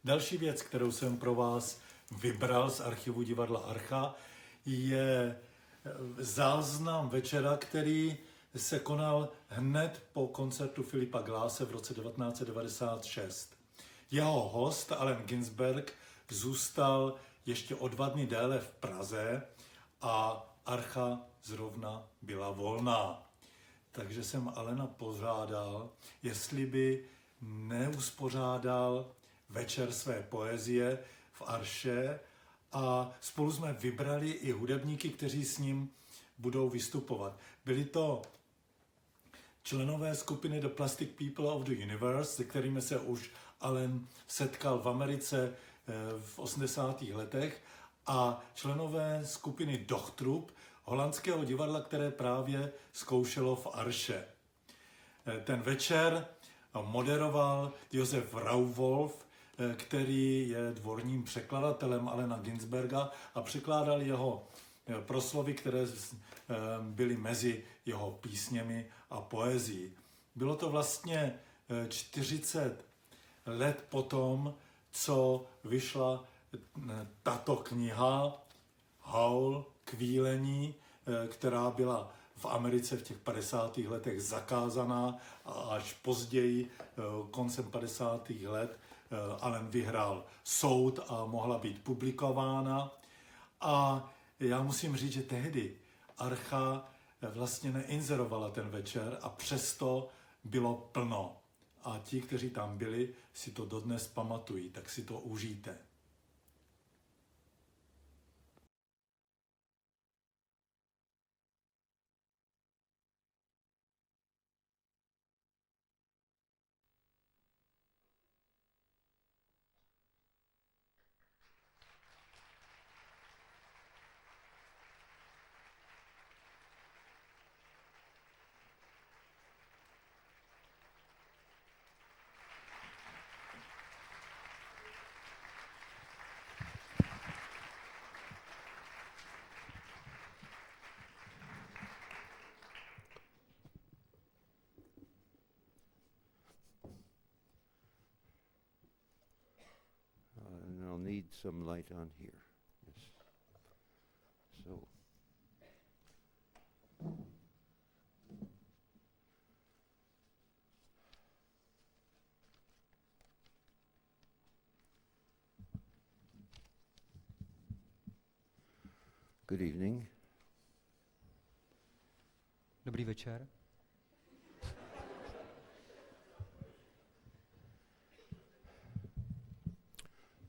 Další věc, kterou jsem pro vás vybral z archivu Divadla Archa, je záznam večera, který se konal hned po koncertu Philippa Glasse v roce 1996. Jeho host Allen Ginsberg zůstal ještě o 2 dny déle v Praze a Archa zrovna byla volná. Takže jsem Allena požádal, jestli by neuspořádal večer své poezie v Arše a spolu jsme vybrali i hudebníky, kteří s ním budou vystupovat. Byli to členové skupiny The Plastic People of the Universe, se kterými se už Allen setkal v Americe v 80. letech, a členové skupiny Dogtroep, holandského divadla, které právě zkoušelo v Arše. Ten večer moderoval Josef Rauwolf, který je dvorním překladatelem Allena Ginsberga a překládal jeho proslovy, které byly mezi jeho písněmi a poezií. Bylo to vlastně 40 let potom, co vyšla tato kniha Howl, kvílení, která byla v Americe v těch 50. letech zakázaná a až později, koncem 50. let, Allen vyhrál soud a mohla být publikována. A já musím říct, že tehdy Archa vlastně neinzerovala ten večer a přesto bylo plno. A ti, kteří tam byli, si to dodnes pamatují, tak si to užijte. And I'll need some light on here. Yes. So. Good evening. Dobrý večer.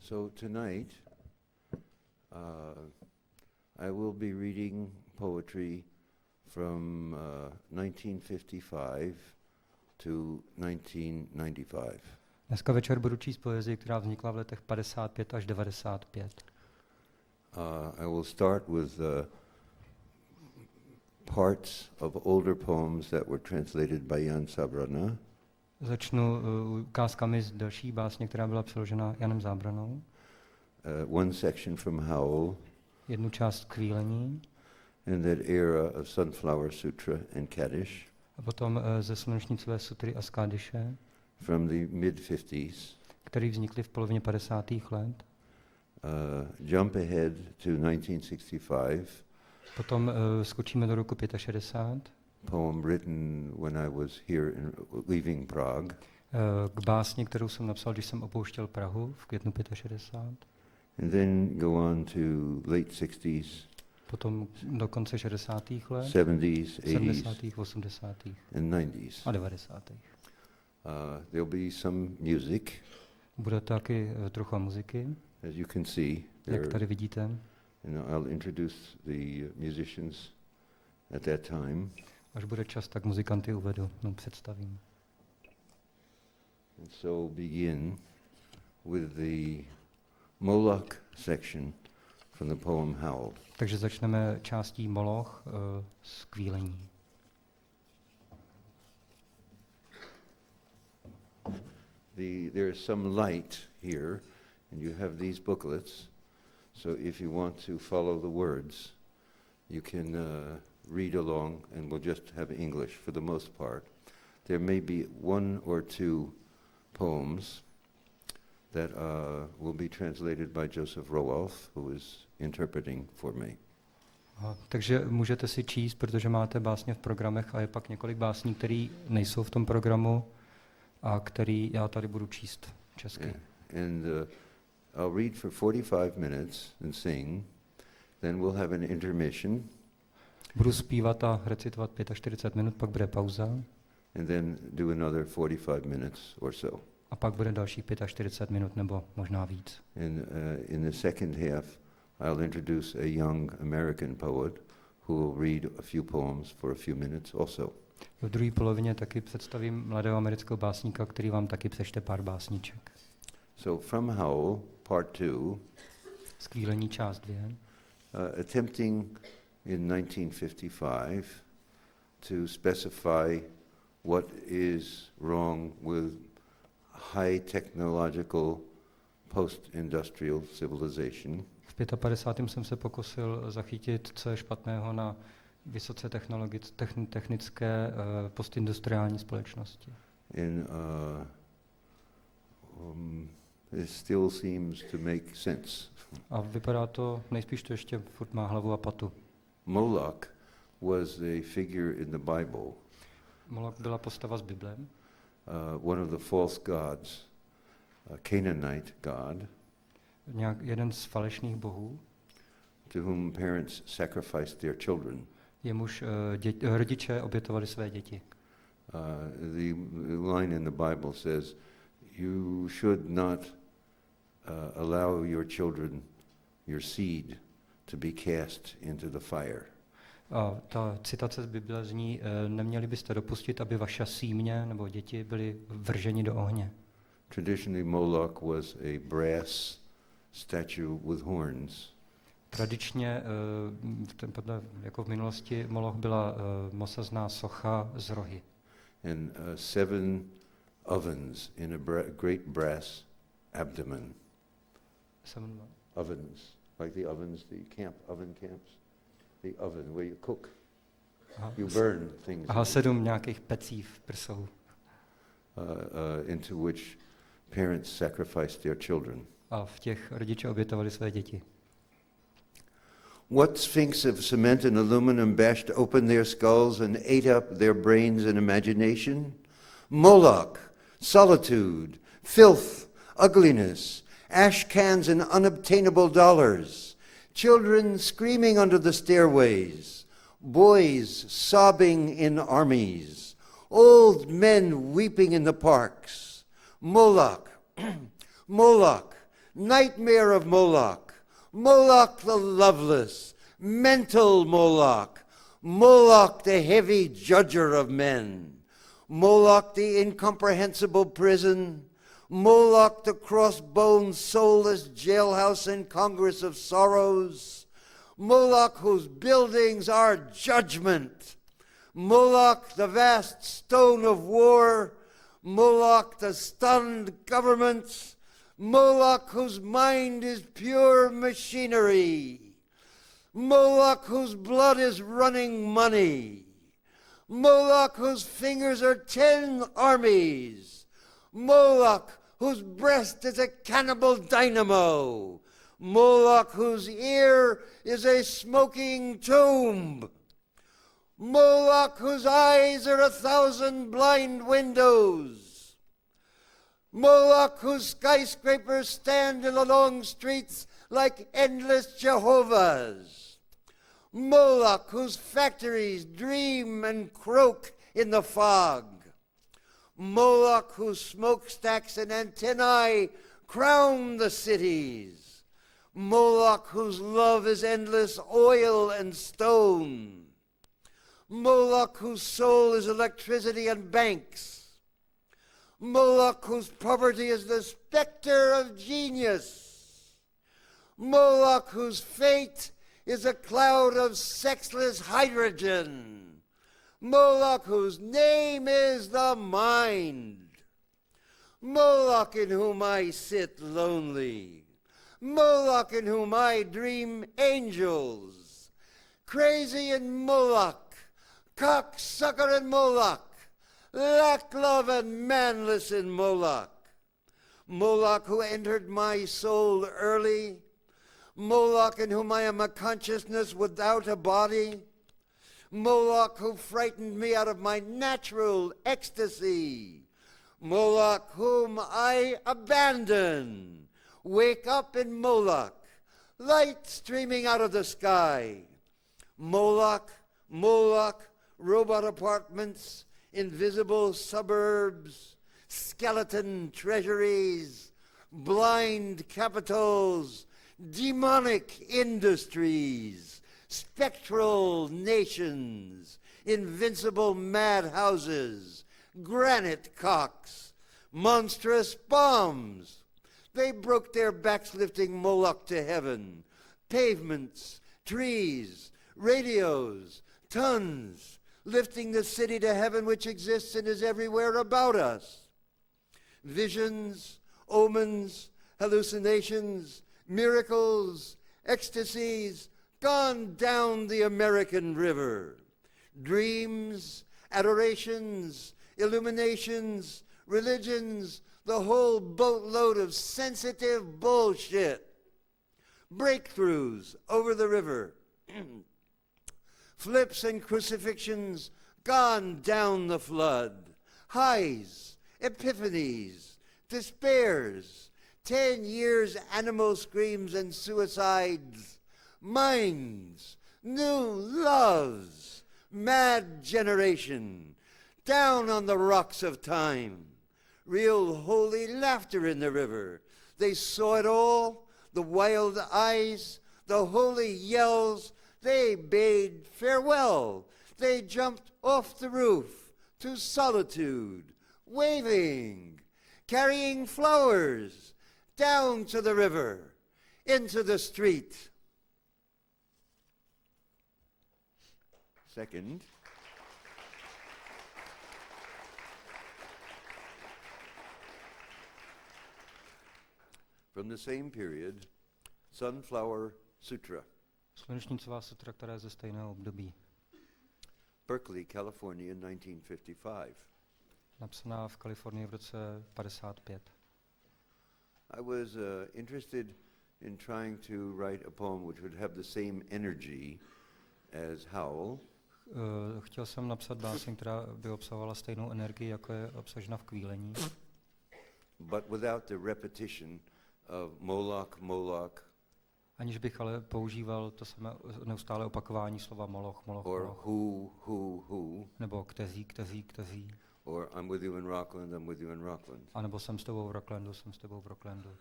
So tonight, I will be reading poetry from 1955 to 1995. Dneska večer budu číst poezii, která vznikla v letech 55 až 95. I will start with parts of older poems that were translated by Jan Sabrana. Začnu ukázkami z další básně, která byla přeložena Janem Zábranou. One section from Howl. Jednu část kvílení. And that era of Sunflower Sutra and Kaddish. A potom ze Slunečnicové sutry a z Kádiše. From the mid-50s. Který vznikly v polovině 50. let. Jump ahead to 1965. Potom skočíme do roku 65. Poem written when I was here leaving Prague. K básni, kterou jsem napsal, když jsem opouštěl Prahu v květnu 65. And then go on to late 60s. Potom do konce 60. let. 70s, 70., 80. and 90s. A 90. There'll be some music. Bude taky trochu muziky. As you can see, jak tady vidíte. And I'll introduce the musicians at that time. Až bude čas, tak muzikanty uvedu, představím. And so begin with the Moloch section from the poem Howl. Takže začneme částí Moloch z kvílení. There is some light here, and you have these booklets. So if you want to follow the words, you can read along, and we'll just have English for the most part. There may be one or two poems that will be translated by Joseph Rowolf, who is interpreting for me. Takže můžete si číst, protože máte básně v programech a je pak několik básní, které nejsou v tom programu a který já tady budu číst česky. And I'll read for 45 minutes and sing, then we'll have an intermission. Budu zpívat a recitovat 45 minut, pak bude pauza. And then do another 45 minutes or so. A pak bude další 45 minut nebo možná víc. And in the second half, I'll introduce a young American poet who will read a few poems for a few minutes also. V druhé polovině taky představím mladého amerického básníka, který vám taky přečte pár básniček. So from Howl, part 2, Skvílení část 2. Attempting in 1955 to specify what is wrong with high technological post-industrial civilization. V 55. jsem se pokusil zachytit, co je špatného na vysoce technické postindustriální společnosti. It still seems to make sense. A vypadá to, nejspíš to ještě furt má hlavu a patu. Moloch was a figure in the Bible. Moloch byla postava z Bible. One of the false gods, a Canaanite god, jeden z falešných bohů, to whom parents sacrificed their children. Jemuž rodiče obětovali své děti. The line in the Bible says, you should not allow your children, your seed, to be cast into the fire. A ta citace z Bible zní, neměli byste dopustit, aby vaše símě nebo děti byly vrženi do ohně. Traditionally, Moloch was a brass statue with horns. Tradičně, jako v minulosti, Moloch byla mosazná socha z rohy. And 7 ovens in a great brass abdomen. 7 ovens, like the ovens, the oven camps, the oven where you cook. You burn things. 7 nějakých pecí v prsou. Into which parents sacrificed their children. A v těch rodiče obětovali své děti. What sphinx of cement and aluminum bashed open their skulls and ate up their brains and imagination? Moloch, solitude, filth, ugliness, ash cans and unobtainable dollars, children screaming under the stairways, boys sobbing in armies, old men weeping in the parks. Moloch, Moloch, nightmare of Moloch, Moloch the loveless, mental Moloch, Moloch the heavy judger of men, Moloch the incomprehensible prison, Moloch the cross-boned, soulless jailhouse and congress of sorrows, Moloch whose buildings are judgment, Moloch the vast stone of war, Moloch the stunned governments, Moloch whose mind is pure machinery, Moloch whose blood is running money, Moloch whose fingers are 10 armies, Moloch whose breast is a cannibal dynamo, Moloch whose ear is a smoking tomb, Moloch whose eyes are 1,000 blind windows, Moloch whose skyscrapers stand in the long streets like endless Jehovahs, Moloch whose factories dream and croak in the fog, Moloch whose smokestacks and antennae crown the cities, Moloch whose love is endless oil and stone, Moloch whose soul is electricity and banks, Moloch whose poverty is the specter of genius, Moloch whose fate is a cloud of sexless hydrogen, Moloch whose name is the mind, Moloch in whom I sit lonely, Moloch in whom I dream angels, crazy in Moloch, cocksucker in Moloch, lack love and manless in Moloch, Moloch who entered my soul early, Moloch in whom I am a consciousness without a body, Moloch who frightened me out of my natural ecstasy, Moloch whom I abandon. Wake up in Moloch, light streaming out of the sky. Moloch, Moloch, robot apartments, invisible suburbs, skeleton treasuries, blind capitals, demonic industries, spectral nations, invincible madhouses, granite cocks, monstrous bombs. They broke their backs lifting Moloch to heaven. Pavements, trees, radios, tons, lifting the city to heaven which exists and is everywhere about us. Visions, omens, hallucinations, miracles, ecstasies, gone down the American river. Dreams, adorations, illuminations, religions, the whole boatload of sensitive bullshit. Breakthroughs over the river. Flips and crucifixions gone down the flood. Highs, epiphanies, despairs, 10 years animal screams and suicides, minds, new loves, mad generation, down on the rocks of time, real holy laughter in the river. They saw it all, the wild eyes, the holy yells. They bade farewell. They jumped off the roof to solitude, waving, carrying flowers, down to the river, into the street. Second, from the same period, Sunflower Sutra. Slunečnicová sutra, která je ze stejného období. Berkeley, California, 1955. Napsaná v Kalifornii v roce 55. I was interested in trying to write a poem which would have the same energy as Howl. Chtěl jsem napsat báseň, která by obsahovala stejnou energii, jako je obsažena v Kvílení. But without the repetition of Moloch, Moloch. Aniž bych ale používal to samé neustále opakování slova Moloch, Moloch, or Moloch. Who. Nebo kteří. Or I'm with you in Rockland, I'm with you in Rockland. A nebo jsem s tebou v Rocklandu, jsem s tebou v Rocklandu.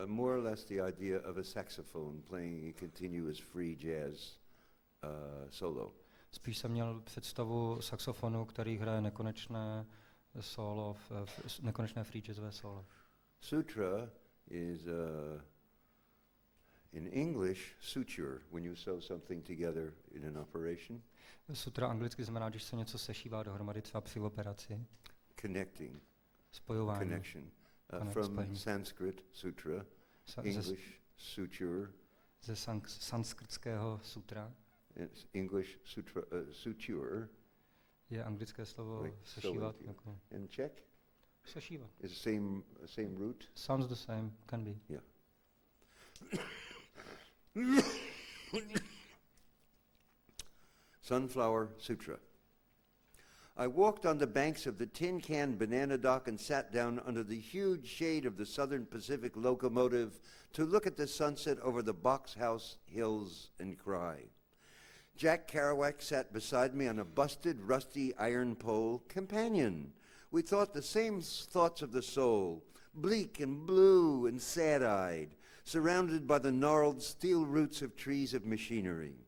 More or less the idea of a saxophone playing a continuous free jazz solo. Spíš jsem měl představu saxofonu, který hraje nekonečné solo, nekonečné free jazzové solo. Sutra is in English suture, when you sew something together in an operation. Sutra anglicky znamená, když se něco sešívá dohromady třeba při operaci. Connecting. Spojování. Connection. From Sanskrit sutra, English suture. Ze sanskritského sutra. English sutra, suture. Je anglické slovo like sešívat. Jako. And Czech? Sešívat. Is same root? Sounds the same, can be. Yeah. Sunflower Sutra. I walked on the banks of the Tin Can Banana Dock and sat down under the huge shade of the Southern Pacific locomotive to look at the sunset over the Box House hills and cry. Jack Kerouac sat beside me on a busted, rusty iron pole, companion. We thought the same thoughts of the soul, bleak and blue and sad-eyed, surrounded by the gnarled steel roots of trees of machinery.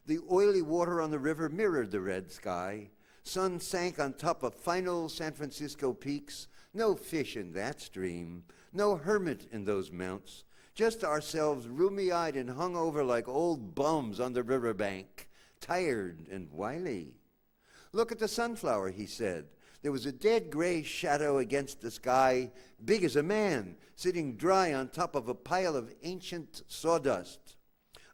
The oily water on the river mirrored the red sky. Sun sank on top of final San Francisco peaks. No fish in that stream, no hermit in those mounts, just ourselves roomy-eyed and hung over like old bums on the riverbank, tired and wily. Look at the sunflower, he said. There was a dead gray shadow against the sky, big as a man, sitting dry on top of a pile of ancient sawdust.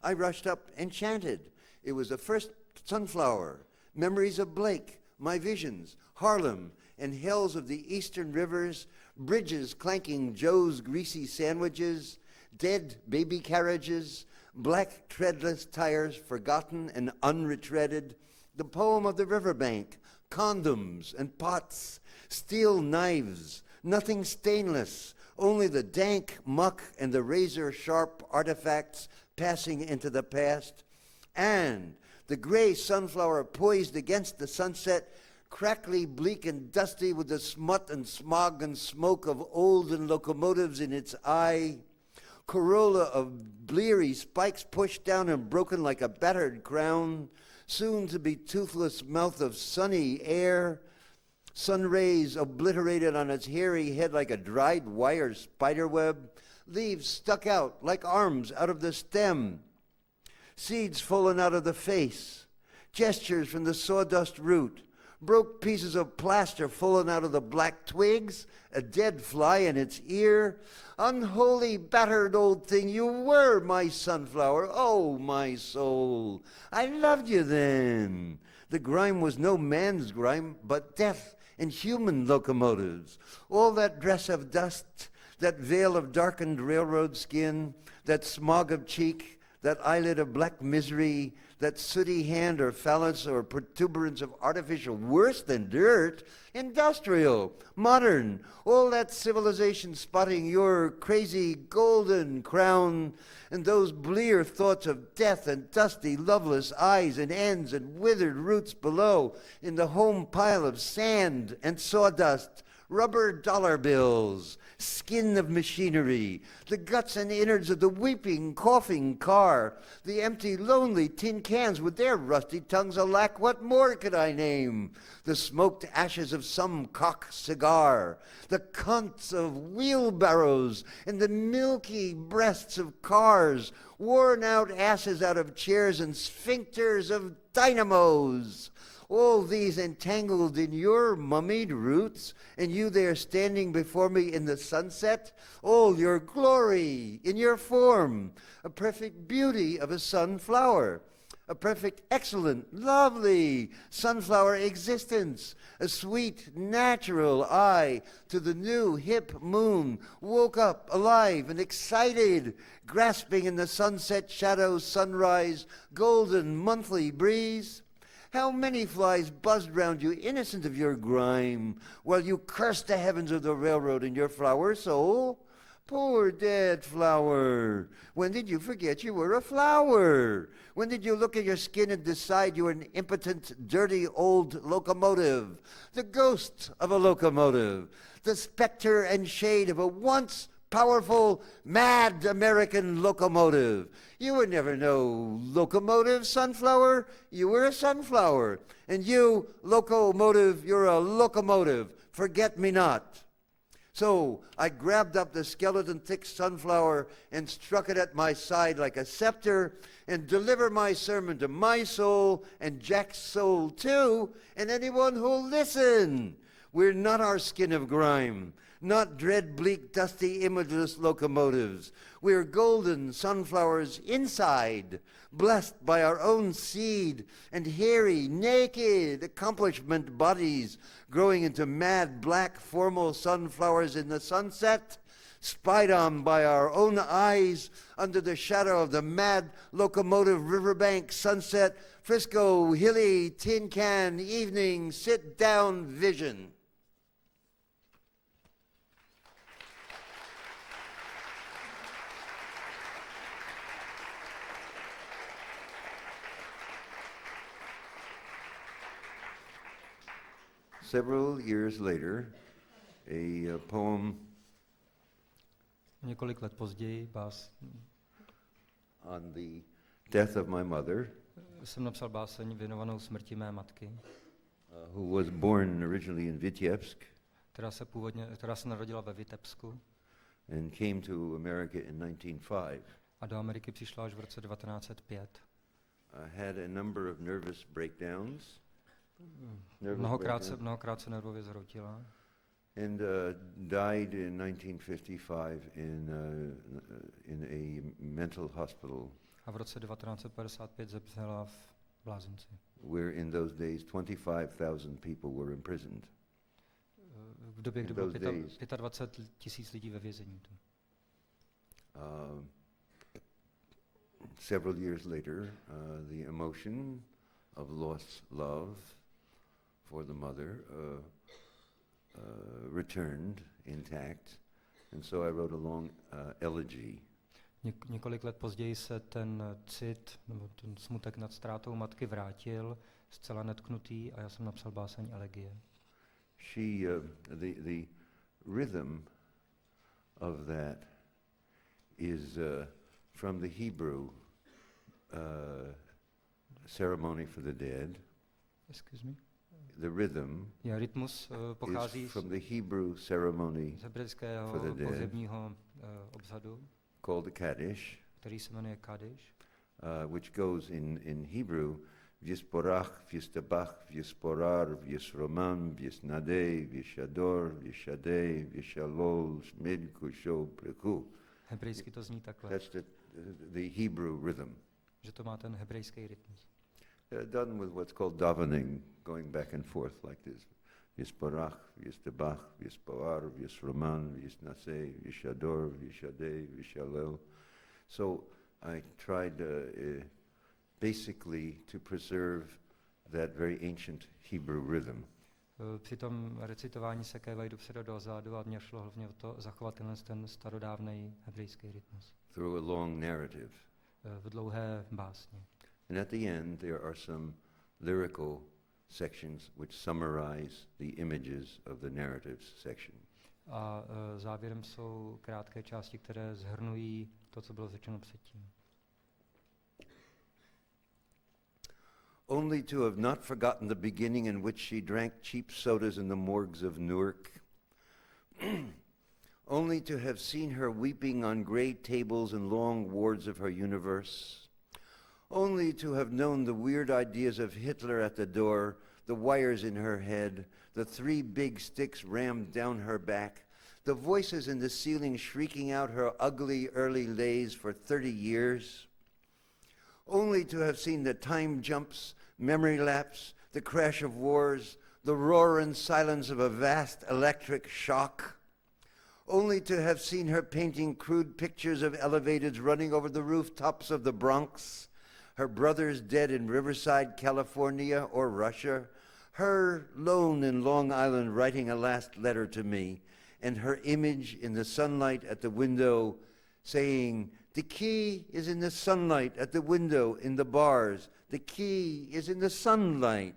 I rushed up and chanted. It was the first sunflower, memories of Blake, my visions, Harlem, and hells of the eastern rivers, bridges clanking Joe's greasy sandwiches, dead baby carriages, black treadless tires forgotten and unretreaded, the poem of the riverbank, condoms and pots, steel knives, nothing stainless, only the dank muck and the razor-sharp artifacts passing into the past, and the gray sunflower poised against the sunset, crackly, bleak, and dusty with the smut and smog and smoke of olden locomotives in its eye, corolla of bleary spikes pushed down and broken like a battered crown, soon to be toothless mouth of sunny air, sun rays obliterated on its hairy head like a dried wire spiderweb, leaves stuck out like arms out of the stem, seeds fallen out of the face, gestures from the sawdust root, broke pieces of plaster fallen out of the black twigs, a dead fly in its ear. Unholy, battered old thing, you were my sunflower, oh, my soul. I loved you then. The grime was no man's grime, but death and human locomotives. All that dress of dust, that veil of darkened railroad skin, that smog of cheek, that eyelid of black misery, that sooty hand or phallus or protuberance of artificial, worse than dirt, industrial, modern, all that civilization spotting your crazy golden crown, and those blear thoughts of death and dusty, loveless eyes and ends and withered roots below, in the home pile of sand and sawdust, rubber dollar bills, skin of machinery, the guts and innards of the weeping, coughing car, the empty, lonely tin cans with their rusty tongues alack, what more could I name? The smoked ashes of some cock cigar, the cunts of wheelbarrows, and the milky breasts of cars, worn out asses out of chairs and sphincters of dynamos. All these entangled in your mummied roots, and you there standing before me in the sunset, all your glory in your form, a perfect beauty of a sunflower, a perfect, excellent, lovely sunflower existence, a sweet, natural eye to the new hip moon, woke up, alive and excited, grasping in the sunset shadow, sunrise, golden monthly breeze. How many flies buzzed round you, innocent of your grime, while you cursed the heavens of the railroad in your flower soul? Poor dead flower, when did you forget you were a flower? When did you look at your skin and decide you were an impotent, dirty old locomotive, the ghost of a locomotive, the specter and shade of a once powerful, mad American locomotive? You were never no locomotive, sunflower. You were a sunflower. And you, locomotive, you're a locomotive. Forget me not. So I grabbed up the skeleton-thick sunflower and struck it at my side like a scepter, and deliver my sermon to my soul and Jack's soul too, and anyone who'll listen. We're not our skin of grime, not dread, bleak, dusty, imageless locomotives. We're golden sunflowers inside, blessed by our own seed, and hairy, naked accomplishment bodies growing into mad, black, formal sunflowers in the sunset, spied on by our own eyes under the shadow of the mad locomotive riverbank sunset, Frisco, hilly, tin can, evening, sit-down vision. Several years later, a poem Několik let později on the death of my mother, jsem napsal báseň věnovanou smrti mé matky, who was born originally in Vitebsk která se narodila ve Vitebsku and came to America in 1905. a do Ameriky přišla až v roce 1905. Had a number of nervous breakdowns. Mnohokrát se nervově zhroutila. And died in 1955 in a mental hospital. A v roce 1955 zemřela v blázinci. Where in those days 25,000 people were imprisoned. v době, kdy bylo 25 000 lidí ve vězení. Several years later, the emotion of lost love for the mother returned intact, and so I wrote a long elegy. Několik let později se ten cit, nebo ten smutek nad ztrátou matky vrátil, zcela netknutý, a já jsem napsal báseň Elegie. The rhythm of that is from the Hebrew ceremony for the dead. Excuse me? The rhythm rytmus pochází is from the Hebrew ceremony z hebrejského for the dead, pohřebního obřadu, called the Kaddish, který se jmenuje Kaddish, which goes in Hebrew, V'yisporach, v'yistabach, v'yisporar, v'yisroman, v'yisnadei, v'yishador, v'yishadei, v'yishalol, shmid, kusho, preku. Hebrejsky to zní takhle. That's the Hebrew rhythm. Že to má ten hebrejský rytmus. Done with what's called davening, going back and forth like this. V'yisporach, v'yistabach, v'yisporar, v'yisroman, v'yisnasei, v'yishador, v'yishadei, v'yishalel. So I tried basically to preserve that very ancient Hebrew rhythm. Při tom recitování se kévají dopředu dozadu a mě šlo hlavně o to zachovat ten starodávnej hebrejský rytmus. Through a long narrative. V dlouhé básni. And at the end there are some lyrical sections which summarize the images of the narratives section. A závěrem jsou krátké části, které shrnují to, co bylo řečeno předtím. Only to have not forgotten the beginning in which she drank cheap sodas in the morgues of Newark. Only to have seen her weeping on grey tables in long wards of her universe. Only to have known the weird ideas of Hitler at the door, the wires in her head, the 3 big sticks rammed down her back, the voices in the ceiling shrieking out her ugly early lays for 30 years. Only to have seen the time jumps, memory lapse, the crash of wars, the roar and silence of a vast electric shock. Only to have seen her painting crude pictures of elevateds running over the rooftops of the Bronx, her brothers dead in Riverside, California or Russia, her lone in Long Island writing a last letter to me, and her image in the sunlight at the window saying, "The key is in the sunlight at the window in the bars. The key is in the sunlight."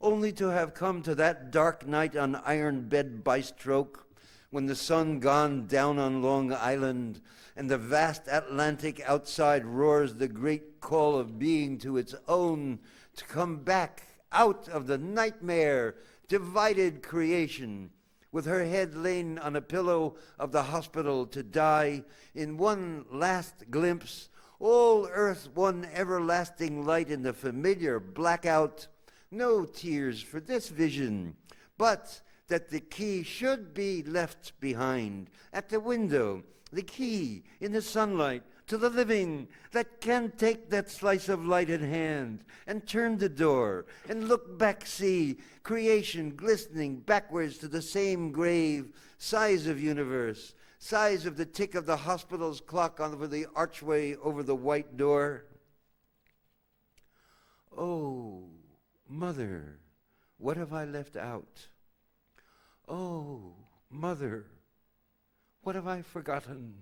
Only to have come to that dark night on Iron Bed Bystroke, when the sun gone down on Long Island, and the vast Atlantic outside roars the great call of being to its own, to come back out of the nightmare, divided creation, with her head lain on a pillow of the hospital to die in one last glimpse, all earth one everlasting light in the familiar blackout. No tears for this vision, but that the key should be left behind at the window, the key in the sunlight to the living that can take that slice of light in hand and turn the door and look back, see creation glistening backwards to the same grave, size of universe, size of the tick of the hospital's clock over the archway over the white door. Oh, Mother, what have I left out? Oh, Mother, what have I forgotten?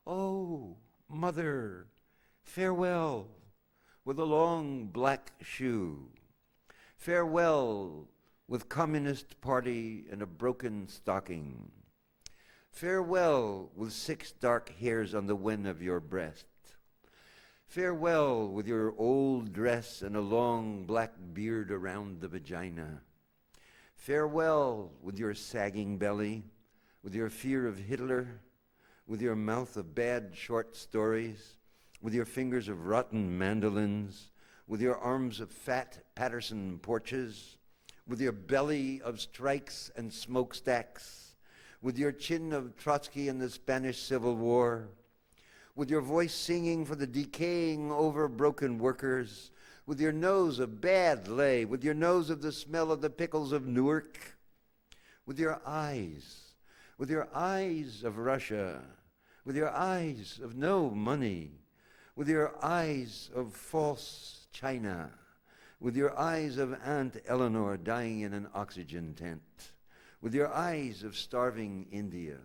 Oh, Mother, farewell with a long black shoe. Farewell with Communist Party and a broken stocking. Farewell with 6 dark hairs on the wen of your breast. Farewell with your old dress and a long black beard around the vagina. Farewell with your sagging belly, with your fear of Hitler, with your mouth of bad short stories, with your fingers of rotten mandolins, with your arms of fat Patterson porches, with your belly of strikes and smokestacks, with your chin of Trotsky and the Spanish Civil War, with your voice singing for the decaying, over-broken workers, with your nose of bad lay, with your nose of the smell of the pickles of Newark, with your eyes of Russia, with your eyes of no money, with your eyes of false China, with your eyes of Aunt Eleanor dying in an oxygen tent, with your eyes of starving India,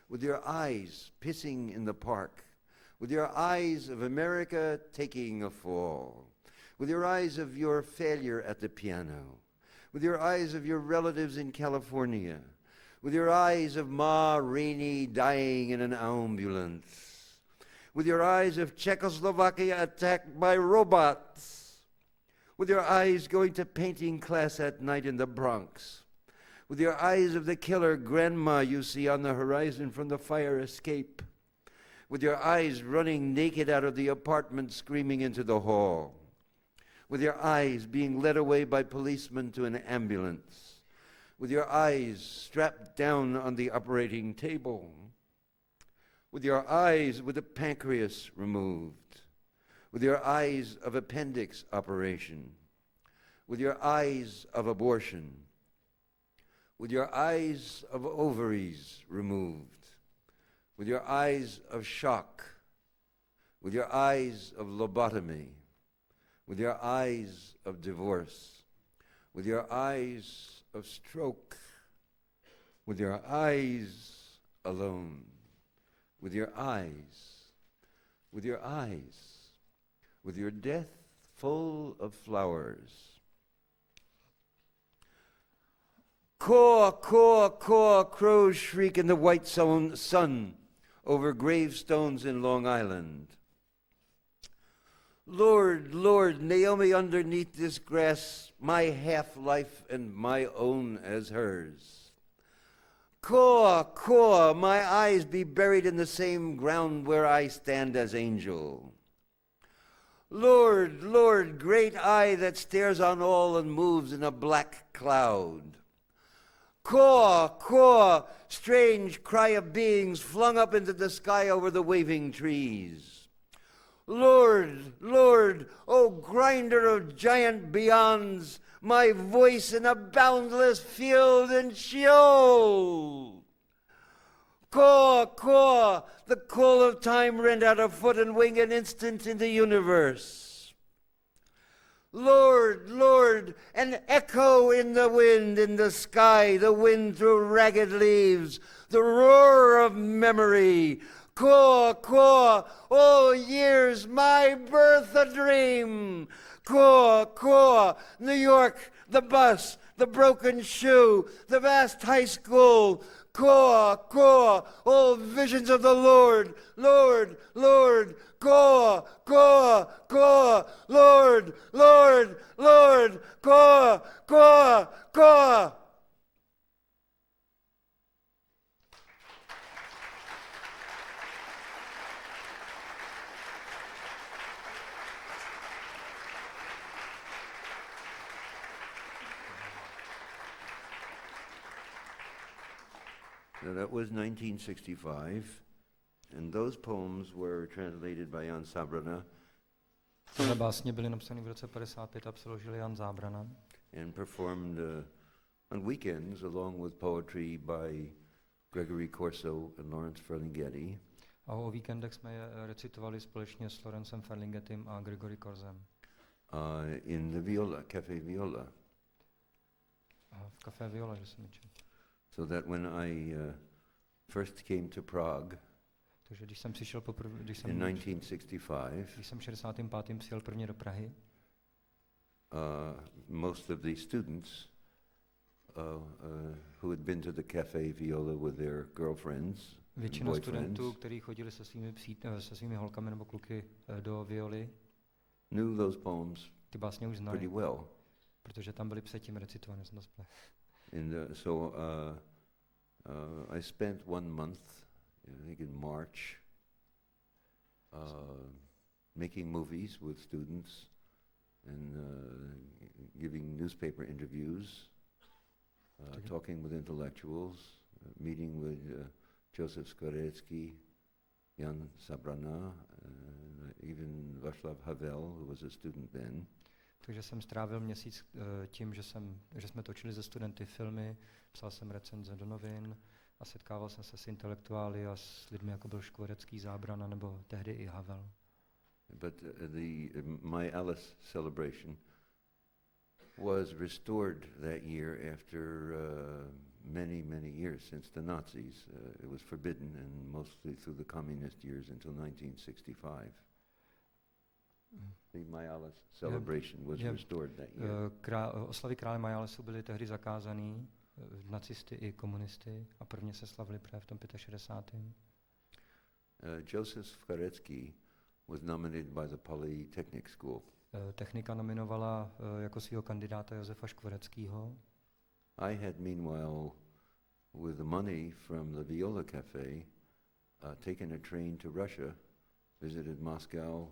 with your eyes pissing in the park, with your eyes of America taking a fall, with your eyes of your failure at the piano, with your eyes of your relatives in California, with your eyes of Ma Rainey dying in an ambulance, with your eyes of Czechoslovakia attacked by robots, with your eyes going to painting class at night in the Bronx, with your eyes of the killer grandma you see on the horizon from the fire escape, with your eyes running naked out of the apartment screaming into the hall, with your eyes being led away by policemen to an ambulance, with your eyes strapped down on the operating table, with your eyes with the pancreas removed, with your eyes of appendix operation, with your eyes of abortion, with your eyes of ovaries removed, with your eyes of shock, with your eyes of lobotomy, with your eyes of divorce, with your eyes of stroke, with your eyes alone, with your eyes, with your eyes, with your death full of flowers. Caw, caw, caw, crows shriek in the white sun over gravestones in Long Island. Lord, Lord, Naomi underneath this grass, my half-life and my own as hers. Caw, caw, my eyes be buried in the same ground where I stand as angel. Lord, Lord, great eye that stares on all and moves in a black cloud. Caw, caw, strange cry of beings flung up into the sky over the waving trees. Lord, Lord, O grinder of giant beyonds, my voice in a boundless field and Sheol. Caw, caw, the call of time rent out a foot and wing an instant in the universe. Lord, Lord, an echo in the wind, in the sky, the wind through ragged leaves, the roar of memory. Caw, caw, all years, my birth a dream. Caw, caw, New York, the bus, the broken shoe, the vast high school. Caw, caw, all visions of the Lord, Lord, Lord. Caw, caw, caw, Lord, Lord, Lord. Caw, caw, caw. Now that was 1965, and those poems were translated by Jan Sabrana. Tyhle básně byly napsány v roce 55 a přeložil Jan Zábrana. And performed on weekends along with poetry by Gregory Corso and Lawrence Ferlinghetti. A o víkendech jsme je recitovali společně s Lorencem Ferlinghettim a Gregory Corsem. In the Viola, Café Viola. A v Café Viola, že jsem četl. So that when I first came to Prague Takže když jsem přišel poprvé, in 1965, když jsem 65. přijel prvně do Prahy, most of the students who had been to the Café Viola with their girlfriends, většina studentů, kteří chodili se svými holkami nebo kluky do Violy, knew those poems ty básně už znali, pretty well. Protože tam byly předtím recitované. So I spent 1 month, I think in March, making movies with students and giving newspaper interviews, talking with intellectuals, meeting with Joseph Skorecký, Jan Sabrana, even Václav Havel, who was a student then. Takže jsem strávil měsíc tím, že jsme točili ze studenty filmy, psal jsem recenze do novin a setkával jsem se s intelektuály a s lidmi, jako byl Škvorecký, Zábrana nebo tehdy i Havel. But my Alice celebration was restored that year after many years since the Nazis. It was forbidden, and mostly through the communist years until 1965. The Mayales celebration was restored that year. Oslavy krále Mayalesu byly tehdy zakázaný, nacisty i komunisty, a prvně se slavili právě v tom 65. Joseph Skvorecký was nominated by the Polytechnic School. Technika nominovala jako svého kandidáta Josefa Škvoreckého. I had meanwhile, with the money from the Viola Cafe, taken a train to Russia, visited Moscow,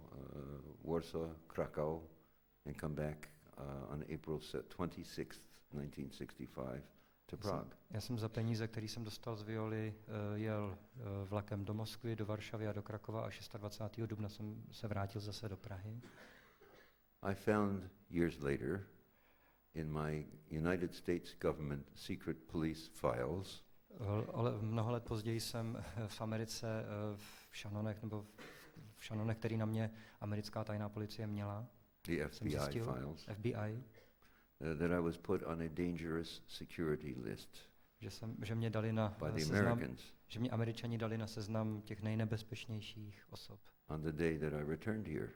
Warsaw, Krakow, and come back on April 26th, 1965, to Prague. Já jsem za peníze, které jsem dostal z Violy, jel vlakem do Moskvy, do Varšavy a do Krakova a 26. dubna jsem se vrátil zase do Prahy. I found years later in my United States government secret police files, ale mnoho let později jsem v Americe v šanonech, který na mě americká tajná policie měla, the FBI files, FBI, that I was put on a dangerous security list že mě dali na by the seznam, Americans že mě Američani dali na seznam těch nejnebezpečnějších osob. on the day that I returned here.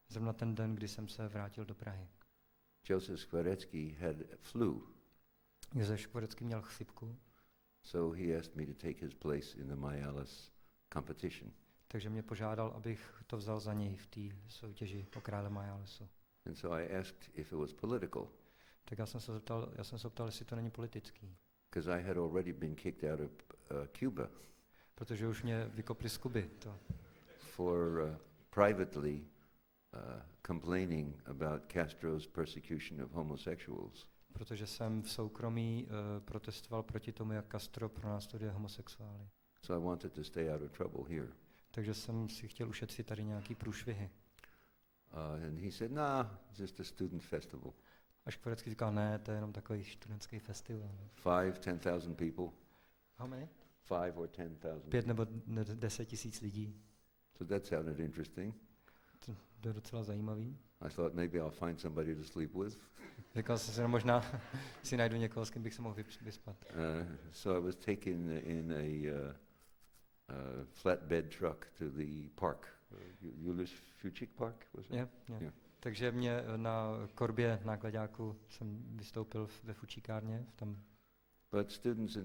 Zrovna ten den, kdy jsem se vrátil do Prahy. Joseph Skvorecký had flu, Josef Škvorecký měl chřipku, so he asked me to take his place in the Mayales competition. takže mě požádal, abych to vzal za něj v té soutěži o krále Mayalesu. And so I asked if it was political, Tak já jsem se zeptal, jestli to není politický. because I had already been kicked out of Cuba Protože už mě vykopli z Kuby. for privately complaining about Castro's persecution of homosexuals. Protože jsem v soukromí protestoval proti tomu, jak Castro pronásleduje homosexuály. So I wanted to stay out of trouble here. Takže jsem si chtěl ušetřit tady nějaký průšvihy. And he said, nah, it's just a student festival. A Škvorecký říkal, ne, to je jenom takový studentský festival. 10,000 people. How many? 5 or 10,000. 5 nebo 10 tisíc lidí. So that sounded interesting. To je docela zajímavý. I thought maybe I'll find somebody to sleep with. Říkal jsem si, že možná si najdu někoho, s kým bych se mohl vyspat. So I was taken in a flatbed truck to the park. Julius Fučík Park, was it? Yeah. Takže mě na korbě nákladáku jsem vystoupil ve Fučíkárně. But students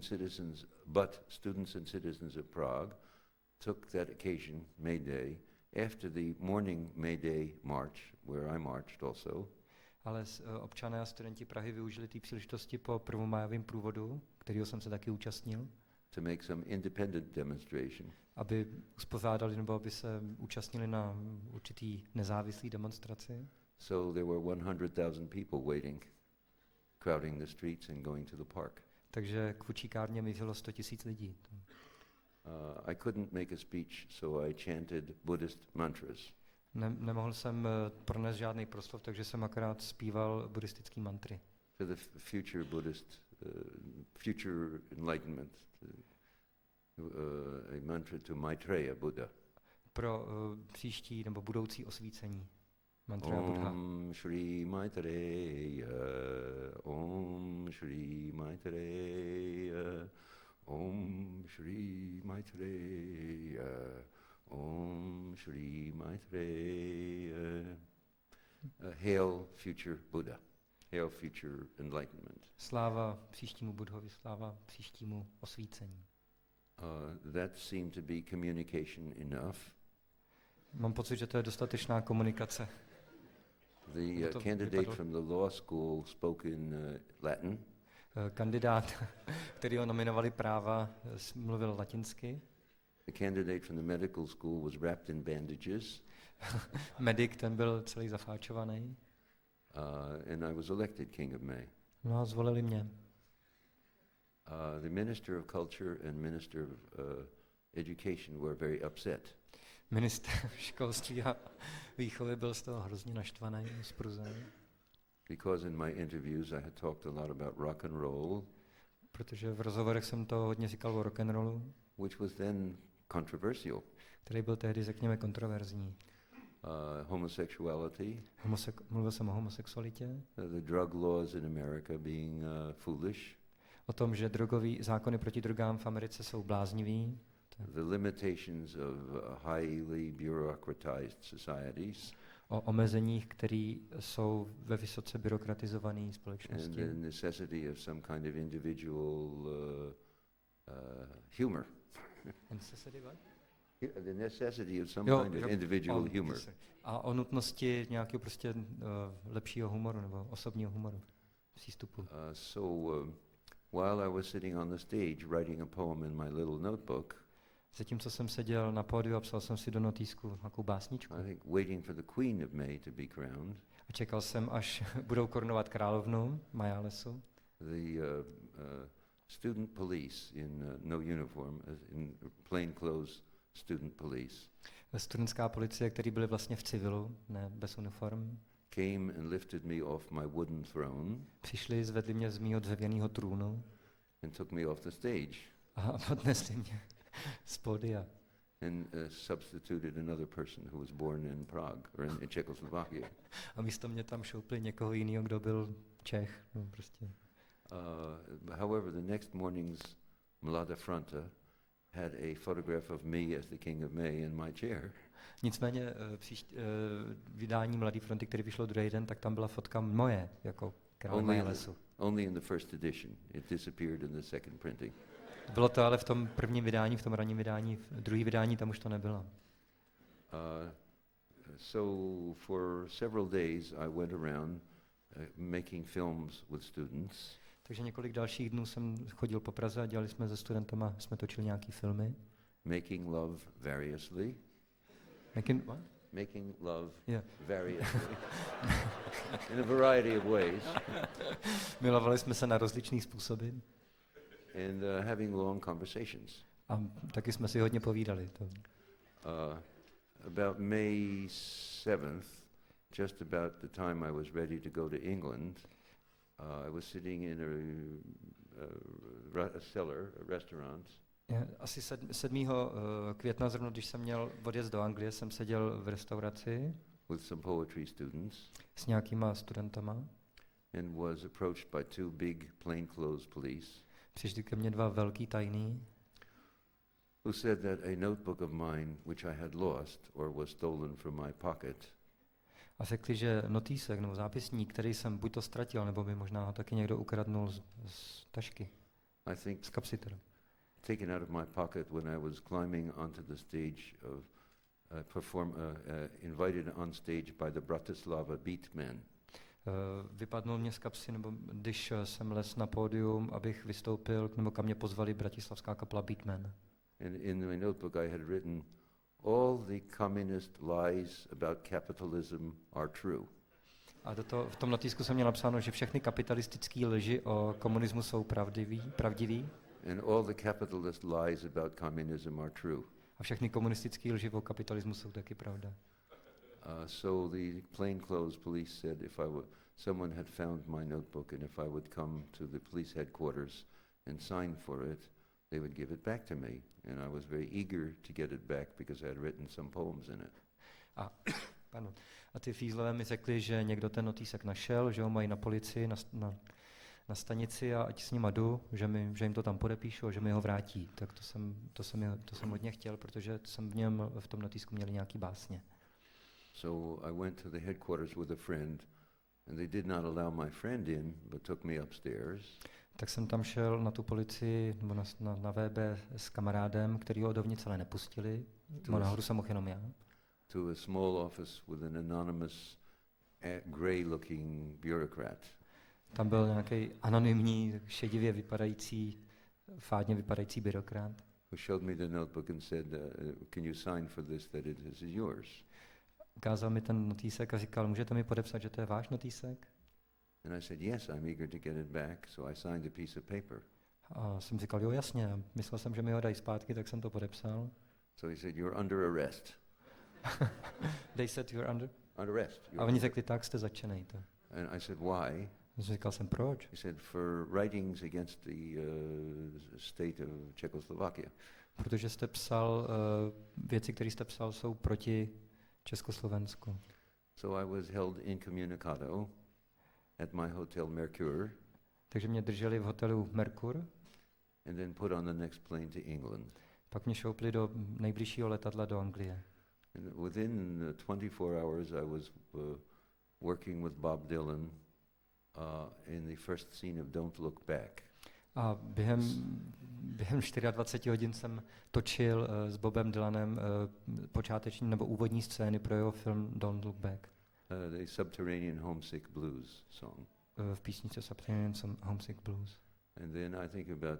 and citizens of Prague took that occasion, May Day, after the morning May Day march, where I marched also. Ale občané a studenti Prahy využili té příležitosti po prvomájovém průvodu, kterého jsem se taky účastnil, to make some independent demonstration. Aby uspořádali nebo aby se účastnili na určitý nezávislý demonstraci. So there were 100,000 people waiting, crowding the streets and going to the park. Takže k Fučíkárně mířilo 100 000 lidí. I couldn't make a speech, so I chanted Buddhist mantras. Nemohl jsem pronést žádný proslov, takže jsem akorát zpíval buddhistický mantry. For the future Buddhist, future enlightenment, a mantra to Maitreya Buddha. Pro příští nebo budoucí osvícení. Mantra Buddha. Om Shri Maitreya, Om Shri Maitreya, Om Shri Maitreya, Om Shri Maitreya. Hail future Buddha. Hail future enlightenment. Sláva příštímu Budhovi, sláva příštímu osvícení. That seemed to be communication enough. Mám pocit, že to je dostatečná komunikace. The candidate from the law school spoke in Latin. Kandidát, který ho nominovali práva, mluvil latinsky. The candidate from the medical school was wrapped in bandages. Medic, ten byl celý zafáčovaný. And I was elected King of May. No a zvolili mě. The Minister of Culture and Minister of Education were very upset. Minister školství a výchovy byl z toho hrozně naštvaný, spruzený. because in my interviews I had talked a lot about rock and roll, protože v rozhovorech jsem to hodně říkal o rock'n'rollu, which was then controversial. který byl tehdy, řekněme, kontroverzní. Homosexuality, Mluvil jsem o homosexualitě, the drug laws in America being foolish, o tom, že zákony proti drogám v Americe jsou bláznivý, the limitations of highly bureaucratized societies, o omezeních, které jsou ve vysoce byrokratizované and společnosti. the necessity of some kind of individual humor. The necessity of some kind of individual humor. A o nutnosti nějakého prostě lepšího humoru nebo osobního humoru, přístupu. While I was sitting on the stage writing a poem in my little notebook, Zatímco jsem seděl na pódiu a psal jsem si do notýsku nějakou básničku. I think waiting for the Queen of May to be crowned. A čekal jsem, až budou korunovat královnu Majálesu. The student police in no uniform, in plain clothes student police. Studentská policie, kteří byli vlastně v civilu, ne bez uniform. Came and lifted me off my wooden throne. Přišli, zvedli mě z mýho dřevěného trůnu. And took me off the stage. A odnesli mě z pódia. And substituted another person who was born in Prague or in Czechoslovakia. A místo mě tam šoupli někoho jiného, kdo byl Čech. No prostě. However, the next morning's Mlada Fronta had a photograph of me as the King of May in my chair. Nicméně vydání Mladé fronty, který vyšlo druhý den, tak tam byla fotka moje, jako krále Majálesu. Only in the first edition. It disappeared in the second printing. Bylo to ale v tom prvním vydání, v tom ranním vydání, v druhém vydání tam už to nebylo. So for several days I went around making films with students. Takže několik dalších dnů jsem chodil po Praze a dělali jsme se studentama, jsme točili nějaký filmy. Making love variously. Making love variously. In a variety of ways. Milovali jsme se na rozličné způsoby. And having long conversations. A taky jsme si hodně povídali. About May 7th, just about the time I was ready to go to England, I was sitting in a cellar, a restaurant. Asi 7. května, zrovna když jsem měl odjezd do Anglie, jsem seděl v restauraci with some poetry students. S nějakýma studentama. And was approached by two big plainclothes police. Přišli ke mně dva velký tajný. Who said that a notebook of mine, which I had lost or was stolen from my pocket, a řekli, že notýsek nebo zápisník, který jsem buď to ztratil, nebo by možná ho taky někdo ukradnul z tašky. I think z kapsy teda. Taken out of my pocket when I was climbing onto the stage of invited on stage by the Bratislava Beatmen. Vypadnul mě z kapsy, nebo když jsem les na pódium, abych vystoupil, nebo kam mě pozvali bratislavská kapela Beatmen. And in my notebook I had written, all the communist lies about capitalism are true. A v tom notýsku jsem měl napsáno, že všechny kapitalistické lži o komunismu jsou pravdivý. And all the capitalist lies about communism are true. A všechny komunistické lži o kapitalismu jsou taky pravda. So the plainclothes police said someone had found my notebook, and if I would come to the police headquarters and sign for it, they would give it back to me. And I was very eager to get it back because I had written some poems in it. A ty fízlové mi řekli, že někdo ten notýsek našel, že ho mají na policii, na stanici a ať s nima jdu, že jim to tam podepíšu a že mi ho vrátí. Tak to jsem hodně chtěl, protože jsem v tom notýsku měl nějaký básně. So I went to the headquarters with a friend, and they did not allow my friend in, but took me upstairs. Tak jsem tam šel na tu policii, nebo na VB s kamarádem, který ho dovnitř ale nepustili. Nahoru jsem mohl jenom já. To a small office with an anonymous, grey-looking bureaucrat. Tam byl nějaký anonymní, šedivě vypadající, fádně vypadající byrokrat. Who showed me the notebook and said, "Can you sign for this that it is yours?" Ukázal mi ten notýsek a říkal, můžete mi podepsat, že to je váš notýsek? And I said, yes, I'm eager to get it back, so I signed a piece of paper. A jsem říkal, jo, jasně. Myslel jsem, že mi ho dají zpátky, tak jsem to podepsal. So he said, you're under arrest. They said you're under arrest. A oni řekli, tak jste zatčenej. And I said, why? Říkal jsem, proč? He said, for writings against the state of Czechoslovakia. Protože jste psal, věci, které jste psal, jsou proti Československu. So I was held incommunicado at my hotel Mercure. Takže mě drželi v hotelu Mercur. And then put on the next plane to England. Pak mě šoupli do nejbližšího letadla do Anglie. And within 24 hours I was working with Bob Dylan in the first scene of Don't Look Back. A během 24 hodin jsem točil s Bobem Dylanem počáteční nebo úvodní scény pro jeho film Don't Look Back. The Subterranean Homesick Blues song. V písničce Subterranean Homesick Blues. And then I think about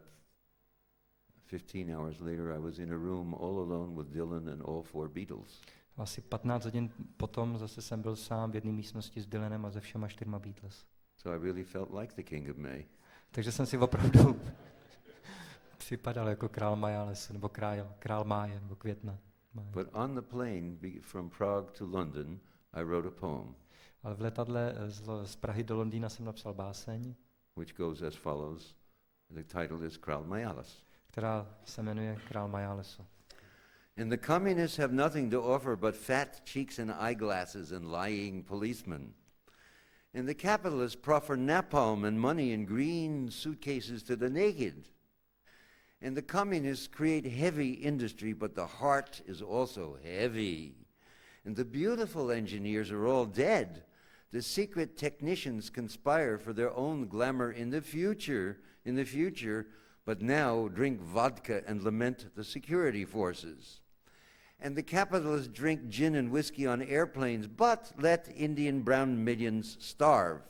15 hours later I was in a room all alone with Dylan and all 4 Beatles. Asi 15 hodin potom zase jsem byl sám v jedné místnosti s Dylanem a se všema 4 Beatles. So I really felt like the King of May. Takže jsem si opravdu připadal jako král Majalesu, nebo král máje, nebo května. But on the plane from Prague to London, I wrote a poem. Ale v letadle z Prahy do Londýna jsem napsal báseň, which goes as follows. The title is Král Majales. která se jmenuje Král Majalesu. And the communists have nothing to offer but fat cheeks and eyeglasses and lying policemen. And the capitalists proffer napalm and money in green suitcases to the naked. And the communists create heavy industry, but the heart is also heavy. And the beautiful engineers are all dead. The secret technicians conspire for their own glamour in the future, but now drink vodka and lament the security forces. And the capitalists drink gin and whiskey on airplanes, but let Indian brown millions starve.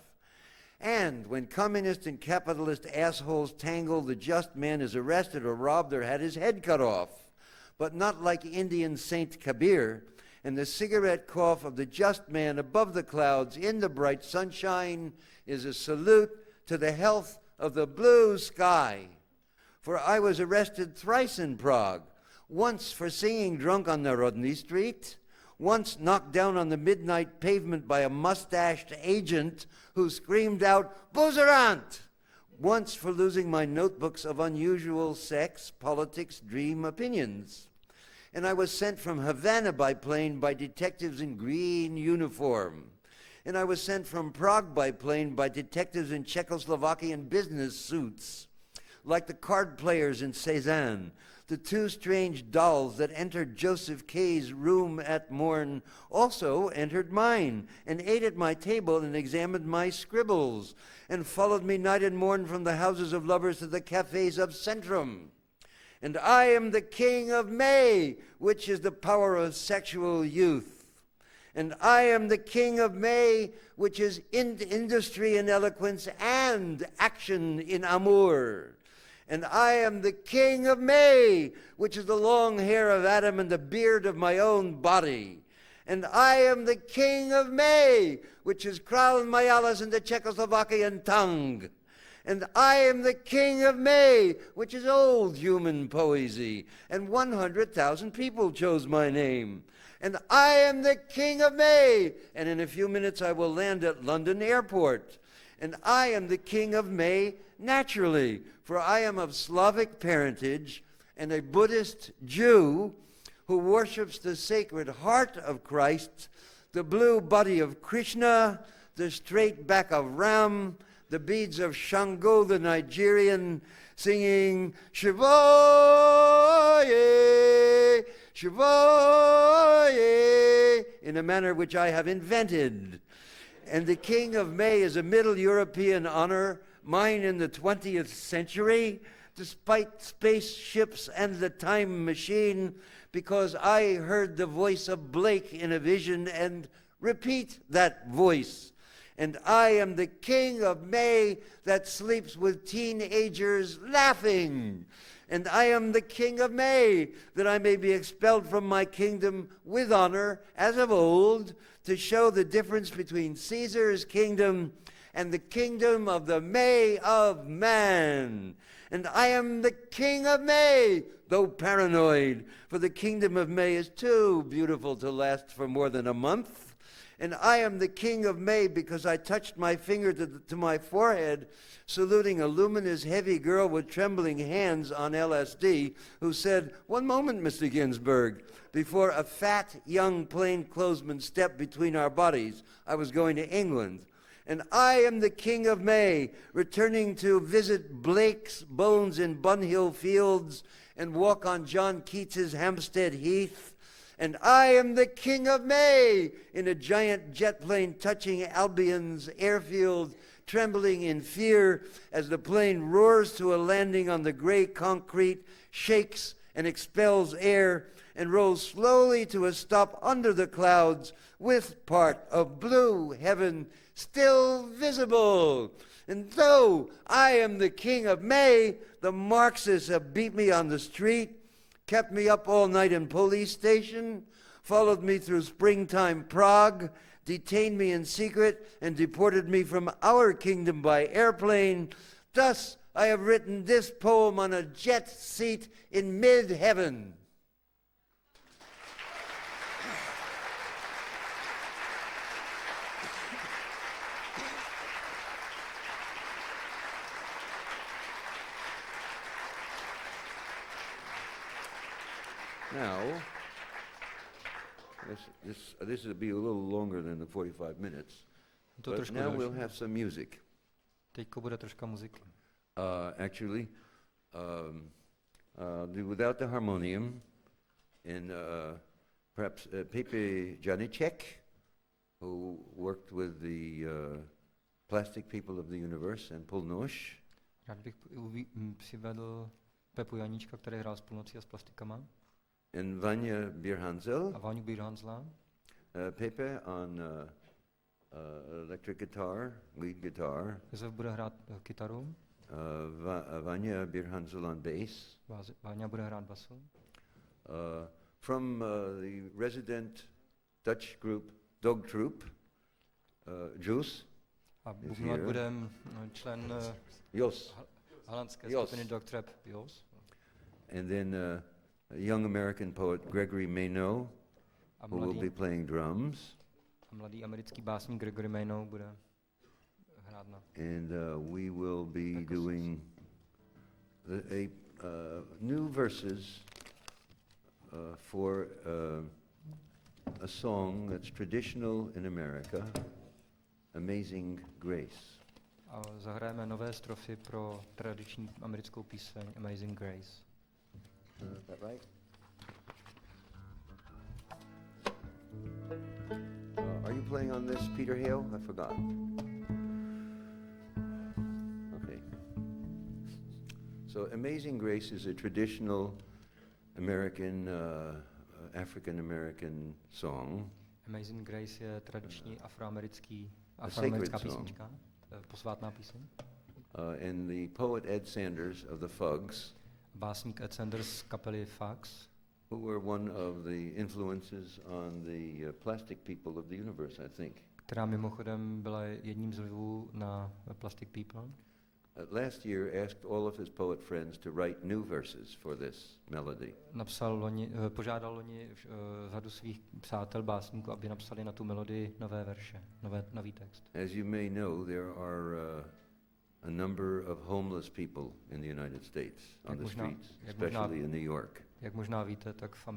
And when communist and capitalist assholes tangle, the just man is arrested or robbed or had his head cut off. But not like Indian Saint Kabir, and the cigarette cough of the just man above the clouds in the bright sunshine is a salute to the health of the blue sky. For I was arrested thrice in Prague, once for singing drunk on Narodny Street, once knocked down on the midnight pavement by a mustached agent who screamed out, "Buzerant!" Once for losing my notebooks of unusual sex, politics, dream, opinions. And I was sent from Havana by plane by detectives in green uniform. And I was sent from Prague by plane by detectives in Czechoslovakian business suits, like the card players in Cézanne. The 2 strange dolls that entered Joseph K.'s room at morn also entered mine, and ate at my table and examined my scribbles, and followed me night and morn from the houses of lovers to the cafes of Centrum. And I am the King of May, which is the power of sexual youth. And I am the King of May, which is industry and eloquence and action in amour. And I am the King of May, which is the long hair of Adam and the beard of my own body. And I am the King of May, which is Král Majales in the Czechoslovakian tongue. And I am the King of May, which is old human poesy. And 100,000 people chose my name. And I am the King of May. And in a few minutes I will land at London Airport. And I am the King of May naturally, for I am of Slavic parentage and a Buddhist Jew who worships the sacred heart of Christ, the blue body of Krishna, the straight back of Ram, the beads of Shango the Nigerian, singing Shivaye, Shivaye, in a manner which I have invented. And the King of May is a Middle European honor, mine in the 20th century, despite spaceships and the time machine, because I heard the voice of Blake in a vision and repeat that voice. And I am the King of May that sleeps with teenagers laughing. And I am the King of May, that I may be expelled from my kingdom with honor, as of old, to show the difference between Caesar's kingdom and the kingdom of the May of man. And I am the King of May, though paranoid, for the kingdom of May is too beautiful to last for more than a month. And I am the king of May because I touched my finger to my forehead, saluting a luminous, heavy girl with trembling hands on LSD, who said, "One moment, Mr. Ginsberg." Before a fat, young plainclothesman stepped between our bodies. I was going to England. And I am the king of May, returning to visit Blake's bones in Bunhill Fields and walk on John Keats's Hampstead Heath. And I am the king of May, in a giant jet plane touching Albion's airfield, trembling in fear as the plane roars to a landing on the gray concrete, shakes and expels air, and rolls slowly to a stop under the clouds, with part of blue heaven still visible. And though I am the king of May, the Marxists have beat me on the street, kept me up all night in police station, followed me through springtime Prague, detained me in secret, and deported me from our kingdom by airplane. Thus I have written this poem on a jet seat in mid-heaven. Now, this will be a little longer than the 45 minutes, but now we'll have some music. Teďko bude troška muziky. Actually, without the harmonium, and perhaps Pepe Janicek, who worked with the plastic people of the universe and Pulnoš. Rád bych přivedl Pepu Janíčka, který hrál s Půlnocí a s plastikama. And Vanya Birhansel. A Váňu Birhansla. Pepe on electric guitar, lead guitar. Josef bude hrát kytaru. Vanya Birhansel on bass. Váňa bude hrát basu. From the resident Dutch group Dogtroep, Juice. A bubnovat bude člen holandské skupiny Dogtroep, Jos. And then a young American poet Gregory Mayneau, who will be playing drums. A mladý americký básník Gregory Mayneau bude hrát na. And we will be doing new verses for a song that's traditional in America, Amazing Grace. A zahrajeme nové strofy pro tradiční americkou píseň Amazing Grace. Is that right? Are you playing on this, Peter Hale? I forgot. Okay. So Amazing Grace is a traditional American, African-American song. Amazing Grace je tradiční afroamerická písnička, posvátná píseň. And the poet Ed Sanders of the Fugs, básník Ed Sanders z kapely Fugs, who were one of the influences on the plastic people of the universe, I think. Která mimochodem byla jedním z vlivů na Plastic People. Last year asked all of his poet friends to write new verses for this melody. Požádal loni řadu svých přátel básníků, aby napsali na tu melodii nové verše, nový text. As you may know, there are a number of homeless people in the United States on the streets, especially in New York. Jak možná víte, tak v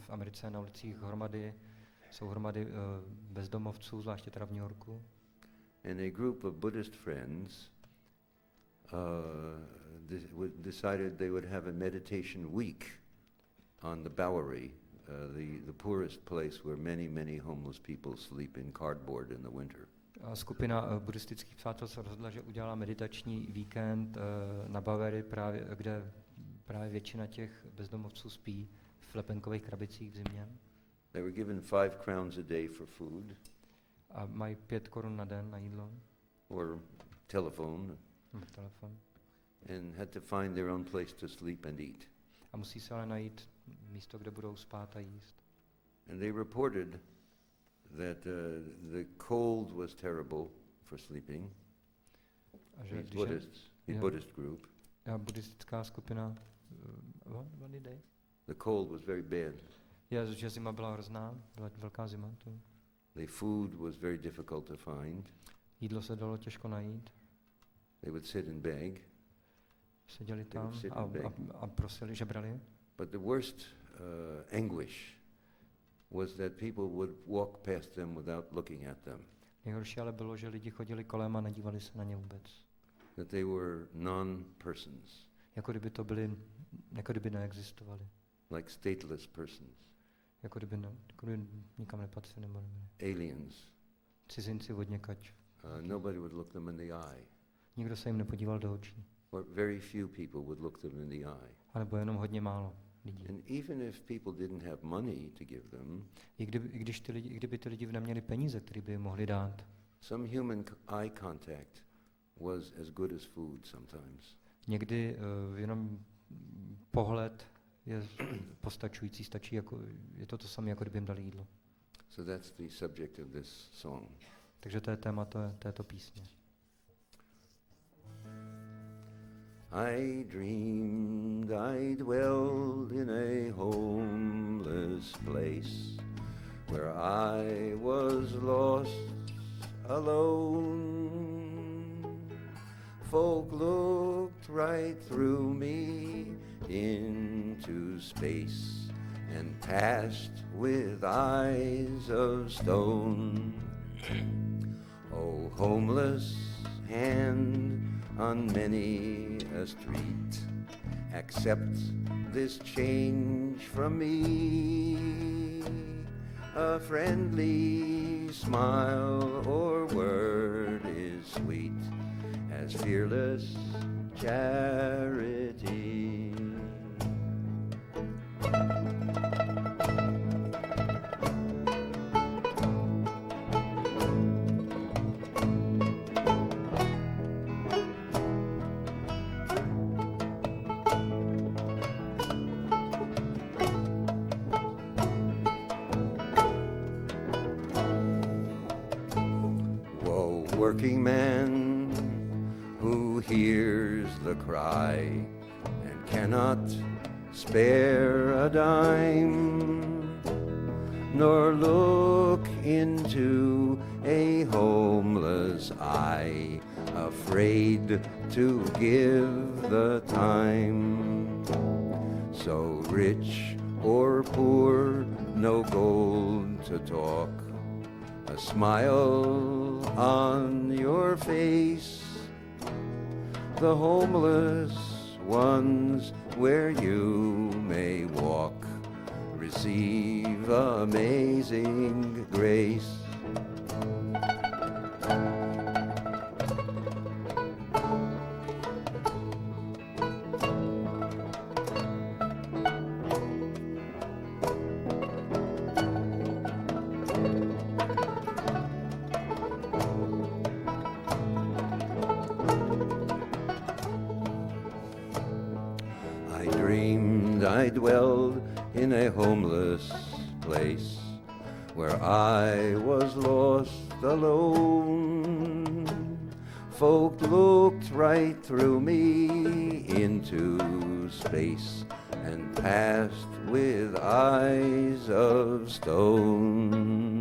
Americe na ulicích jsou hromady bezdomovců, zvláště teda v New Yorku. And a group of Buddhist friends decided they would have a meditation week on the Bowery, the poorest place where many, many homeless people sleep in cardboard in the winter. Skupina buddhistických přátel se rozhodla, že udělala meditační víkend na Bowery, kde právě většina těch bezdomovců spí v lepenkových krabicích v zimě. They were given 5 crowns a day for food. A mají 5 korun na den na jídlo. Or telephone. Telefon. And had to find their own place to sleep and eat. A musí se ale najít místo, kde budou spát a jíst. And they reported that the cold was terrible for sleeping. Buddhist group. Buddhistická skupina. What did they? The cold was very bad. že zima byla hrozná, byla velká zima. Tu. The food was very difficult to find. Jídlo se dalo těžko najít. They would sit and beg. Seděli tam a prosili, žebrali. But the worst anguish was that people would walk past them without looking at them. Nejhorší ale bylo, že lidi chodili kolem a nedívali se na ně vůbec. That they were non-persons. Jako kdyby neexistovali. Like stateless persons. Jako kdyby nikam nepatřili nebo nebyli. Aliens. Cizinci odněkač. Nobody would look them in the eye. Nikdo se jim nepodíval do očí. Or very few people would look them in the eye. A nebo jenom hodně málo lidí. And even if people didn't have money to give them, I kdyby ty lidi neměli peníze, které by jim mohli dát. some human eye contact was as good as food sometimes. Někdy jenom pohled je postačující, je to samé, jako kdyby jim dali jídlo. So that's the subject of this song. Takže to je téma této písně. I dreamed I dwelled in a homeless place where I was lost alone. Folk looked right through me into space and passed with eyes of stone. Oh, homeless hand on many a street, accept this change from me. A friendly smile or word is sweet as fearless charity. Working man who hears the cry and cannot spare a dime, nor look into a homeless eye, afraid to give the time. So rich or poor, no gold to talk, a smile on your face, the homeless ones where you may walk, receive amazing grace. I dwelled in a homeless place where I was lost alone. Folk looked right through me into space and passed with eyes of stone.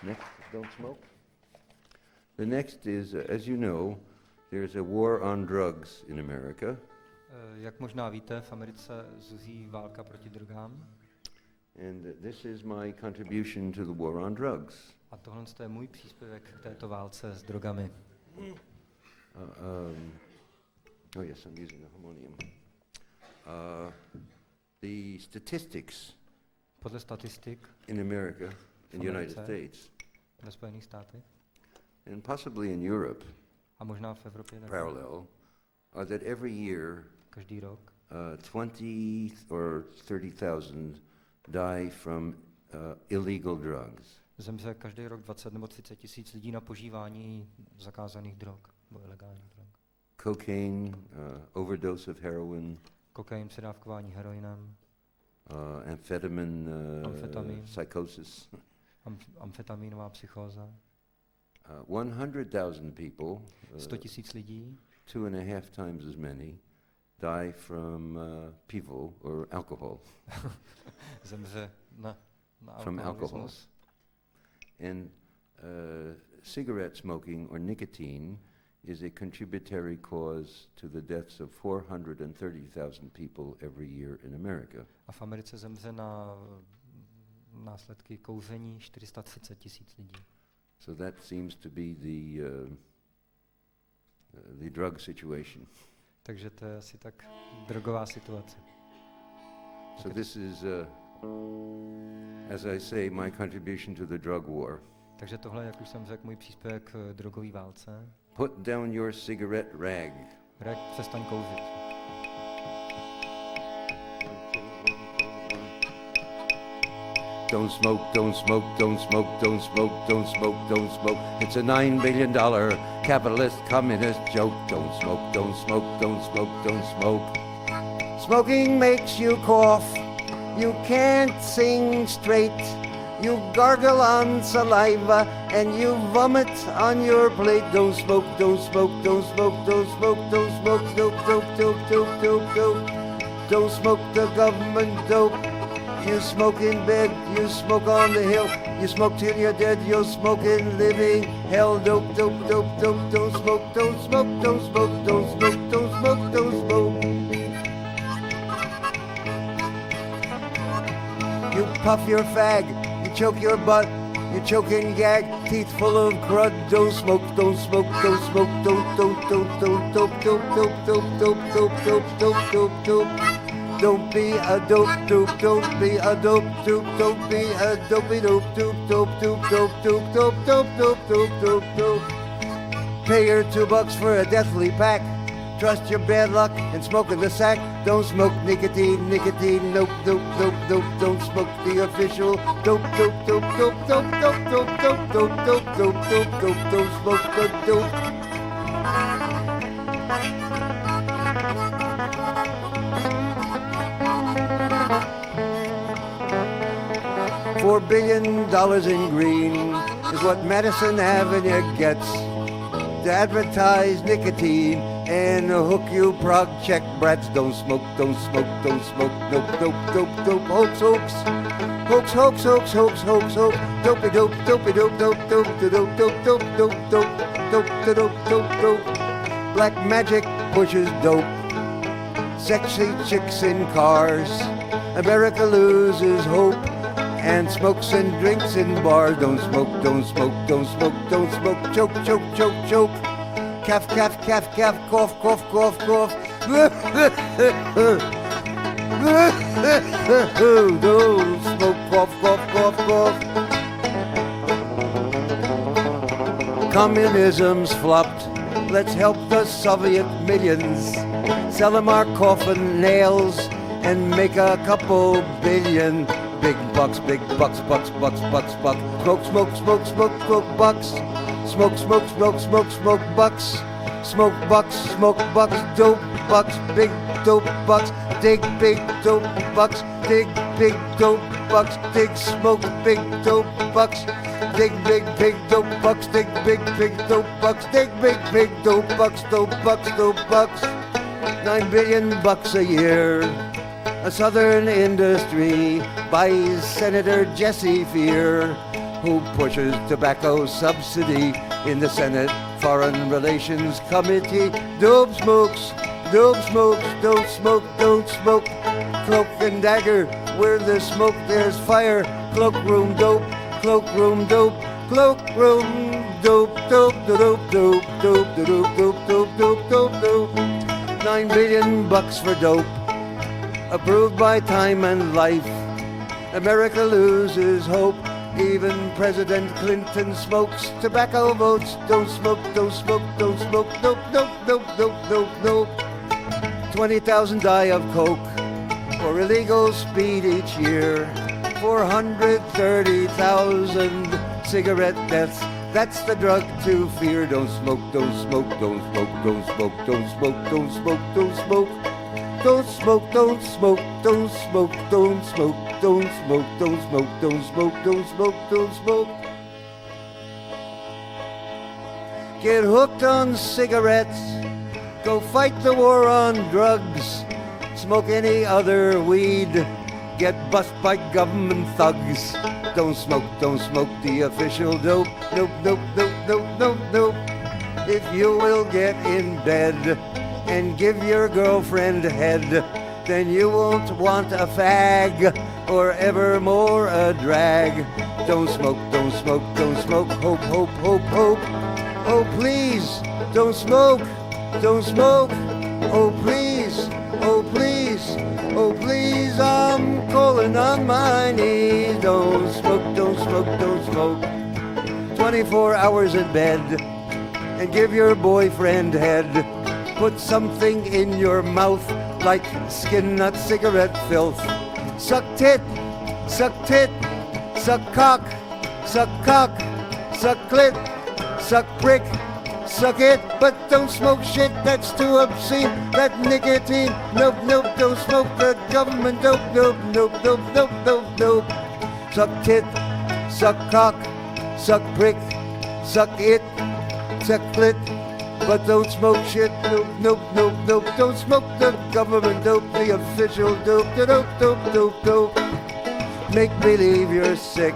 Next, don't smoke. The next is, as you know, there's a war on drugs in America. Jak možná víte, v Americe zuří válka proti drogám. And this is my contribution to the war on drugs. A tohle je můj příspěvek k této válce s drogami. Oh yes, I'm using a harmonium. The statistics podle statistik in America, in the United States, ve Spojených státech, and possibly in Europe, a možná v Evropě parallel, are that every year, každý rok, 20 or 30,000 die from illegal drugs. Zemře každý rok 20 nebo 30 tisíc lidí na požívání zakázaných drog nebo ilegálních drog. Cocaine, overdose of heroin, kokain, předávkování heroinem, amphetamine Amfetamin. psychosis. Amfetaminová psychóza. 100,000 people, 100 000 lidí, 2.5 times as many, die from pivo or alcohol. zemře na From alcohol. alkoholismus. And cigarette smoking or nicotine is a contributory cause to the deaths of 430,000 people every year in America. A v Americe zemře na následky kouření 430 000 lidí. So that seems to be the drug situation. Takže to je asi tak drogová situace. So this is, as I say, my contribution to the drug war. Takže tohle, jak už jsem řekl, můj příspěvek k drogové válce. Put down your cigarette rag. Přestaň kouřit. Don't smoke, don't smoke, don't smoke, don't smoke, don't smoke, don't smoke. It's a $9 billion capitalist communist joke. Don't smoke, don't smoke, don't smoke, don't smoke. Smoking makes you cough. You can't sing straight. You gargle on saliva and you vomit on your plate. Don't smoke, don't smoke, don't smoke, don't smoke, don't smoke, dope, dope, dope, dope, dope, dope. Don't smoke the government dope. You smoke in bed, you smoke on the hill. You smoke till you're dead, you're smoking living hell. Dope, dope, dope, dope, don't smoke, don't smoke, don't smoke, don't smoke, don't smoke, don't smoke. You puff your fag, you choke your butt, you choke and gag, teeth full of crud. Don't smoke, don't smoke, don't smoke, don't, dope, dope, dope, dope, dope, dope, dope, dope, dope, dope, dope, dope. Don't be a dope, dope, don't be a dope, dope, don't be a dopey dope, dope, dope, dope, dope, dope, dope, dope, dope, dope, dope, dope. Pay your $2 for a deathly pack. Trust your bad luck and smoke in the sack. Don't smoke nicotine, nicotine, nope, dope, dope, dope. Don't smoke the official dope, dope, dope, dope, dope, dope, dope, dope, dope, dope, dope, dope, dope. Don't smoke the dope. $4 billion in green is what Madison Avenue gets to advertise nicotine and hook you prog check brats. Don't smoke, don't smoke, don't smoke, dope, dope, dope, dope, hoax, hoax, hoax, hoax, hoax, hoax, hoax, hoax, dopey dope, dopey dope, dope, dope, dope, dope, dope, dope, dope, dope, dope, dope, dope. Black magic pushes dope. Sexy chicks in cars. America loses hope and smokes and drinks in bars. Don't smoke, don't smoke, don't smoke, don't smoke. Choke, choke, choke, choke. Calf, calf, calf, calf, cough, cough, cough, cough. Don't smoke, cough, cough, cough, cough. Communism's flopped. Let's help the Soviet millions. Sell them our coffin nails and make a couple billion. Big bucks, bucks, bucks, bucks, bucks. Smoke, smoke, smoke, smoke, smoke, bucks. Smoke, smoke, smoke, smoke, smoke, bucks. Smoke bucks, dope bucks, big dope bucks. Dig big dope bucks, dig big dope bucks. Dig smoke, big dope bucks. Dig big dope bucks, dig big dope bucks. Dig big dope bucks, dope bucks, dope bucks. $9 billion a year. A southern industry buys Senator Jesse Fear, who pushes tobacco subsidy in the Senate Foreign Relations Committee. Dope smokes, dope smokes, don't smoke, don't smoke. Cloak and dagger, where there's smoke there's fire. Cloakroom dope, cloakroom dope, cloakroom dope, dope, dope, dope, dope, dope, dope, dope, dope, dope, dope. $9 billion for dope. Approved by Time and Life. America loses hope. Even President Clinton smokes tobacco votes. Don't smoke, don't smoke, don't smoke. Nope, nope, nope, nope, nope, nope. 20,000 die of coke or illegal speed each year. 430,000 cigarette deaths. That's the drug to fear. Don't smoke, don't smoke, don't smoke, don't smoke, don't smoke, don't smoke, don't smoke. don't smoke, don't smoke, don't smoke, don't smoke, don't smoke, don't smoke, don't smoke, don't smoke, don't smoke. Get hooked on cigarettes, go fight the war on drugs, smoke any other weed, get bust by government thugs. Don't smoke the official dope, nope, nope, nope, nope, nope, nope. If you will get in bed and give your girlfriend head, then you won't want a fag or evermore a drag. Don't smoke, don't smoke, don't smoke, hope, hope, hope, hope. Oh please, don't smoke, don't smoke. Oh please, oh please, oh please, I'm calling on my knees. Don't smoke, don't smoke, don't smoke. 24 hours in bed and give your boyfriend head. Put something in your mouth like skin nut cigarette filth. Suck tit, suck tit, suck cock, suck cock, suck clit, suck prick, suck it, but don't smoke shit that's too obscene. That nicotine, nope, nope, don't smoke the government dope, nope, nope, nope, nope, nope, nope. Suck tit, suck cock, suck prick, suck it, suck clit, but don't smoke shit, nope, nope, nope, nope. Don't smoke the government dope, the official dope, the dope, dope, dope, dope. Make believe you're sick,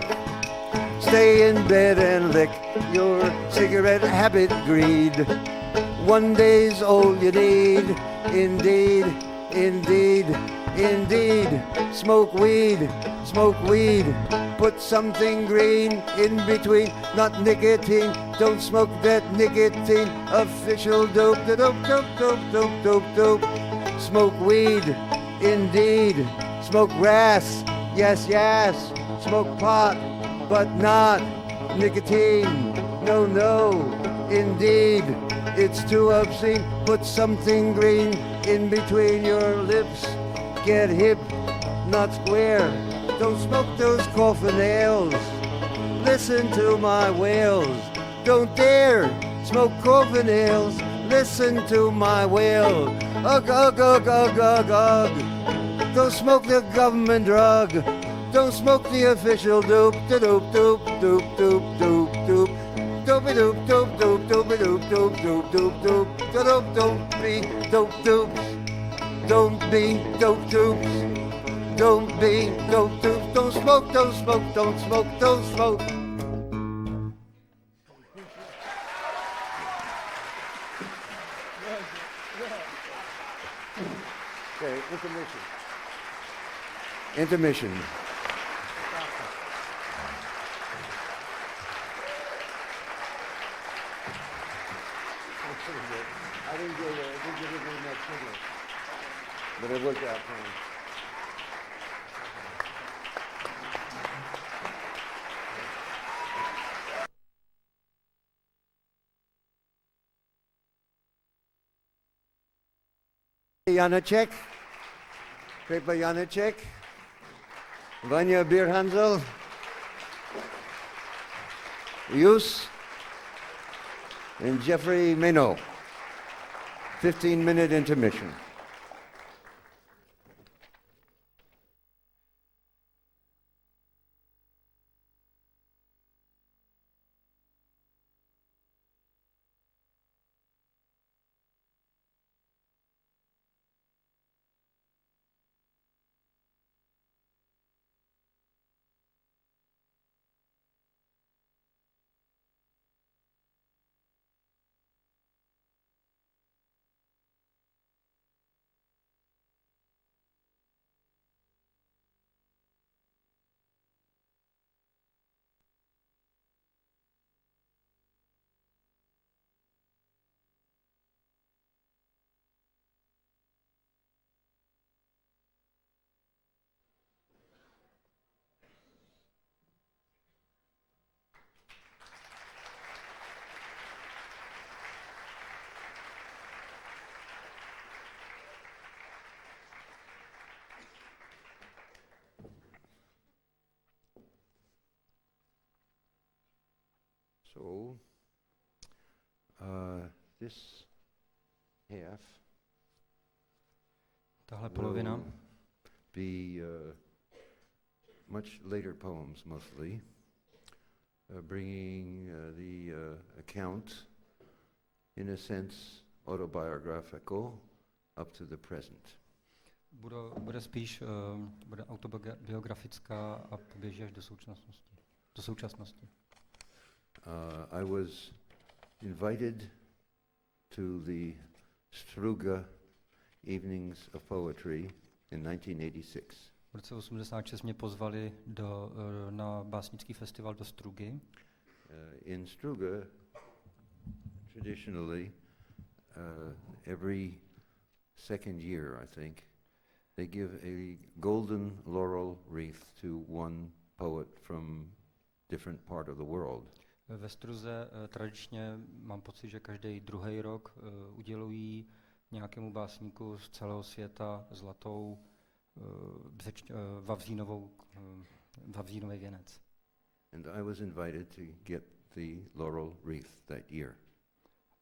stay in bed and lick your cigarette habit greed. One day's all you need, indeed, indeed, indeed. Smoke weed, smoke weed. Put something green in between, not nicotine. Don't smoke that nicotine, official dope, the dope, dope, dope, dope, dope, dope. Smoke weed, indeed. Smoke grass, yes, yes. Smoke pot, but not nicotine. No, no, indeed, it's too obscene. Put something green in between your lips. Get hip, not square. Don't smoke those coffin nails. Listen to my wails. Don't dare smoke coffin nails. Listen to my wail. Ugh, ugh, ugh, ugh, ugh, ugh. Don't smoke the government drug. Don't smoke the official dope, da dope, dope, dope, dope, dope, dope, dope, dope, dope, dope, dope, dope, dope, dope, dope, dope, da dope, don't be dope, dopes, don't be dope, dopes, don't be dope, dopes, don't smoke, don't smoke, don't smoke, don't smoke. Okay, intermission. Intermission. I didn't get it very much signal, but it worked out fine. Janacek, Pepa Janacek, Vanya Bierhansel, Yus, and Jeffrey Meno. 15-minute intermission. So, this half Tahle polovina will be much later poems mostly, bringing the account, in a sense, autobiographical, up to the present. bude spíš bude autobiografická a poběží až do současnosti. I was invited to the Struga Evenings of Poetry in 1986. V roce 86 mě pozvali na básnický festival do Strugy. In Struga, traditionally, every second year, I think, they give a golden laurel wreath to one poet from different part of the world. Ve Struze tradičně mám pocit, že každý druhý rok udělují nějakému básníku z celého světa zlatou vavřínový věnec. And I was invited to get the laurel wreath that year.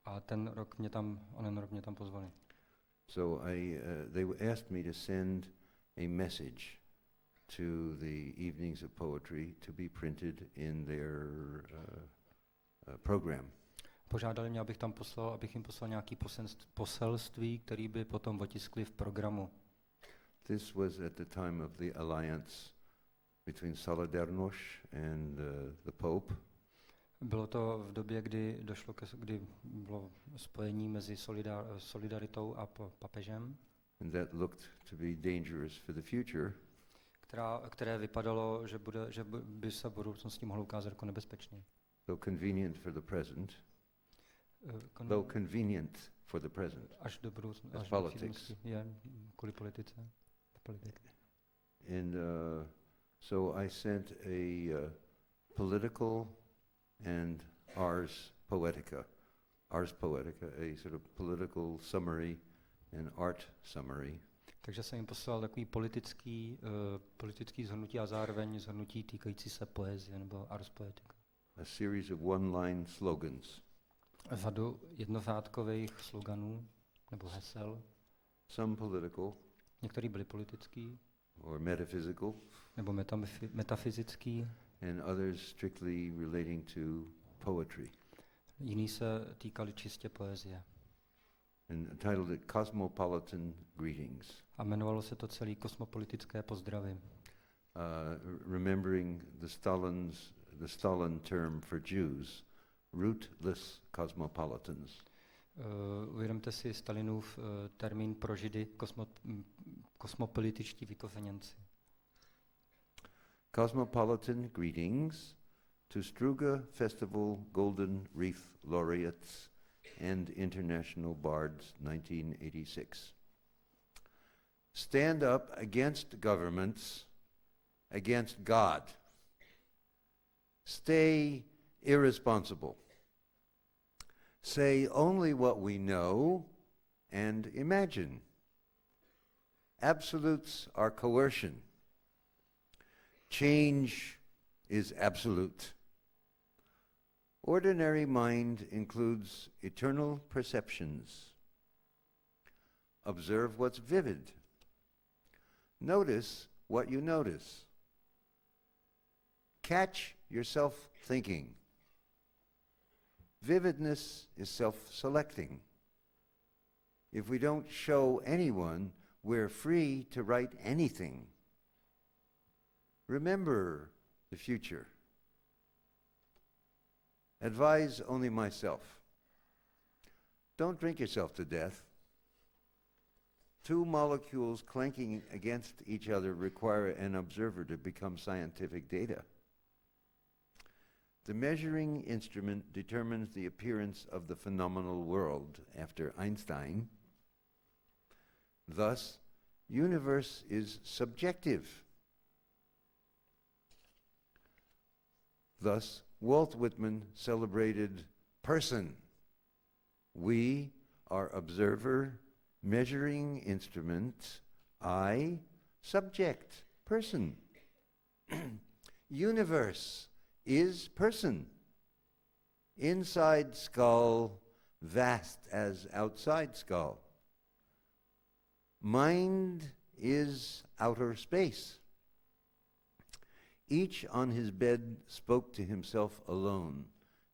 A onen rok mě tam pozvali. So they asked me to send a message to the Evenings of Poetry to be printed in their program. Požádali mě, abych jim poslal nějaký poselství, který by potom otiskli v programu. This was at the time of the alliance between Solidarność and the Pope. Bylo to v době, kdy bylo spojení mezi solidaritou a papežem. And that looked to be dangerous for the future. Které vypadalo, že by se v budoucnosti mohlo ukázat jako nebezpečný. Though convenient for the present. Až do budoucnosti. As politics. Je kvůli politice. And so I sent a political and Ars Poetica, a sort of political summary and art summary. Takže jsem jim poslal takový politický shrnutí a zároveň shrnutí týkající se poezie nebo Ars Poetica. A series of one-line slogans. Řadu jednořádkových sloganů nebo hesel. Some political. Některý byly politický. Or metaphysical. Nebo metafyzický. And others strictly relating to poetry. Jiný se týkali čistě poezie. And titled it Cosmopolitan Greetings. A jmenovalo se to celý Kosmopolitické pozdravy. Remembering the Stalin term for Jews, rootless cosmopolitans. Uvědomte si Stalinův termín pro Židy, kosmopolitičtí vykořeněnci. Cosmopolitan greetings to Struga Festival Golden Wreath Laureates and International Bards 1986. Stand up against governments, against God. Stay irresponsible. Say only what we know and imagine. Absolutes are coercion. Change is absolute. Ordinary mind includes eternal perceptions. Observe what's vivid. Notice what you notice. Catch yourself thinking. Vividness is self-selecting. If we don't show anyone, we're free to write anything. Remember the future. Advise only myself. Don't drink yourself to death. Two molecules clanking against each other require an observer to become scientific data. The measuring instrument determines the appearance of the phenomenal world after Einstein. Thus, universe is subjective. Thus, Walt Whitman celebrated person. We are observer, measuring instrument, I, subject, person. Universe is person. Inside skull, vast as outside skull. Mind is outer space. Each on his bed spoke to himself alone,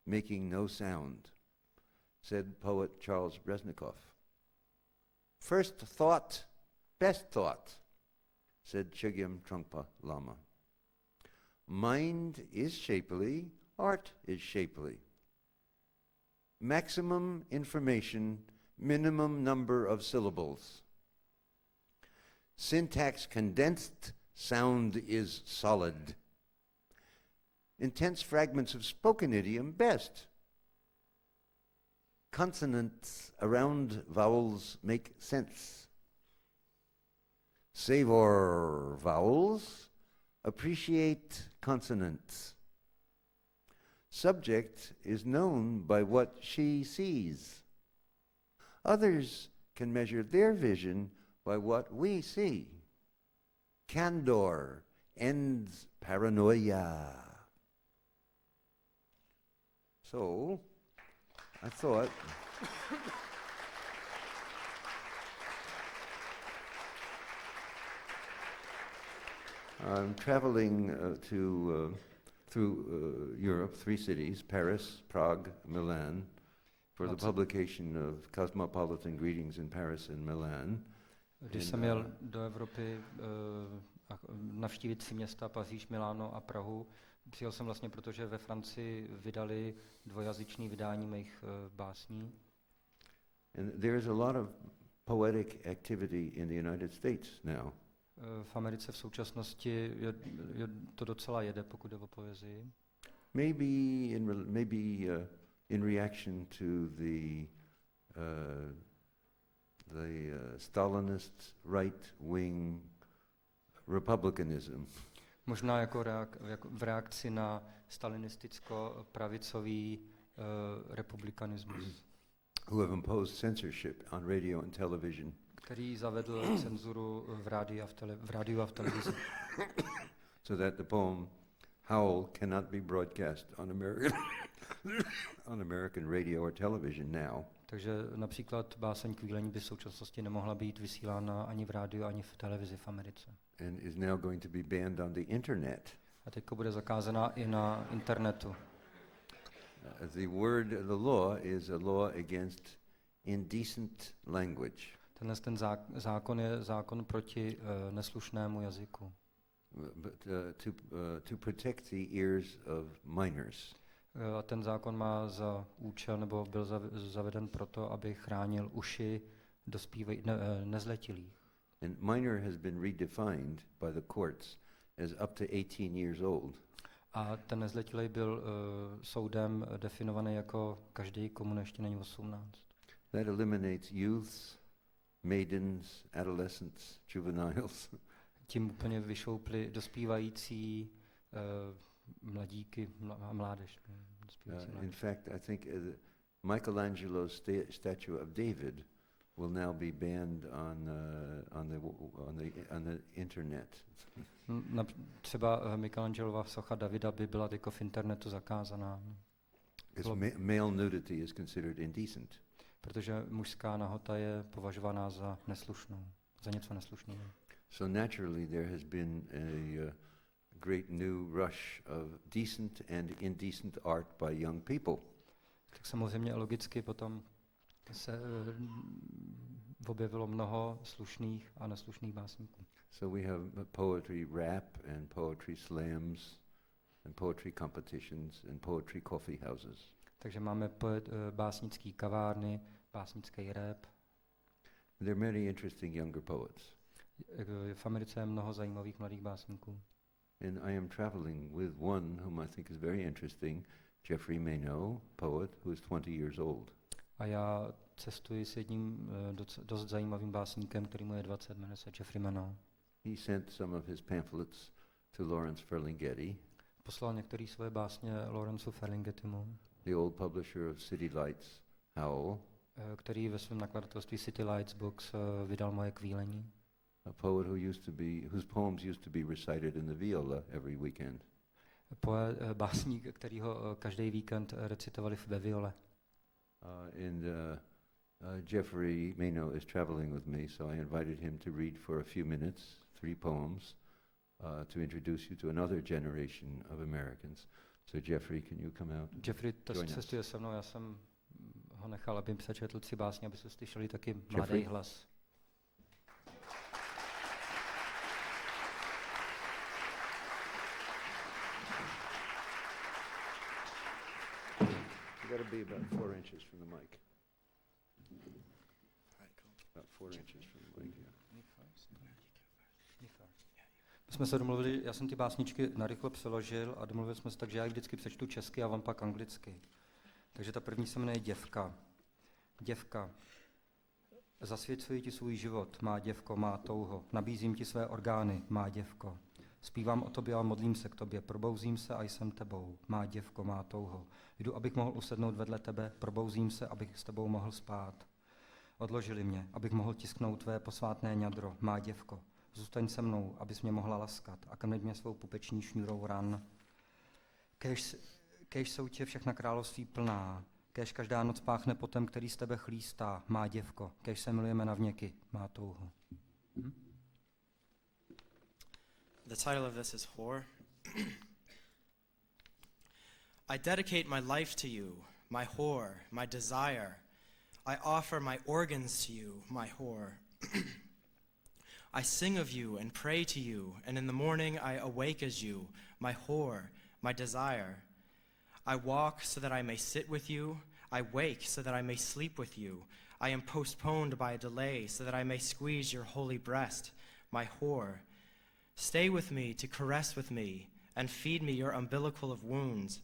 making no sound, said poet Charles Breznikov. First thought, best thought, said Chogyam Trungpa Lama. Mind is shapely, art is shapely. Maximum information, minimum number of syllables. Syntax condensed, sound is solid. Intense fragments of spoken idiom best. Consonants around vowels make sense. Savor vowels, appreciate consonants. Subject is known by what she sees. Others can measure their vision by what we see. Candor ends paranoia. So, I thought I'm traveling through Europe, 3 cities, Paris, Prague, Milan, for the publication of Cosmopolitan Greetings in Paris and Milan. Když jsem jel do Evropy a navštívit 3 města, Paříž, Miláno a Prahu, přijel jsem vlastně, protože ve Francii vydali dvojazyčné vydání mých básní. And there is a lot of poetic activity in the United States now. V Americe v současnosti to docela jede, pokud jde o poezii. Maybe in reaction to the Stalinist right-wing republicanism. Možná jako v reakci na stalinisticko-pravicový republikanismus. Who have imposed censorship on radio and television. Který zavedl cenzuru v rádiu a v televizi. So that the poem Howl cannot be broadcast on American radio or television now. Takže například báseň Kvílení by v současnosti nemohla být vysílána ani v rádiu, ani v televizi v Americe. And is now going to be banned on the internet. A teďko bude zakázaná i na internetu. The law is a law against indecent language. Ten zákon je zákon proti neslušnému jazyku. But to protect the ears of minors. A ten zákon má za účel, nebo byl zaveden proto, aby chránil uši nezletilých. And minor has been redefined by the courts as up to 18 years old. A ten nezletilý byl soudem definovaný jako každý, komu ještě není 18. That eliminates youths, maidens, adolescents, juveniles. Tím úplně vyšoupli dospívající mladíky a mládež. In fact, I think Michelangelo's statue of David will now be banned on the internet. Třeba Michelangelova socha Davida by byla jako v internetu zakázaná. Because male nudity is considered indecent. Protože mužská nahota je považovaná za neslušnou, za něco neslušného. So naturally there has been a great new rush of decent and indecent art by young people. Tak samozřejmě logicky potom se objevilo mnoho slušných a neslušných básníků. So we have poetry rap and poetry slams and poetry competitions and poetry coffee houses. Takže máme básnický kavárny, básnický rap. There are many interesting younger poets. V Americe je mnoho zajímavých mladých básníků. And I am traveling with one whom I think is very interesting, Jeffrey Mayno, poet who is 20 years old. A já cestuji s jedním dost zajímavým básníkem, který mu je 20, jmenuje se Jeffrey Mayno. He sent some of his pamphlets to Lawrence Ferlinghetti. Poslal některé své básně Lawrenceu Ferlinghettimu. The old publisher of City Lights, Howl. Který ve svém nakladatelství City Lights Books vydal Moje kvílení. A poet whose poems used to be recited in the viola every weekend. Básník, který ho každý víkend recitovali ve viole. Jeffrey Mano is traveling with me, so I invited him to read for a few minutes 3 poems to introduce you to another generation of Americans. So Jeffrey, can you come out? Jeffrey cestuje se mnou, já jsem ho nechal, aby přečetl 3 básně, aby se slyšeli taky mladý hlas. You got to be about 4 inches from the mic. About 4 inches from the mic, yeah. My jsme se domluvili, já jsem ty básničky narychlo přeložil a domluvili jsme se tak, že já vždycky přečtu česky a vám pak anglicky. Takže ta první se jmenuje Děvka. Děvka. Zasvěcuji ti svůj život, má děvko, má touho. Nabízím ti své orgány, má děvko. Zpívám o tobě a modlím se k tobě, probouzím se a jsem tebou, má děvko, má touho. Jdu, abych mohl usednout vedle tebe, probouzím se, abych s tebou mohl spát. Odložili mě, abych mohl tisknout tvé posvátné ňadro, má děvko. Zůstaň se mnou, abys mě mohla laskat a krmit mě svou pupeční šňůrou ran. Kéž jsou tě všechna království plná, kéž každá noc páchne potem, který z tebe chlístá, má děvko, kéž se milujeme navněky, má touho. The title of this is Whore. I dedicate my life to you, my whore, my desire. I offer my organs to you, my whore. I sing of you and pray to you, and in the morning I awake as you, my whore, my desire. I walk so that I may sit with you, I wake so that I may sleep with you. I am postponed by a delay so that I may squeeze your holy breast, my whore. Stay with me to caress with me, and feed me your umbilical of wounds,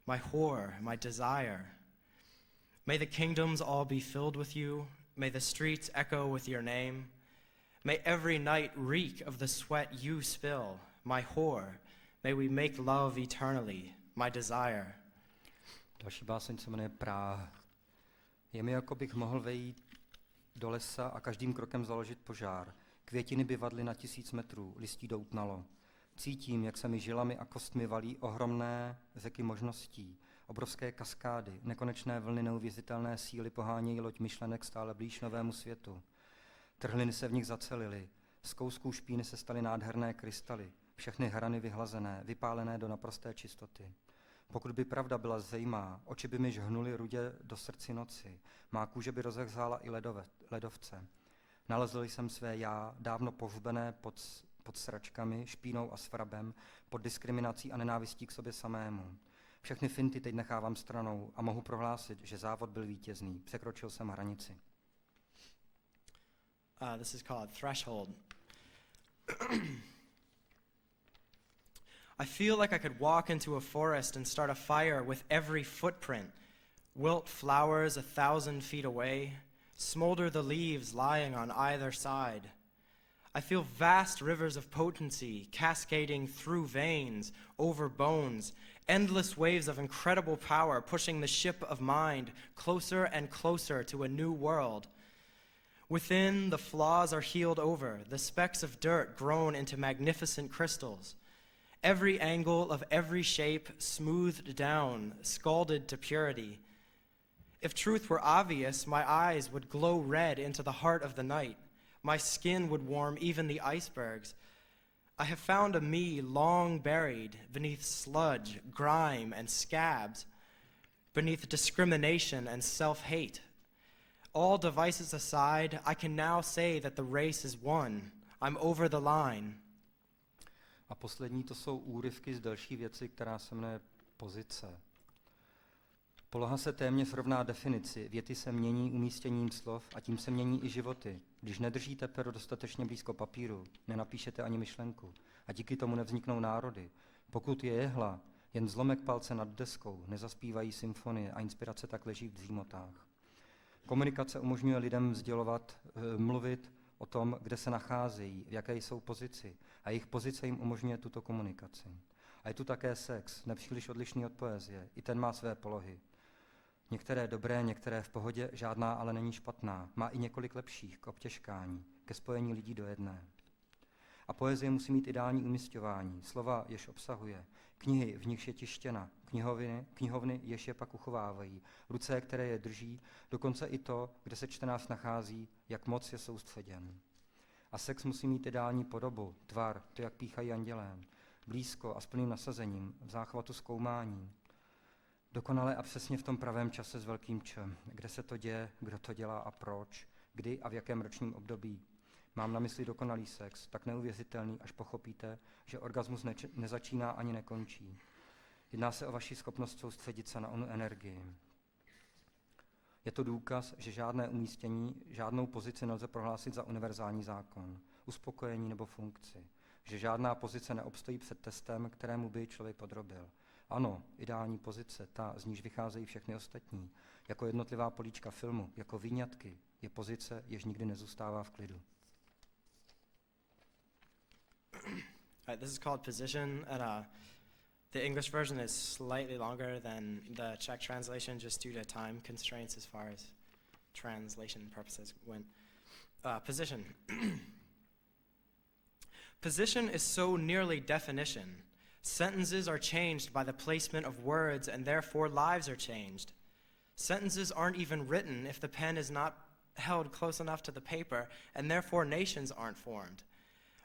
my whore, my desire. May the kingdoms all be filled with you, may the streets echo with your name. May every night reek of the sweat you spill, my whore. May we make love eternally, my desire. Další báseň se jmenuje Praha. Je mi, jako bych mohl vejít do lesa a každým krokem založit požár. Květiny by vadly na 1000 metrů, listí doutnalo. Cítím, jak se mi žilami a kostmi valí ohromné řeky možností, obrovské kaskády, nekonečné vlny neuvěřitelné síly pohánějí loď myšlenek stále blíž novému světu. Trhliny se v nich zacelily, z kousků špíny se staly nádherné krystaly, všechny hrany vyhlazené, vypálené do naprosté čistoty. Pokud by pravda byla zřejmá, oči by mi žhnuly rudě do srdci noci, má kůže by rozehřála i ledovce. Nalezl jsem své já, dávno pohřbené pod sračkami, špínou a svrabem, pod diskriminací a nenávistí k sobě samému. Všechny finty teď nechávám stranou a mohu prohlásit, že závod byl vítězný. Překročil jsem hranici. This is called Threshold. I feel like I could walk into a forest and start a fire with every footprint, wilt flowers 1,000 feet away, smolder the leaves lying on either side. I feel vast rivers of potency cascading through veins, over bones, endless waves of incredible power pushing the ship of mind closer and closer to a new world. Within, the flaws are healed over, the specks of dirt grown into magnificent crystals. Every angle of every shape smoothed down, scalded to purity. If truth were obvious, my eyes would glow red into the heart of the night. My skin would warm even the icebergs. I have found a me long buried beneath sludge, grime, and scabs, beneath discrimination and self-hate. All devices aside, I can now say that the race is won. I'm over the line. A poslední to jsou úryvky z další věci, která se jmenuje pozice. Poloha se téměř rovná definici, věty se mění umístěním slov a tím se mění i životy. Když nedržíte pero dostatečně blízko papíru, nenapíšete ani myšlenku a díky tomu nevzniknou národy. Pokud je jehla, jen zlomek palce nad deskou, nezaspívají symfonie a inspirace tak leží v dřímotách. Komunikace umožňuje lidem mluvit o tom, kde se nacházejí, v jaké jsou pozici a jejich pozice jim umožňuje tuto komunikaci. A je tu také sex, nepříliš odlišný od poezie, i ten má své polohy. Některé dobré, některé v pohodě, žádná ale není špatná. Má i několik lepších k obtěžkání, ke spojení lidí do jedné. A poezie musí mít ideální umisťování, slova, jež obsahuje, knihy, v nichž je tištěna, knihovny, jež je pak uchovávají, ruce, které je drží, dokonce i to, kde se čtenář nachází, jak moc je soustředěn. A sex musí mít ideální podobu, tvar, to, jak píchají andělé, blízko a s plným nasazením, v záchvatu zkoumání. Dokonale a přesně v tom pravém čase s velkým Č, kde se to děje, kdo to dělá a proč, kdy a v jakém ročním období. Mám na mysli dokonalý sex, tak neuvěřitelný, až pochopíte, že orgasmus nezačíná ani nekončí. Jedná se o vaši schopnost soustředit se na onu energii. Je to důkaz, že žádné umístění, žádnou pozici nelze prohlásit za univerzální zákon, uspokojení nebo funkci, že žádná pozice neobstojí před testem, kterému by člověk podrobil. Ano, ideální pozice, ta, z níž vycházejí všechny ostatní, jako jednotlivá políčka filmu, jako výňatky, je pozice, jež nikdy nezůstává v klidu. This is called position, and the English version is slightly longer than the Czech translation, just due to time constraints as far as translation purposes went. Position. Position is so nearly definition. Sentences are changed by the placement of words, and therefore lives are changed. Sentences aren't even written if the pen is not held close enough to the paper, and therefore nations aren't formed.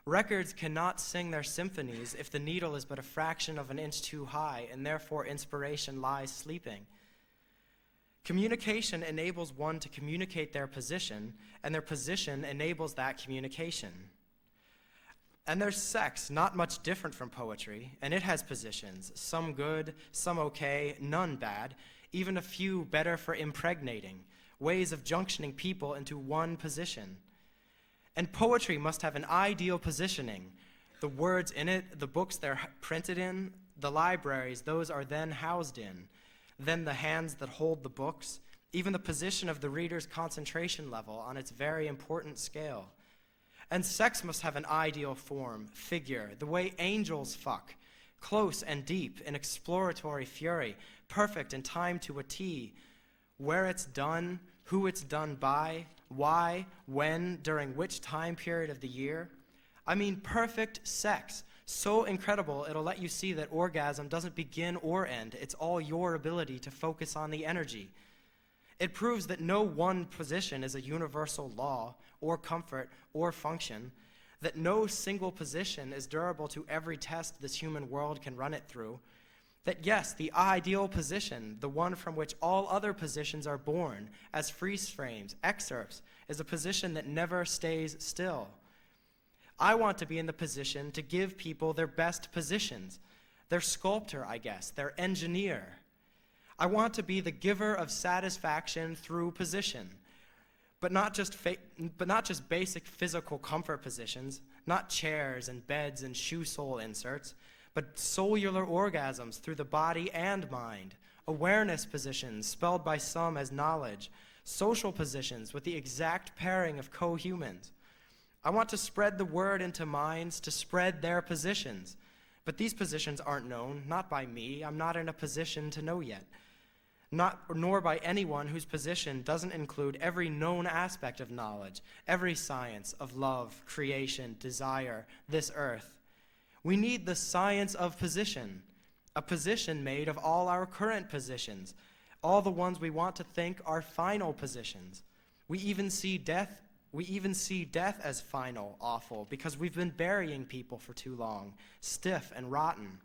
Records cannot sing their symphonies if the needle is but a fraction of an inch too high, and therefore inspiration lies sleeping. Communication enables one to communicate their position, and their position enables that communication. And there's sex, not much different from poetry, and it has positions, some good, some okay, none bad, even a few better for impregnating, ways of junctioning people into one position. And poetry must have an ideal positioning. The words in it, the books they're printed in, the libraries those are then housed in, then the hands that hold the books, even the position of the reader's concentration level on its very important scale. And sex must have an ideal form, figure, the way angels fuck, close and deep in exploratory fury, perfect in time to a T, where it's done, who it's done by, why, when, during which time period of the year. I mean perfect sex, so incredible it'll let you see that orgasm doesn't begin or end, it's all your ability to focus on the energy. It proves that no one position is a universal law, or comfort, or function, that no single position is durable to every test this human world can run it through, that yes, the ideal position, the one from which all other positions are born, as freeze frames, excerpts, is a position that never stays still. I want to be in the position to give people their best positions, their sculptor, I guess, their engineer. I want to be the giver of satisfaction through position, but not just basic physical comfort positions, not chairs and beds and shoe sole inserts, but cellular orgasms through the body and mind, awareness positions spelled by some as knowledge, social positions with the exact pairing of co-humans. I want to spread the word into minds to spread their positions, but these positions aren't known, not by me, I'm not in a position to know yet, nor by anyone whose position doesn't include every known aspect of knowledge, every science of love, creation, desire, this earth. We need the science of position, a position made of all our current positions, all the ones we want to think are final positions. We even see death as final, awful, because we've been burying people for too long, stiff and rotten.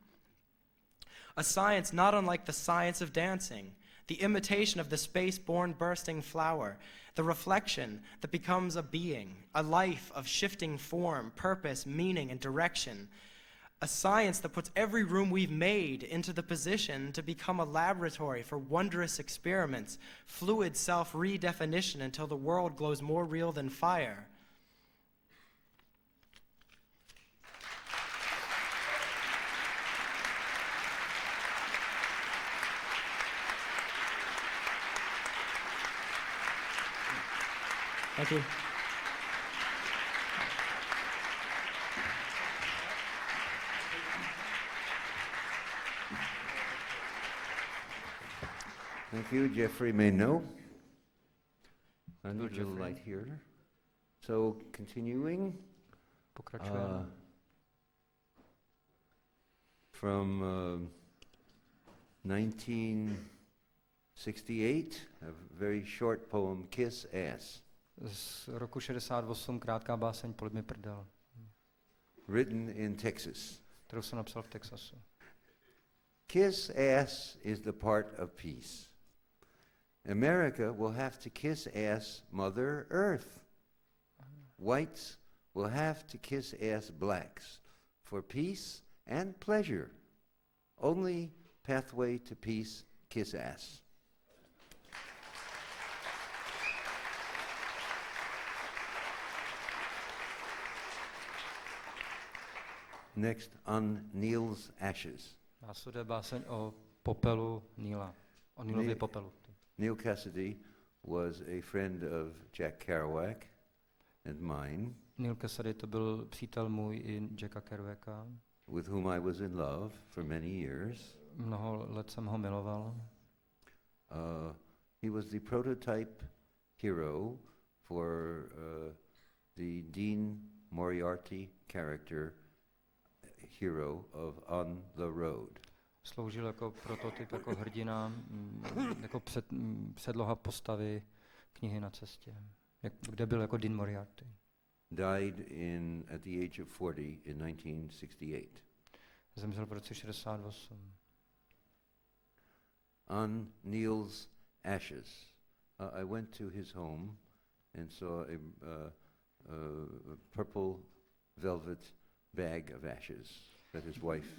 A science not unlike the science of dancing, the imitation of the space-born bursting flower, the reflection that becomes a being, a life of shifting form, purpose, meaning, and direction. A science that puts every room we've made into the position to become a laboratory for wondrous experiments, fluid self-redefinition until the world glows more real than fire. Thank you. Thank you, Jeffrey Mayno. I need a little light here. So, continuing. Pokračujeme. from 1968, a very short poem, Kiss Ass, Z roku 68 krátká báseň Polib mi prdel, written in Texas. kterou jsem napsal v Texasu. Kiss ass is the part of peace. America will have to kiss ass Mother Earth. Whites will have to kiss ass blacks for peace and pleasure. Only pathway to peace, kiss ass. Next, on Neil's ashes. Následuje báseň o popelu Neila, o Neilově popelu. Neil Cassidy was a friend of Jack Kerouac and mine, Neil Cassidy to byl přítel můj i Jacka Kerouaca. with whom I was in love for many years. Mnoho let jsem ho miloval. He was the prototype hero for the Dean Moriarty character hero of On the Road. Sloužil jako prototyp, jako hrdina, jako předloha postavy knihy Na cestě, kde byl jako Dean Moriarty. Died at the age of 40 in 1968. Zemřel v roce 68. On Neil's ashes, I went to his home and saw a purple velvet bag of ashes that his wife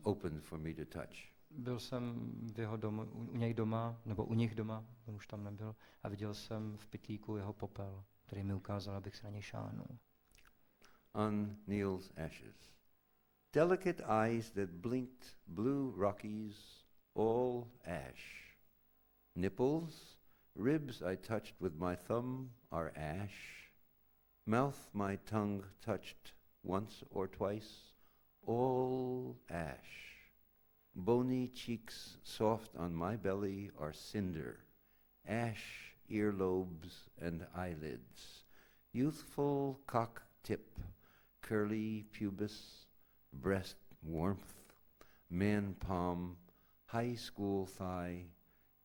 opened for me to touch. Byl jsem v jeho domu, u něj doma, nebo u nich doma, on už tam nebyl, a viděl jsem v pytlíku jeho popel, který mi ukázal, abych se na něj šáhnul. On Neil's ashes. Delicate eyes that blinked blue Rockies, all ash. Nipples, ribs I touched with my thumb are ash. Mouth my tongue touched once or twice, all ash. Bony cheeks soft on my belly are cinder, ash earlobes and eyelids. Youthful cock tip, curly pubis, breast warmth, man palm, high school thigh,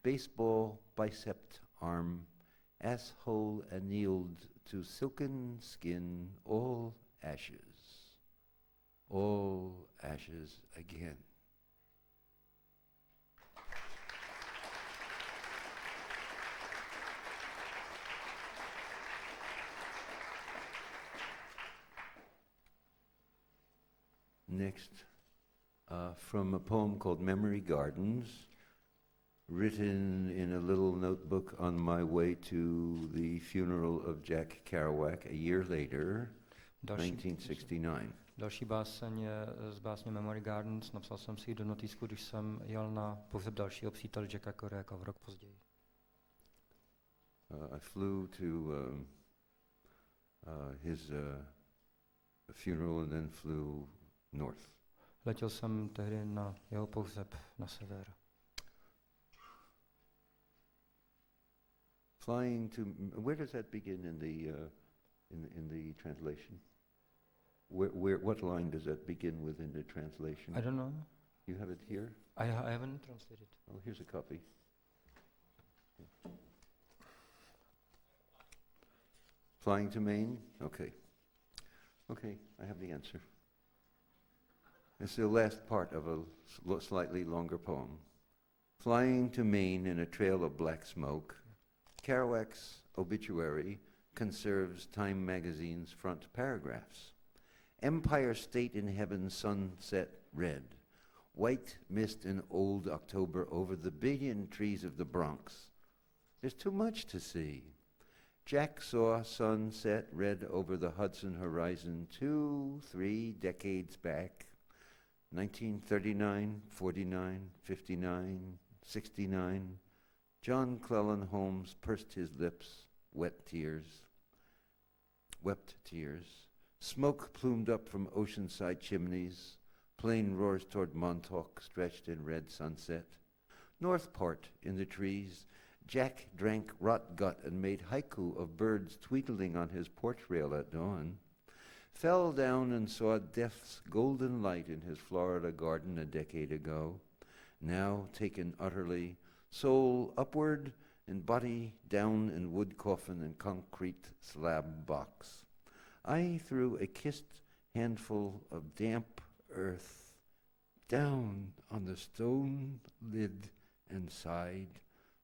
baseball bicept arm, asshole annealed to silken skin, all ashes again. Next, from a poem called Memory Gardens, written in a little notebook on my way to the funeral of Jack Kerouac a year later, 1969. Další báseň je z básně Memory Gardens. Napsal jsem si ji do notýsku, když jsem jel na pohřeb dalšího přítele Jacka Kerouaca v rok později. I flew to his funeral and then flew north. Letěl jsem tehdy na jeho pohřeb na sever. Flying to, where does that begin in the translation? What line does that begin with in the translation? I don't know. You have it here? I haven't translated. Oh, here's a copy. Flying to Maine? Okay. Okay, I have the answer. It's the last part of a slightly longer poem. Flying to Maine in a trail of black smoke, Kerouac's obituary conserves Time magazine's front paragraphs. Empire State in Heaven, sunset red. White mist in old October over the billion trees of the Bronx. There's too much to see. Jack saw sunset red over the Hudson horizon 2-3 decades back. 1939, 49, 59, 69. John Cleland Holmes pursed his lips, wept tears. Smoke plumed up from oceanside chimneys. Plane roars toward Montauk, stretched in red sunset. Northport in the trees. Jack drank rot gut and made haiku of birds tweedling on his porch rail at dawn. fell down and saw death's golden light in his Florida garden a decade ago, now taken utterly, soul upward and body down in wood coffin and concrete slab box. I threw a kissed handful of damp earth down on the stone lid and sighed,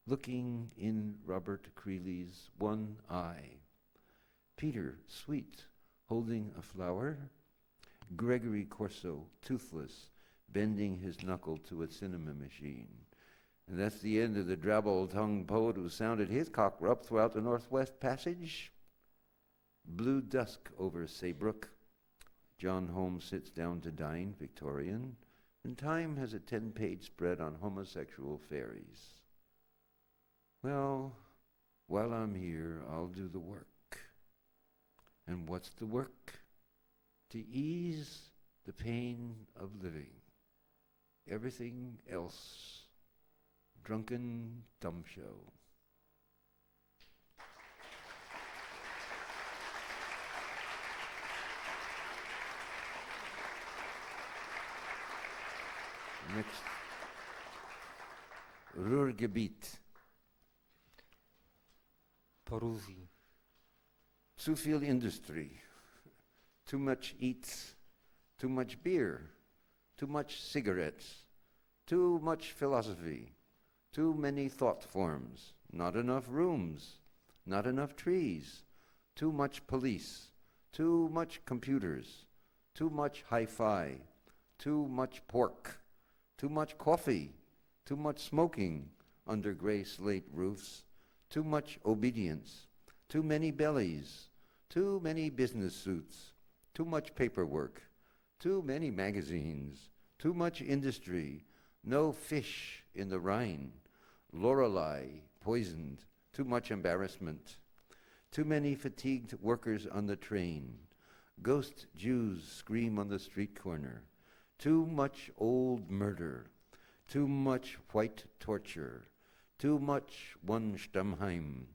looking in Robert Creeley's one eye. Peter, sweet, holding a flower. Gregory Corso, toothless, bending his knuckle to a cinema machine. And that's the end of the drabble-tongued poet who sounded his cockrup throughout the Northwest Passage. Blue dusk over Saybrook. John Holmes sits down to dine, Victorian, and Time has a 10-page spread on homosexual fairies. Well, while I'm here, I'll do the work. And what's the work? To ease the pain of living. Everything else, drunken dumb show. Next, Ruhrgebiet. Poruzí. Zu viel industry. Too much eats, too much beer, too much cigarettes, too much philosophy, too many thought forms, not enough rooms, not enough trees, too much police, too much computers, too much hi-fi, too much pork, too much coffee, too much smoking under gray slate roofs, too much obedience, too many bellies, too many business suits, too much paperwork, too many magazines, too much industry, no fish in the Rhine, Lorelei poisoned, too much embarrassment, too many fatigued workers on the train, ghost Jews scream on the street corner, too much old murder, too much white torture, too much one Stammheim,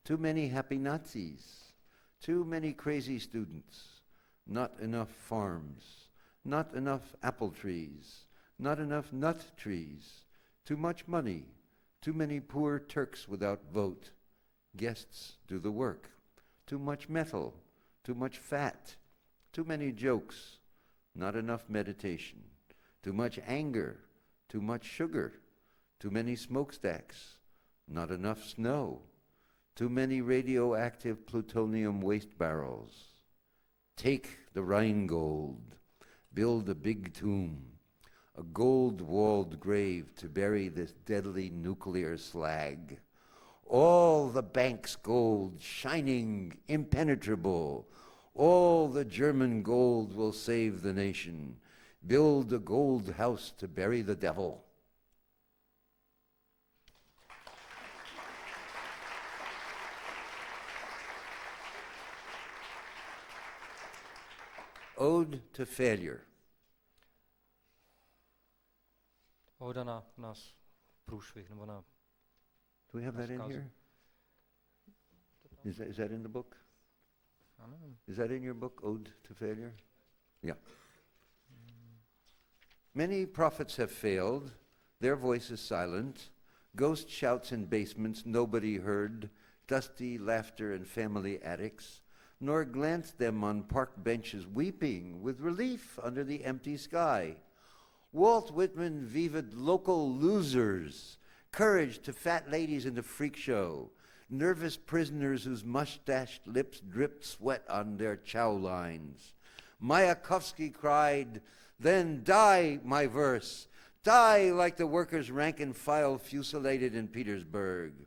too many happy Nazis, too many crazy students, not enough farms, not enough apple trees, not enough nut trees, too much money, too many poor Turks without vote. Guests do the work. Too much metal, too much fat, too many jokes, not enough meditation, too much anger, too much sugar, too many smokestacks, not enough snow, too many radioactive plutonium waste barrels. Take the Rheingold, build a big tomb, a gold-walled grave to bury this deadly nuclear slag. All the bank's gold, shining, impenetrable. All the German gold will save the nation. Build a gold house to bury the devil. Ode to Failure. Oda na průšvih, nebo na... Do we have that in here? Is that in the book? Is that in your book, Ode to Failure? Yeah. Many prophets have failed, their voices silent, ghost shouts in basements nobody heard, dusty laughter in family attics, nor glanced them on park benches weeping with relief under the empty sky. Walt Whitman vivid local losers, courage to fat ladies in the freak show, nervous prisoners whose mustached lips dripped sweat on their chow lines. Mayakovsky cried, "Then die, my verse, die like the workers' rank and file fusilladed in Petersburg."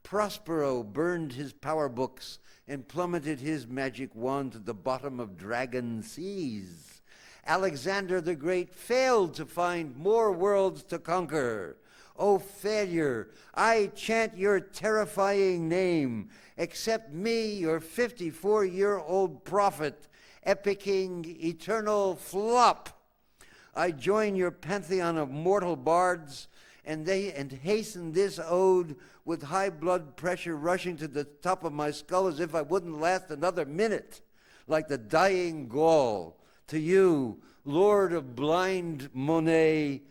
Prospero burned his power books and plummeted his magic wand to the bottom of dragon seas. Alexander the Great failed to find more worlds to conquer. O failure, I chant your terrifying name. Accept me, your 54-year-old prophet, epicking eternal flop. I join your pantheon of mortal bards and hasten this ode with high blood pressure rushing to the top of my skull as if I wouldn't last another minute. like the dying Gaul. To you, Lord of blind Monet,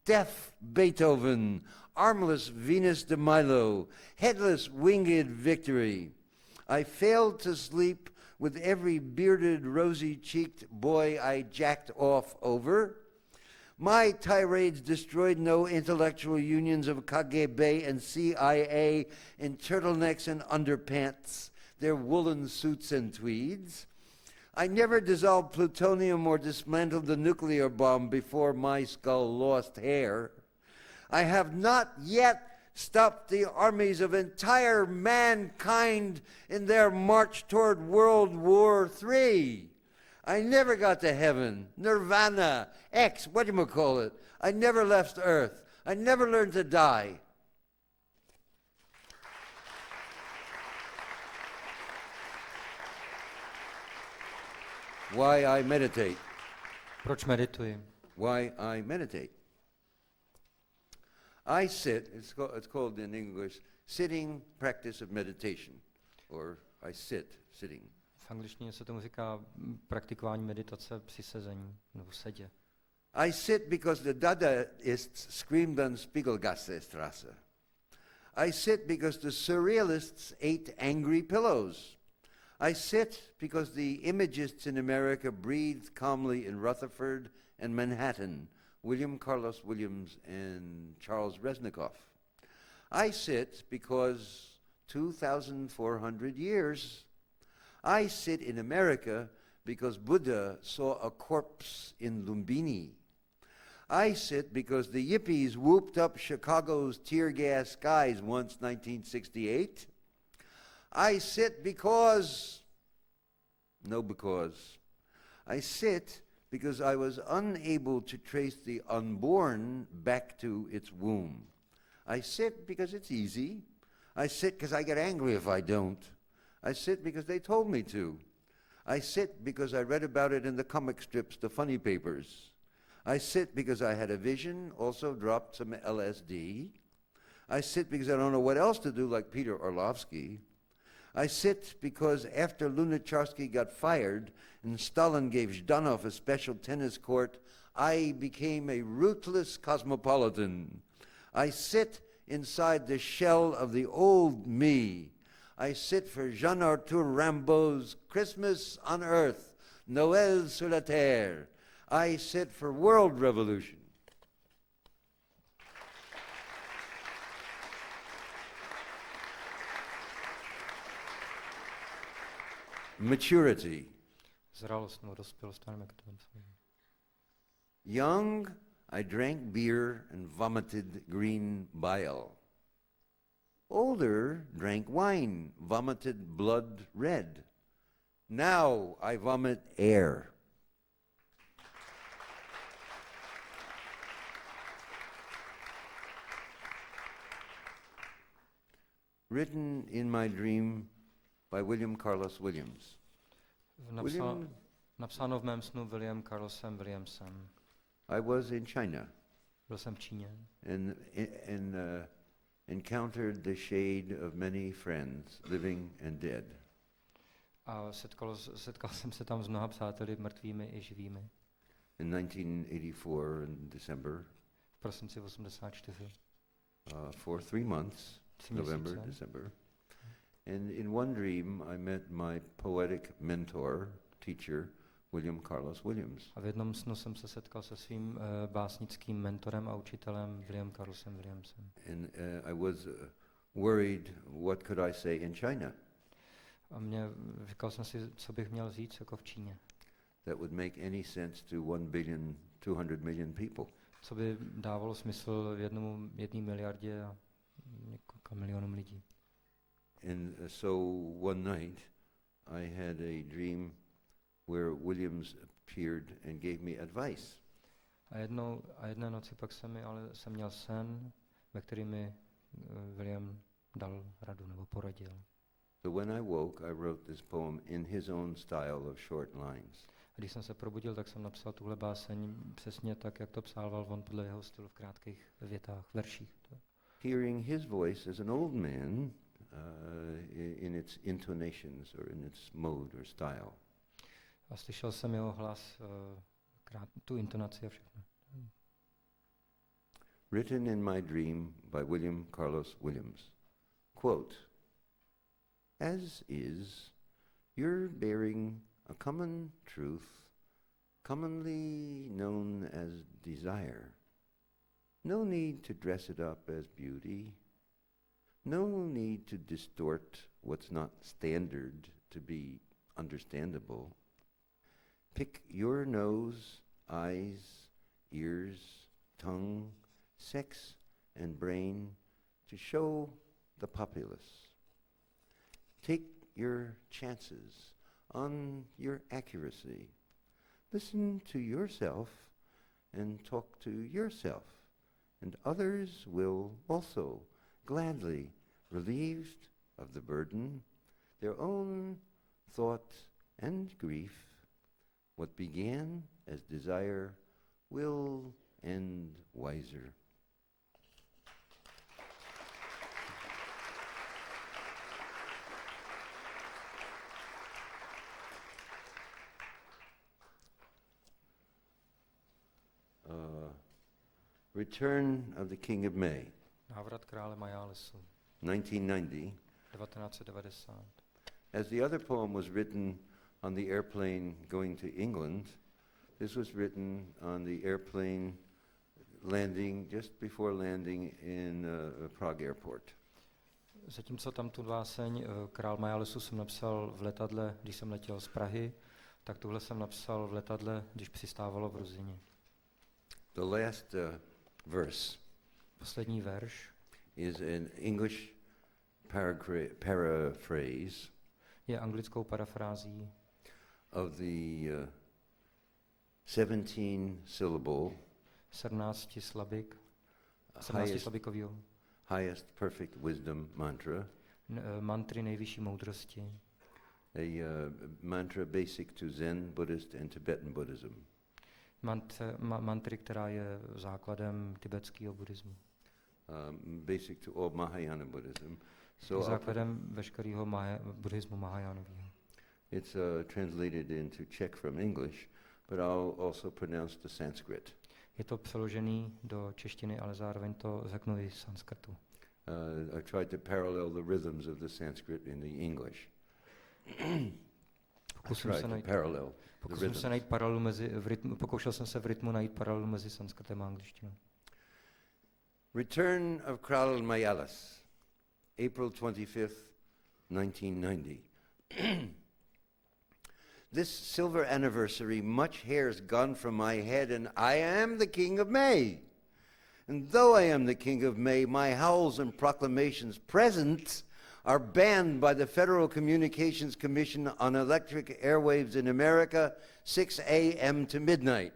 deaf Beethoven, armless Venus de Milo, headless winged Victory. I failed to sleep with every bearded, rosy-cheeked boy I jacked off over. My tirades destroyed no intellectual unions of KGB and CIA in turtlenecks and underpants, their woolen suits and tweeds. I never dissolved plutonium or dismantled the nuclear bomb before my skull lost hair. I have not yet stopped the armies of entire mankind in their march toward World War III. I never got to heaven, nirvana, whatchamacallit. I never left Earth. I never learned to die. Why I meditate. Proč medituji? Why I meditate. I sit, it's called in English, sitting practice of meditation, or I sit, sitting. V angličtině se tomu říká praktikování meditace při sezení nebo sedě. I sit because the Dadaists screamed on Spiegelgassestrasse. I sit because the Surrealists ate angry pillows. I sit because the Imagists in America breathed calmly in Rutherford and Manhattan, William Carlos Williams and Charles Reznikoff. I sit because 2,400 years. I sit in America because Buddha saw a corpse in Lumbini. I sit because the yippies whooped up Chicago's tear gas skies once, 1968. I sit because I sit because I was unable to trace the unborn back to its womb. I sit because it's easy. I sit because I get angry if I don't. I sit because they told me to. I sit because I read about it in the comic strips, the funny papers. I sit because I had a vision, also dropped some LSD. I sit because I don't know what else to do, like Peter Orlovsky. I sit because after Lunacharsky got fired and Stalin gave Zhdanov a special tennis court, I became a ruthless cosmopolitan. I sit inside the shell of the old me. I sit for Jean-Arthur Rimbaud's Christmas on Earth, Noël sur la Terre. I sit for world revolution. Maturity. Zralost nebo dospělost, nevím, jak to myslím. Young, I drank beer and vomited green bile. Older, drank wine, vomited blood red. Now I vomit air. Written in my dream by William Carlos Williams. Napsáno v mém snu William Carlosem Williamsem. I was in China. Byl jsem v Číně. And encountered the shade of many friends, living and dead. A setkal jsem se tam s mnoha přáteli, mrtvými i živými. In 1984 in December. V prosinci 84. For 3 months, November, December. And in one dream I met my poetic mentor, teacher, William Carlos Williams. A v jednom snu jsem se setkal se svým básnickým mentorem a učitelem William Carlosem Williamsem. And I was worried what could I say in China. A říkal jsem si, co bych měl říct jako v Číně. That would make any sense to 1,2 billion people. Co by dávalo smysl 1 miliardě a několika milionům lidí. And so one night I had a dream where Williams appeared and gave me advice. A jedné noci pak jsem měl sen, ve kterém mi William dal radu nebo poradil. So when I woke, I wrote this poem in his own style of short lines. A když jsem se probudil, tak jsem napsal tuhle báseň přesně tak, jak to psával on podle jeho stylu v krátkých větách, verších. Hearing his voice as an old man in its intonations or in its mode or style. A slyšel jsem jeho hlas, tu intonaci a všechno. Written in my dream by William Carlos Williams. Quote, as is, you're bearing a common truth, commonly known as desire. No need to dress it up as beauty. No need to distort what's not standard to be understandable. Pick your nose, eyes, ears, tongue, sex, and brain to show the populace. Take your chances on your accuracy. Listen to yourself and talk to yourself, and others will also gladly, relieved of the burden, their own thought and grief, what began as desire will end wiser. Return of the King of May, Návrat krále Majálesu, 1990. 1990. As the other poem was written on the airplane going to England, this was written on the airplane landing, just before landing in Prague airport. Zatímco tam tu báseň Král Majálesu jsem napsal v letadle, když jsem letěl z Prahy, tak tuhle jsem napsal v letadle, když přistávalo v Ruzině. The last verse Poslední verš is an English paraphrase je anglickou parafrází of the 17-syllable 17 slabikovýho highest perfect wisdom mantra, mantry nejvyšší moudrosti. a mantra basic to Zen, Buddhist, and Tibetan Buddhism. Mantry, která je základem tibetského buddhismu. Basic to all Mahayana Buddhism. Základem veškerého buddhismu Mahajánového. It's translated into Czech from English, but I'll also pronounce the Sanskrit. Je to přeložený do češtiny, ale zároveň to řeknu i sanskrtu. I tried to parallel the rhythms of the Sanskrit in the English. Pokoušel jsem se v rytmu najít paralelu mezi sanskritem a angličtinou. Return of Král Majáles, April 25th, 1990. This silver anniversary, much hair's gone from my head, and I am the King of May. And though I am the King of May, my howls and proclamations present are banned by the Federal Communications Commission on Electric Airwaves in America, 6 a.m. to midnight.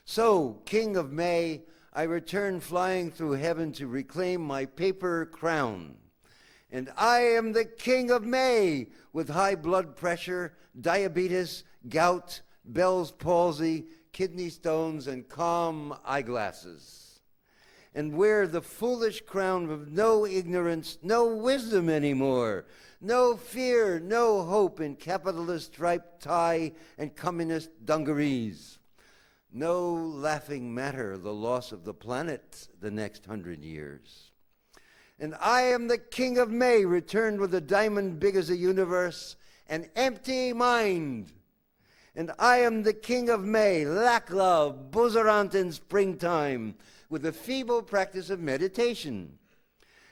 So, King of May, I return flying through heaven to reclaim my paper crown. And I am the King of May, with high blood pressure, diabetes, gout, Bell's palsy, kidney stones, and calm eyeglasses. And wear the foolish crown of no ignorance, no wisdom anymore, no fear, no hope in capitalist striped tie and communist dungarees. No laughing matter the loss of the planet the next 100 years. And I am the King of May, returned with a diamond big as a universe, an empty mind. And I am the King of May, lack love, boozerant in springtime, with a feeble practice of meditation.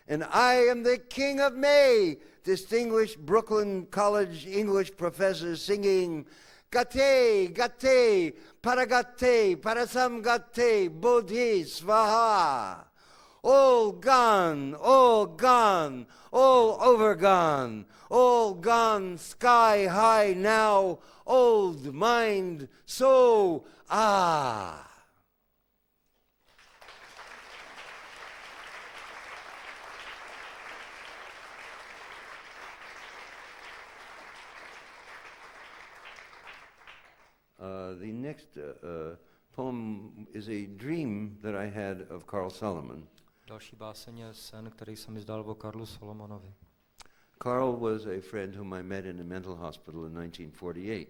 And I am the King of May, distinguished Brooklyn College English professor singing, Gate, Gate, Paragate, Parasamgate, Bodhi, Svaha. All gone, all gone, all overgone, all gone sky high now, old mind, so, ah. The next poem is a dream that I had of Carl Solomon. Další báseň je sen, který se mi zdal o Karlu Solomonovi. Carl was a friend whom I met in a mental hospital in 1948.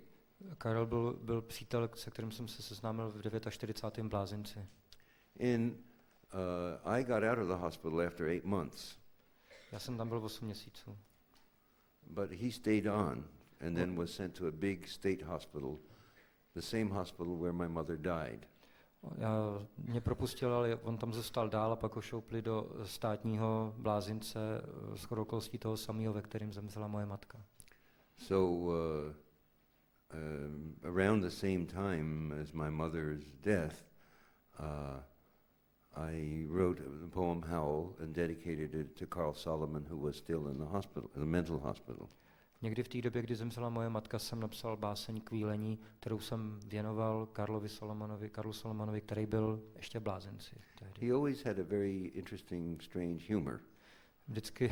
Karel byl přítel, se kterým jsem se seznámil v 49. blázinci. I got out of the hospital after 8 months. Já jsem tam byl 8 měsíců. But he stayed on and then was sent to a big state hospital, the same hospital where my mother died. Mě propustil, ale on tam zůstal dál a pak ho šoupli do státního blázince shodou okolností toho samého, ve kterém zemřela moje matka. So around the same time as my mother's death, I wrote the poem Howl and dedicated it to Carl Solomon, who was still in the hospital, in the mental hospital. Někdy v té době, kdy zemřela moje matka, jsem napsal báseň Kvílení, kterou jsem věnoval Karlu Solomonovi, který byl ještě v blázinci. He always had a very interesting, strange humor. Vždycky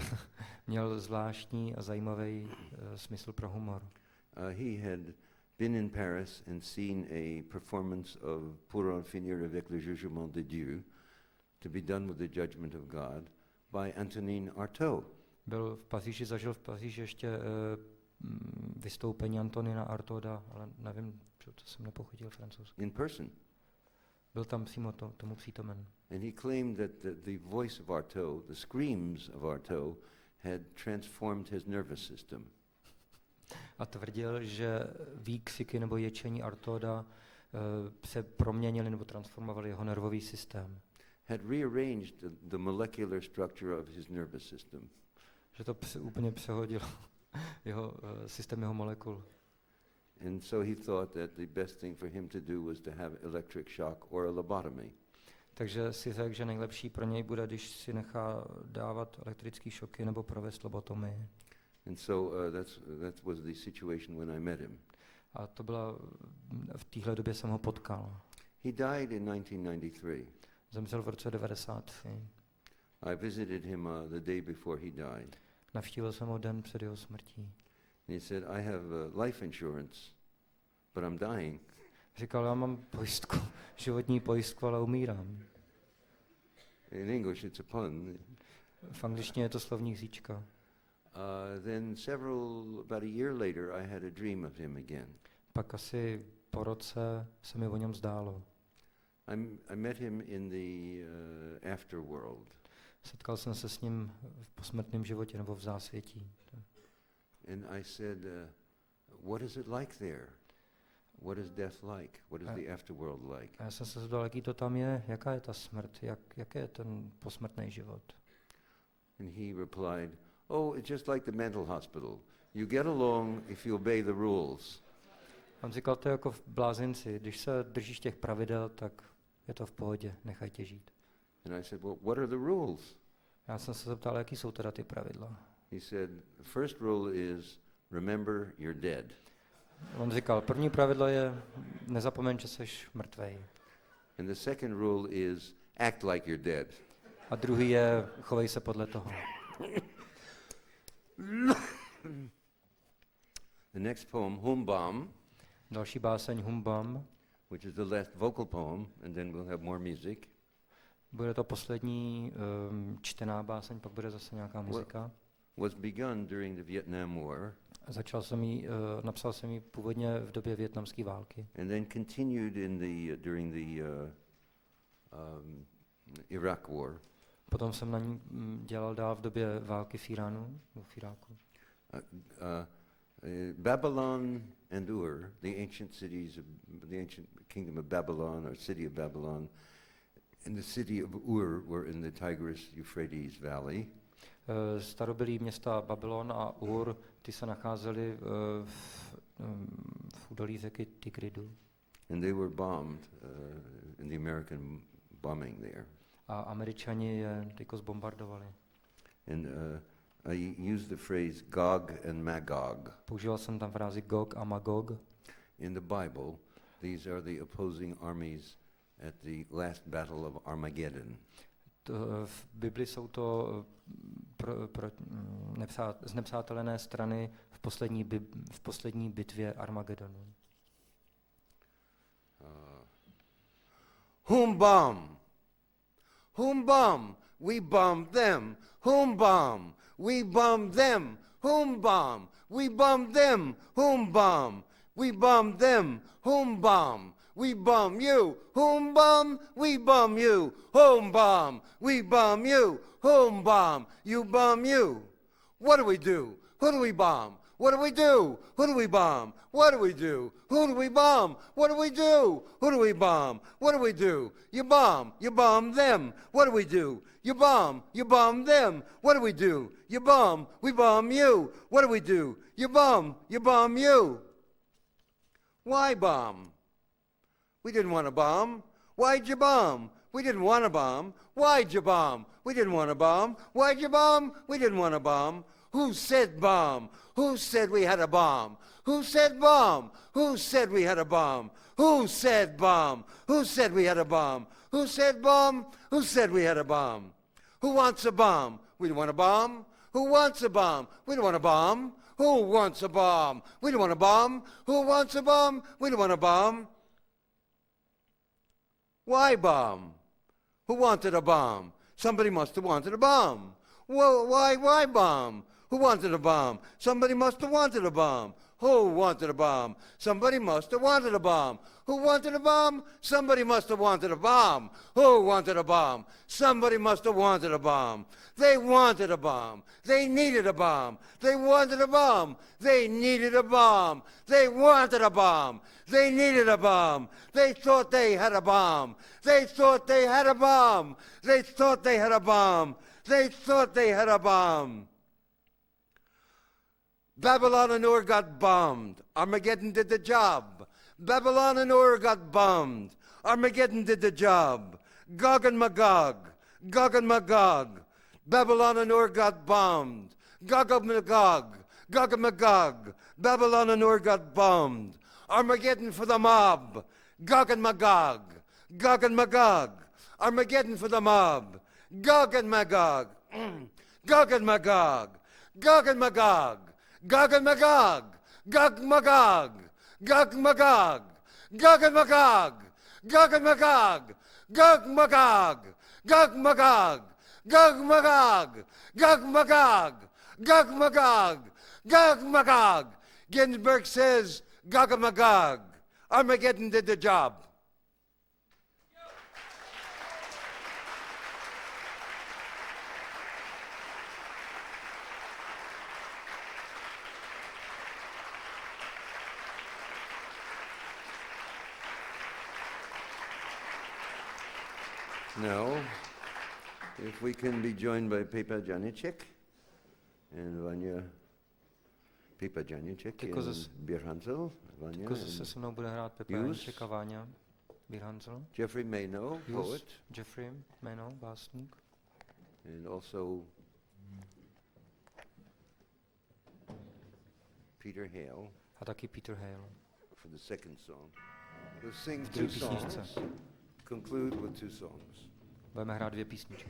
měl zvláštní a zajímavý smysl pro humor. He had been in Paris and seen a performance of Pour en finir avec le jugement de Dieu, to be done with the judgment of God, by Antonin Artaud. Zažil v Paříži ještě vystoupení Antonina Artauda, ale nevím, co jsem nepochopil francouzsky. In person. Byl tam přímo tomu přítomen. And he claimed that the voice of Artaud, the screams of Artaud, had transformed his nervous system. A tvrdil, že výkřiky nebo ječení Artauda se proměnili nebo transformovali jeho nervový systém. Had rearranged the molecular structure of his nervous system. Že to úplně přehodilo jeho systém jeho molekul. And so he thought that the best thing for him to do was to have electric shock or a lobotomy. Takže si řekl, že nejlepší pro něj bude, když si nechá dávat elektrické šoky nebo provést lobotomii. And so that was the situation when I met him. A to byla v téhle době jsem ho potkal. He died in 1993. Zemřel v roce 1993. I visited him the day before he died. Navštívil jsem ho den před jeho smrtí. And he said, I have life insurance, but I'm dying. Říkal, já mám pojistku, životní pojistku, ale umírám. In English it's a pun. V angličtině je to slovní hříčka. Then about a year later, I had a dream of him again. Pak asi po roce se mi o něm zdálo. I met him in the afterworld. Setkal jsem se s ním v posmrtném životě nebo v zásvětí. And I said, what is it like there? What is death like? What is the afterworld like? A já jsem se zeptal, jaký to tam je, jaká je ta smrt, jak je ten posmrtný život. And he replied, oh, it's just like the mental hospital. You get along if you obey the rules. On říkal, to je jako v blázinci, když se držíš těch pravidel, tak je to v pohodě, nechaj tě žít. And I said, well, what are the rules? Já jsem se zeptal, jaký jsou teda ty pravidla. He said, the first rule is, remember you're dead. On říkal, první pravidlo je, nezapomeň, že jsi mrtvej. And the second rule is, act like you're dead. A druhý je, chovej se podle toho. The next poem, Humbam, Další báseň Humbam, which is the last vocal poem, and then we'll have more music. Bude to poslední čtená báseň, pak bude zase nějaká muzika. Was begun during the Vietnam War. Napsal jsem ji původně v době vietnamské války. And then continued during the Iraq War. Potom jsem na ní dělal dál v době války v Iránu, v Iráku. Babylon and Ur, the ancient cities, the ancient kingdom of Babylon or city of Babylon, and the city of Ur were in the Tigris-Euphrates Valley. Starobylý města Babylon a Ur, ty se nacházely v údolí řeky Tigridu. And they were bombed in the American bombing there. A Američani je tyko zbombardovali. And I used the phrase Gog and Magog. Používal jsem tam frázi Gog a Magog. In the Bible, these are the opposing armies at the last battle of Armageddon. V Bibli jsou to znepřátelené strany v poslední bitvě Armagedonu. Humbam! Humbam! We bombed them! Humbam! We bombed them! Humbam! We bombed them! Humbam! We bomb them. Home bomb. We bomb you. Home bomb. We bomb you. Home bomb. We bomb you. Home bomb. You bomb you. What do we do? Who do we bomb? What do we do? Who do we bomb? What do we do? Who do we bomb? What do we do? Who do we bomb? What do we do? You bomb them. What do we do? You bomb them. What do we do? You bomb, we bomb you. What do we do? You bomb you. Why bomb? We didn't want to bomb. Why'd you bomb? We didn't want to bomb. Why'd you bomb? We didn't want to bomb. Why'd you bomb? We didn't want to bomb. Who said bomb? Who said we had a bomb? Who said bomb? Who said we had a bomb? Who said bomb? Who said we had a bomb? Who said bomb? Who said we had a bomb? Who wants a bomb? We don't want a bomb. Who wants a bomb? We don't want a bomb. Who wants a bomb? We don't want a bomb. Who wants a bomb? We don't want a bomb. Why bomb? Who wanted a bomb? Somebody must have wanted a bomb. Well, why bomb? Who wanted a bomb? Somebody must have wanted a bomb. Who wanted a bomb? Somebody must have wanted a bomb. Who wanted a bomb? Somebody must have wanted a bomb. Who wanted a bomb? Somebody must have wanted a bomb. They wanted a bomb. They needed a bomb. They wanted a bomb. They needed a bomb. They wanted a bomb. They needed a bomb. They thought they had a bomb. They thought they had a bomb. They thought they had a bomb. They thought they had a bomb. Babylon and Ur got bombed. Armageddon did the job. Babylon and Ur got bombed. Armageddon did the job. Gog and Magog. Gog and Magog. Babylon and Ur got bombed. Gog and Magog. Gog and Magog. Babylon and Ur got bombed. Armageddon for the mob. Gog and Magog. Gog and Magog. Armageddon for the mob. Gog and Magog. Gog and Magog. Gog and Magog. Gog and Magog. Gog Magog. Gog Magog. Gog and Magog. Gog and Magog. Gog Magog. Gog Magog. Gog Magog. Gog Magog. Gog Magog. Gog Magog. Ginsberg says Gog and Magog. Armageddon did the job. Now, if we can be joined by Pepa Janicek and Vanya, Pepa Janicek and Birhansel, Vanya se se mnou bude hrát Pepa Janicek a Váňa Birhansel. Jeffrey Mayno, poet. Jeffrey Mayno, básník. And also Peter Hale. A taky Peter Hale. For the second song. We'll sing two songs. Conclude with two songs. Budeme hrát dvě písničky.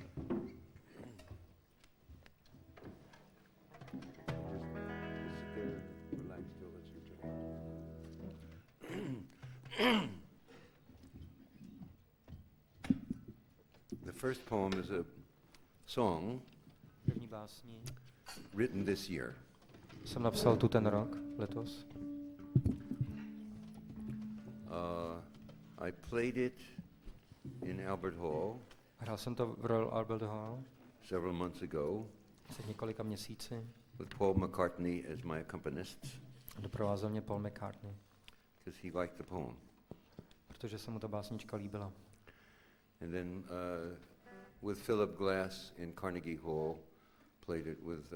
The first poem is a song První básní written this year. jsem napsal tu ten rok, letos. I played it in Albert Hall. Hrál jsem to v Royal Albert Hall Several months ago. před několika měsíci. With Paul McCartney as my accompanist. Doprovázel mě Paul McCartney. Because he liked the poem. Protože se mu ta básnička líbila. And then with Philip Glass in Carnegie Hall, played it with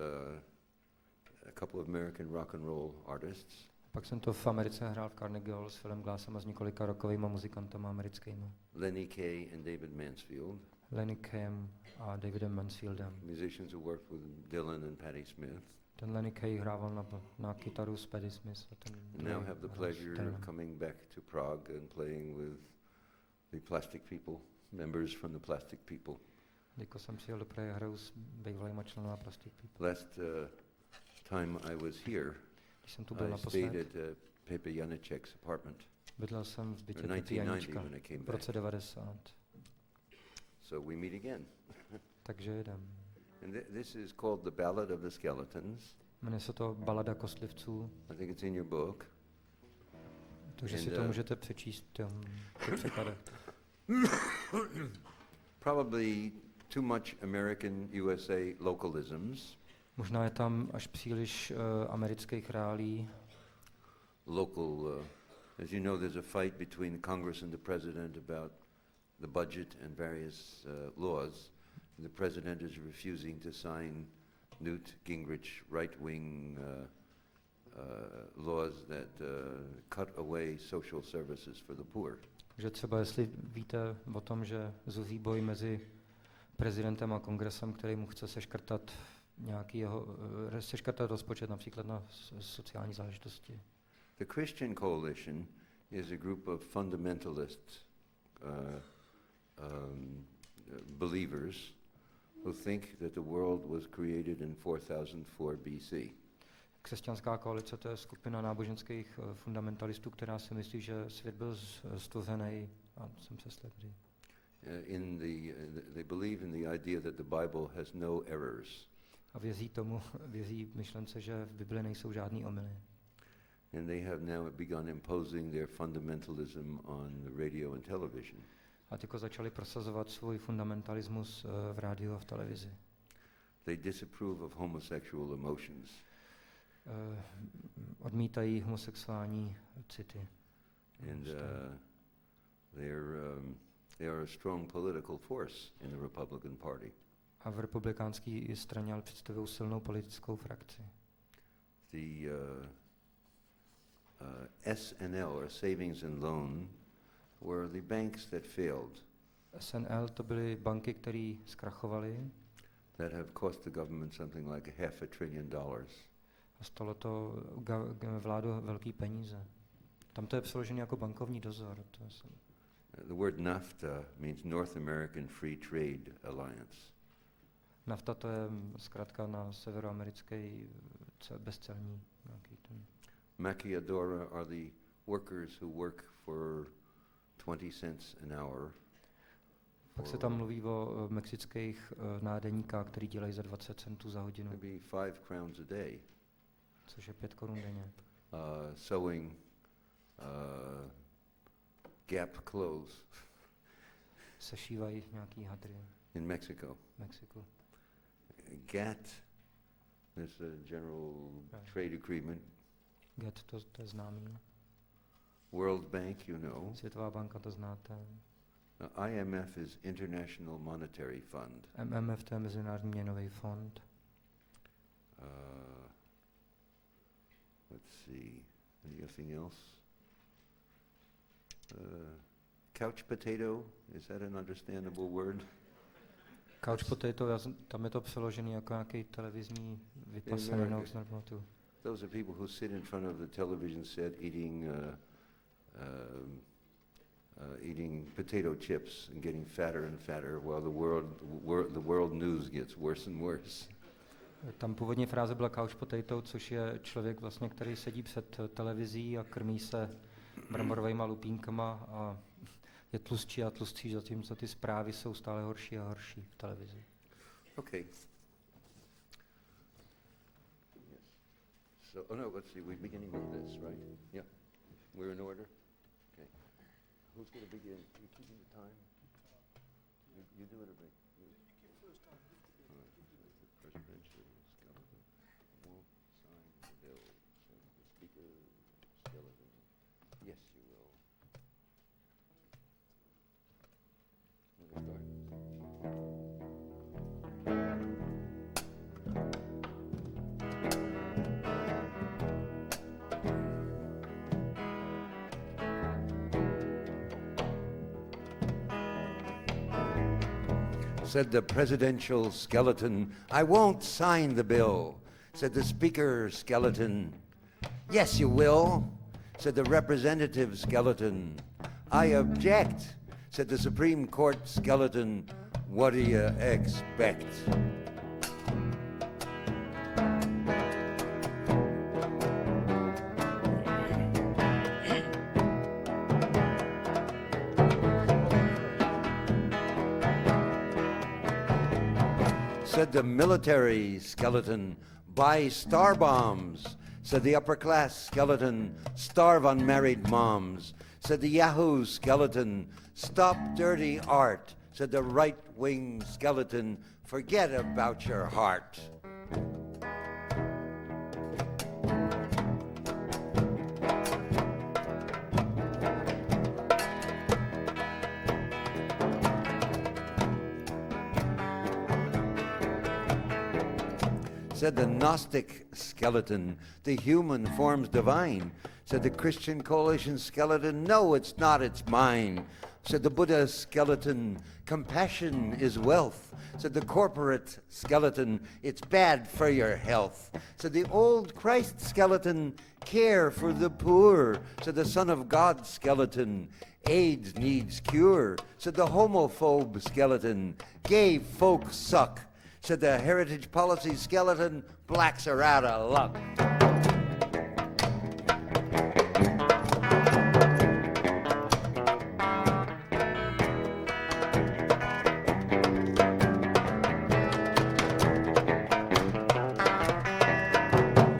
a couple of American rock and roll artists. Pak jsem to v Americe hrál v Carnegie Hall s Philem Glassem a s několika rockovými muzikantama americkými. Lenny Kaye and David Mansfield. Lenny Kayem a Davidem Mansfieldem. Musicians who worked with Dylan and Patti Smith. Ten Lenny Kaye hrával na kytaru s Patti Smith. A ten now have the pleasure of coming back to Prague and playing with the Plastic People, members from the Plastic People. Jako jsem přijel do Prahy, hraju s bývalýma členama Plastic People. Last time I was here, Když jsem tu byl I naposled, stayed at Pepa Janicek's apartment. bydlel jsem v bytě In Pepy Janíčka 1990 when I came v roce back. 90. So we meet again. Takže jedem. And this is called The Ballad of the Skeletons. Jmenuje se to Balada kostlivců. I think it's in your book. Takže si to můžete přečíst v těch překladech. Probably too much American USA localisms. Možná je tam až příliš amerických reálí. Local, as you know, there's a fight between Congress and the president about the budget and various laws. The president is refusing to sign Newt Gingrich right-wing laws that cut away social services for the poor. Že třeba jestli víte o tom, že zuří boj mezi prezidentem a kongresem, který mu chce seškrtat seškrtat rozpočet například na sociální záležitosti. The Christian Coalition is a group of fundamentalist believers who think that the world was created in 4004 BC. Křesťanská koalice, to je skupina náboženských fundamentalistů, která si myslí, že svět byl stvořený, a jsem přesvědčen. They believe in the idea that the Bible has no errors. A věří myšlence, že v Bibli nejsou žádný omyly. And they have now begun imposing their fundamentalism on the radio and television. A tyko začali prosazovat svůj fundamentalismus v rádiu a v televizi. They disapprove of homosexual emotions. Odmítají homosexuální city. And they are a strong political force in the Republican Party. A v republikánské straně ale představují silnou politickou frakci. The SNL, or Savings and Loan, were the banks that failed. SNL to byly banky, které zkrachovaly. That have cost the government something like $500 billion. A stalo to vládu velký peníze. Tam to je přeložené jako bankovní dozor. The word NAFTA means North American Free Trade Alliance. NAFTA to je zkrátka na severoamerický bezcelní. Maquiadora are the workers who work for 20 cents an hour. Pak se tam mluví o mexických nádeníkách, který dělají za 20 centů za hodinu. Maybe 5 crowns a day. Což je 5 korun denně. Sewing Gap clothes. Sešívají nějaký hadry. In Mexico. Mexiku. GATT is a general trade agreement. GATT to je známý. World Bank, you know. Světová banka, to znáte. IMF is International Monetary Fund. MMF to je Mezinárodní měnový fond. Let's see, anything else? Couch potato, is that an understandable word? Couch potato, tam je to přeložený jako nějaký televizní vypasený noc. Those are people who sit in front of the television set eating potato chips and getting fatter and fatter while the world news gets worse and worse. Tam původní fráze byla couch potato, což je člověk vlastně, který sedí před televizí a krmí se bramborovými lupínkama a je tlustší a tlustší, zatímco ty zprávy jsou stále horší a horší v televizi. Okay. So, no, let's see, we're beginning with this, right? Yeah. We're in order? Okay. Who's going to begin? Are you keeping the time? You do it or me? You pick your first time. All right. The presidential skeleton won't sign the bill. So the speaker skeleton. Yes, you will. Want to start? Said the presidential skeleton, I won't sign the bill. Said the speaker skeleton, yes you will. Said the representative skeleton, I object. Said the Supreme Court skeleton, what do you expect? Said the military skeleton, buy star bombs. said the upper class skeleton, starve unmarried moms, said the Yahoo skeleton, stop dirty art, said the right-wing skeleton, forget about your heart. Said the Gnostic skeleton, the human form's divine. Said the Christian coalition skeleton, no, it's not, it's mine. Said the Buddha skeleton, compassion is wealth. Said the corporate skeleton, it's bad for your health. Said the old Christ skeleton, care for the poor. Said the Son of God skeleton, AIDS needs cure. Said the homophobe skeleton, gay folks suck. Said the heritage policy skeleton, blacks are out of luck.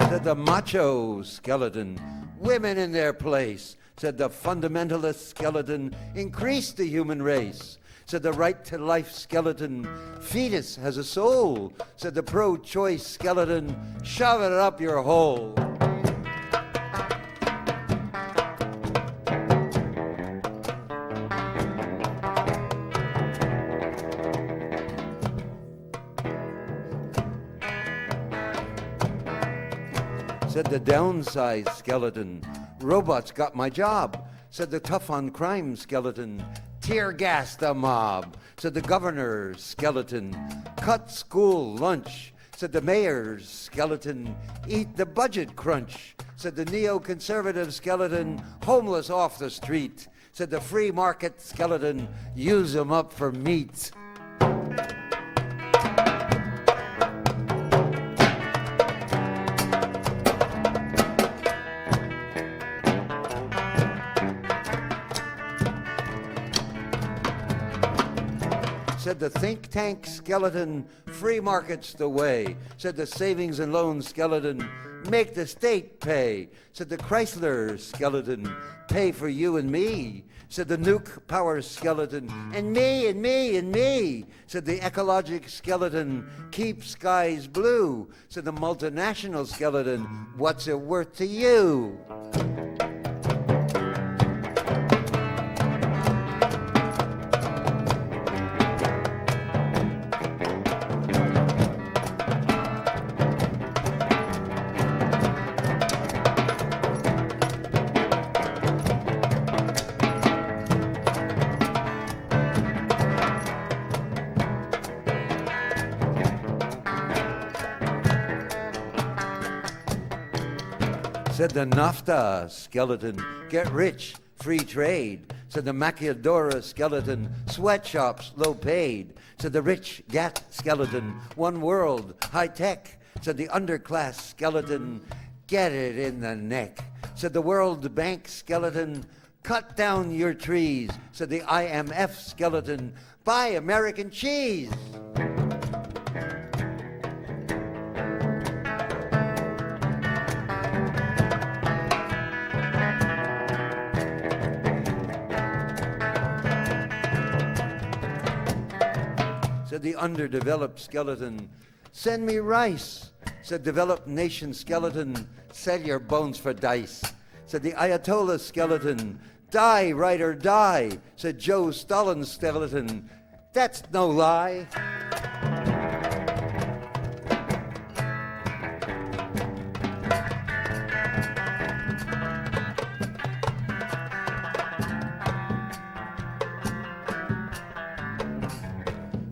Said the macho skeleton, women in their place. Said the fundamentalist skeleton, increase the human race. Said the right to life skeleton, fetus has a soul. Said the pro-choice skeleton, shove it up your hole. Said the downsized skeleton, robots got my job. Said the tough on crime skeleton, tear gas the mob. Said the governor skeleton, cut school lunch. Said the mayor's skeleton, eat the budget crunch. Said the neo-conservative skeleton, homeless off the street. Said the free market skeleton, use them up for meat. Said the think tank skeleton, free market's the way. Said the savings and loans skeleton, make the state pay. Said the Chrysler skeleton, pay for you and me. Said the nuke power skeleton, and me, and me, and me. Said the ecologic skeleton, keep skies blue. Said the multinational skeleton, what's it worth to you? Said the NAFTA skeleton, get rich, free trade. Said the Maquiladora skeleton, sweatshops, low paid. Said the rich GATT skeleton, one world, high tech. Said the underclass skeleton, get it in the neck. Said the World Bank skeleton, cut down your trees. Said the IMF skeleton, buy American cheese. Said the underdeveloped skeleton, send me rice. Said developed nation skeleton, sell your bones for dice. Said the Ayatollah skeleton, die, right or die. Said Joe Stalin skeleton, that's no lie.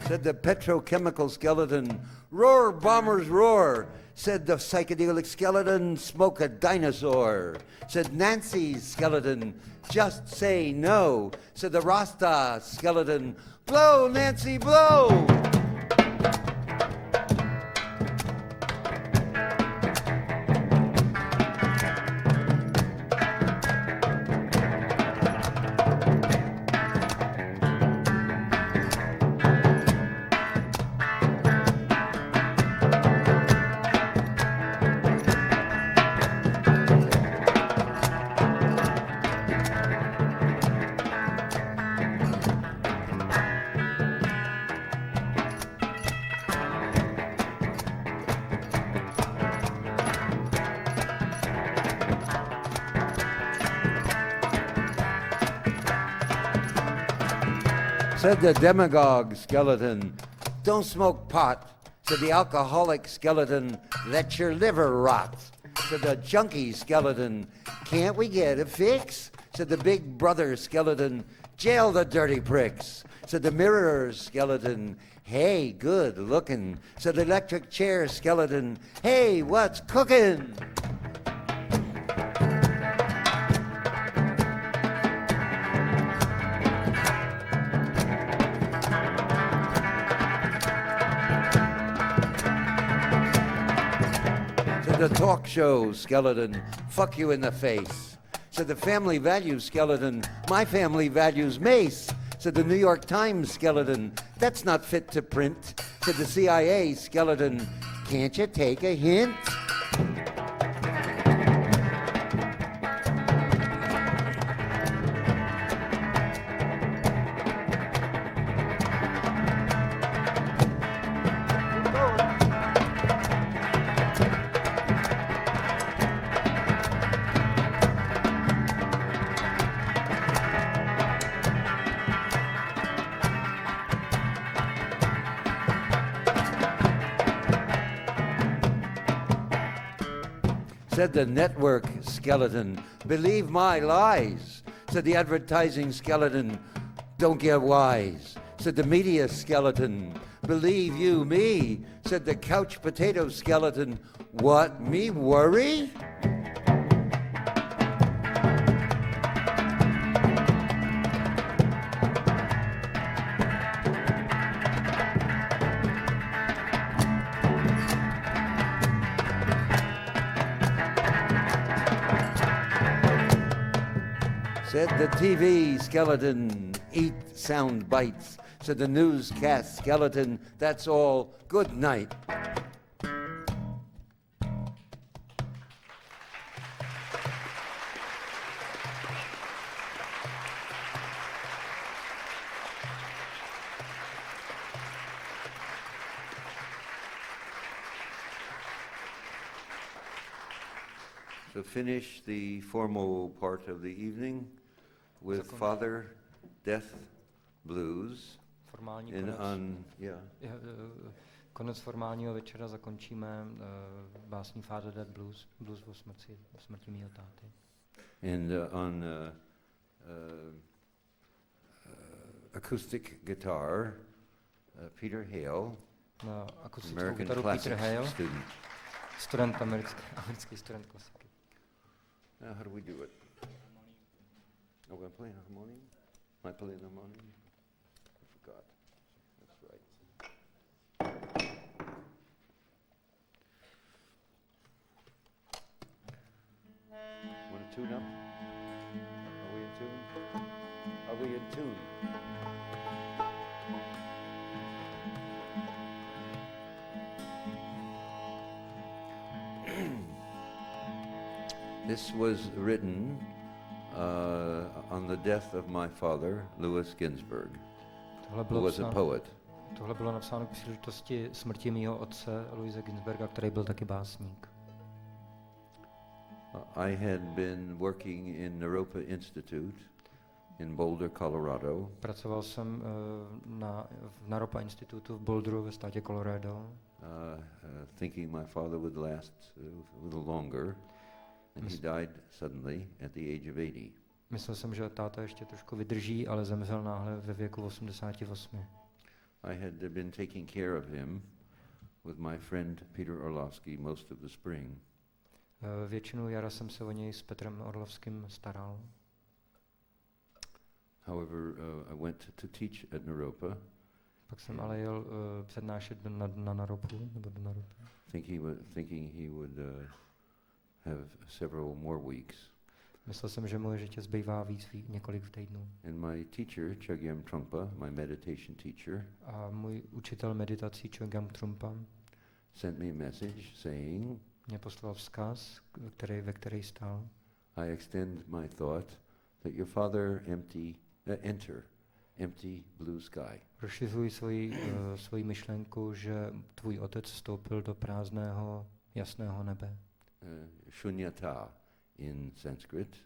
Said the petrochemical skeleton, roar, bombers, roar. Said the psychedelic skeleton, smoke a dinosaur. Said Nancy's skeleton, just say no. Said the Rasta skeleton, blow, Nancy, blow. Said the demagogue skeleton, don't smoke pot. Said the alcoholic skeleton, let your liver rot. Said the junkie skeleton, can't we get a fix? Said the big brother skeleton, jail the dirty pricks. Said the mirror skeleton, hey, good looking. Said the electric chair skeleton, hey, what's cooking? The talk show skeleton, fuck you in the face. Said the family values skeleton, my family values mace. Said the New York Times skeleton, that's not fit to print. Said the CIA skeleton, can't you take a hint? Said the network skeleton, believe my lies. Said the advertising skeleton, don't get wise. Said the media skeleton, believe you me. Said the couch potato skeleton, what, me worry? Said the TV skeleton, eat sound bites. Said the newscast skeleton, that's all, good night. So finish the formal part of the evening with Father Death Blues. Formální In konec. Konec formálního večera zakončíme básní Father Death Blues, blues o smrti mýho táty. And on acoustic guitar, Peter Hale, Na akustickou American kytaru classics Peter Hale, student. student americký student klasiky. Now, how do we do it? Oh, we're playing harmonium? Am I playing harmonium? I forgot. That's right. Want to tune up? Are we in tune? Are we in tune? This was written on the death of my father, Louis Ginsberg, who was a poet. Tohle bylo napsáno k příležitosti smrti mýho otce, Louise Ginsberga, který byl taky básník. I had been working in Naropa Institute in Boulder, Colorado. Pracoval jsem v Naropa Institutu v Boulderu ve státě Colorado. Thinking my father would last a little longer, and he died suddenly at the age of 80. Myslel jsem, že táta ještě trošku vydrží, ale zemřel náhle ve věku 88. I had been taking care of him with my friend Peter Orlovsky most of the spring. Většinu jara jsem se o něj s Petrem Orlovským staral. However, I went to teach at Naropa. Pak jsem ale jel přednášet na Naropu, nebo do Naropu. Thinking he would have several more weeks. Myslel jsem, že mu ještě zbývá několik týdnů. And my teacher, Chogyam Trungpa, my meditation teacher, A můj učitel meditací Chogyam Trungpa sent me a message saying, mě poslal vzkaz, ve který stál. I extend my thought that your father enter empty blue sky. Rozšiřuji svoji myšlenku, že tvůj otec vstoupil do prázdného, jasného nebe. Shunyata in Sanskrit.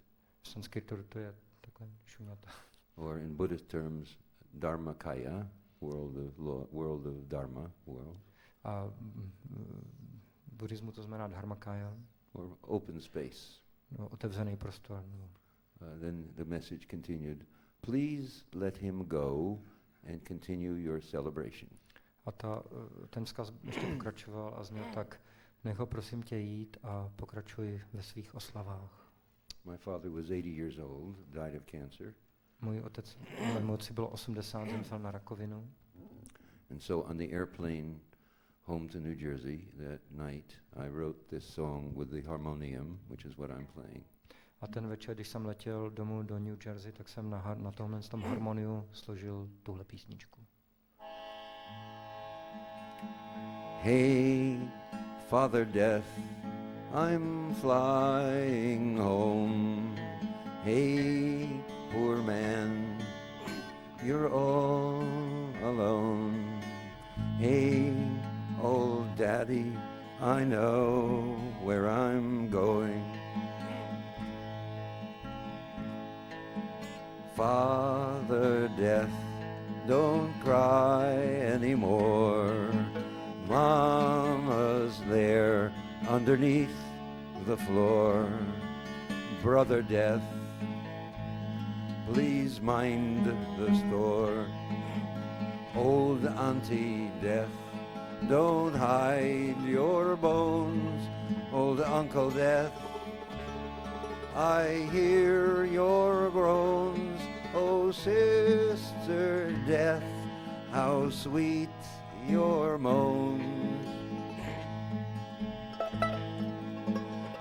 V sanskritu to je takhle shunyata. Or in Buddhist terms, Dharmakaya, world of law, world of Dharma, world. A buddhismu to znamená dharmakaya, Or open space. no, otevřený prostor. No. Then the message continued, please let him go and continue your celebration. A ten vzkaz ještě pokračoval a zněl tak, nech ho prosím tě jít a pokračuj ve svých oslavách. My father was 80 years old, died of cancer. Můj otci bylo 80, zemřel na rakovinu. And so on the airplane home to New Jersey that night, I wrote this song with the harmonium, which is what I'm playing. A ten večer, když jsem letěl domů do New Jersey, tak jsem na tomhle tom harmoniu složil tuhle písničku. Hey, Father Death, I'm flying home. Hey, poor man, you're all alone. Hey, old daddy, I know where I'm going. Father Death, don't cry anymore. Mama's there underneath the floor. Brother Death, please mind the store. Old Auntie Death, don't hide your bones. Old Uncle Death, I hear your groans. Oh, Sister Death, how sweet your moans.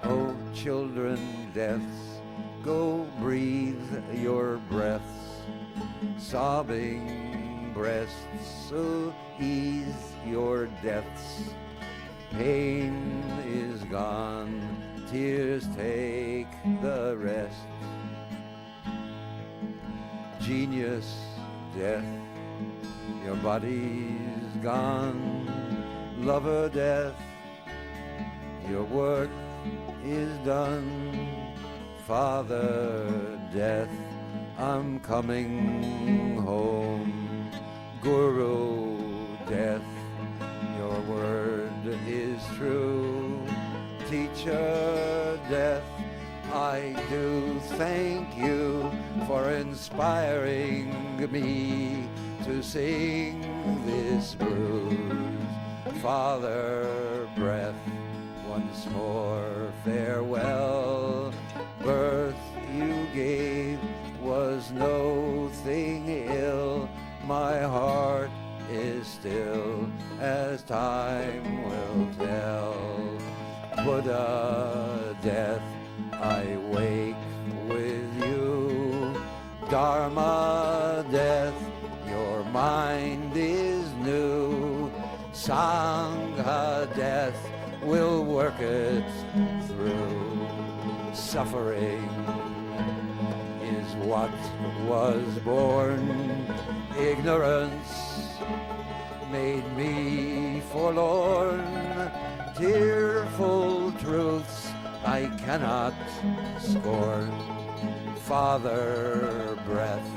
Oh, children deaths, go breathe your breaths. Sobbing breasts, so ease your deaths. Pain is gone, tears take the rest. Genius death, your body's gone. Lover death, your work is done. Father death, I'm coming home. Guru death, your word is true. Teacher death, I do thank you for inspiring me to sing this blues. Father breath, once more farewell. Birth you gave was no thing ill. My heart is still, as time will tell. Buddha death, I wake with you. Dharma death, your mind is new. Sangha death will work it through. Suffering is what was born. Ignorance made me forlorn. Tearful truths I cannot scorn. Father breath,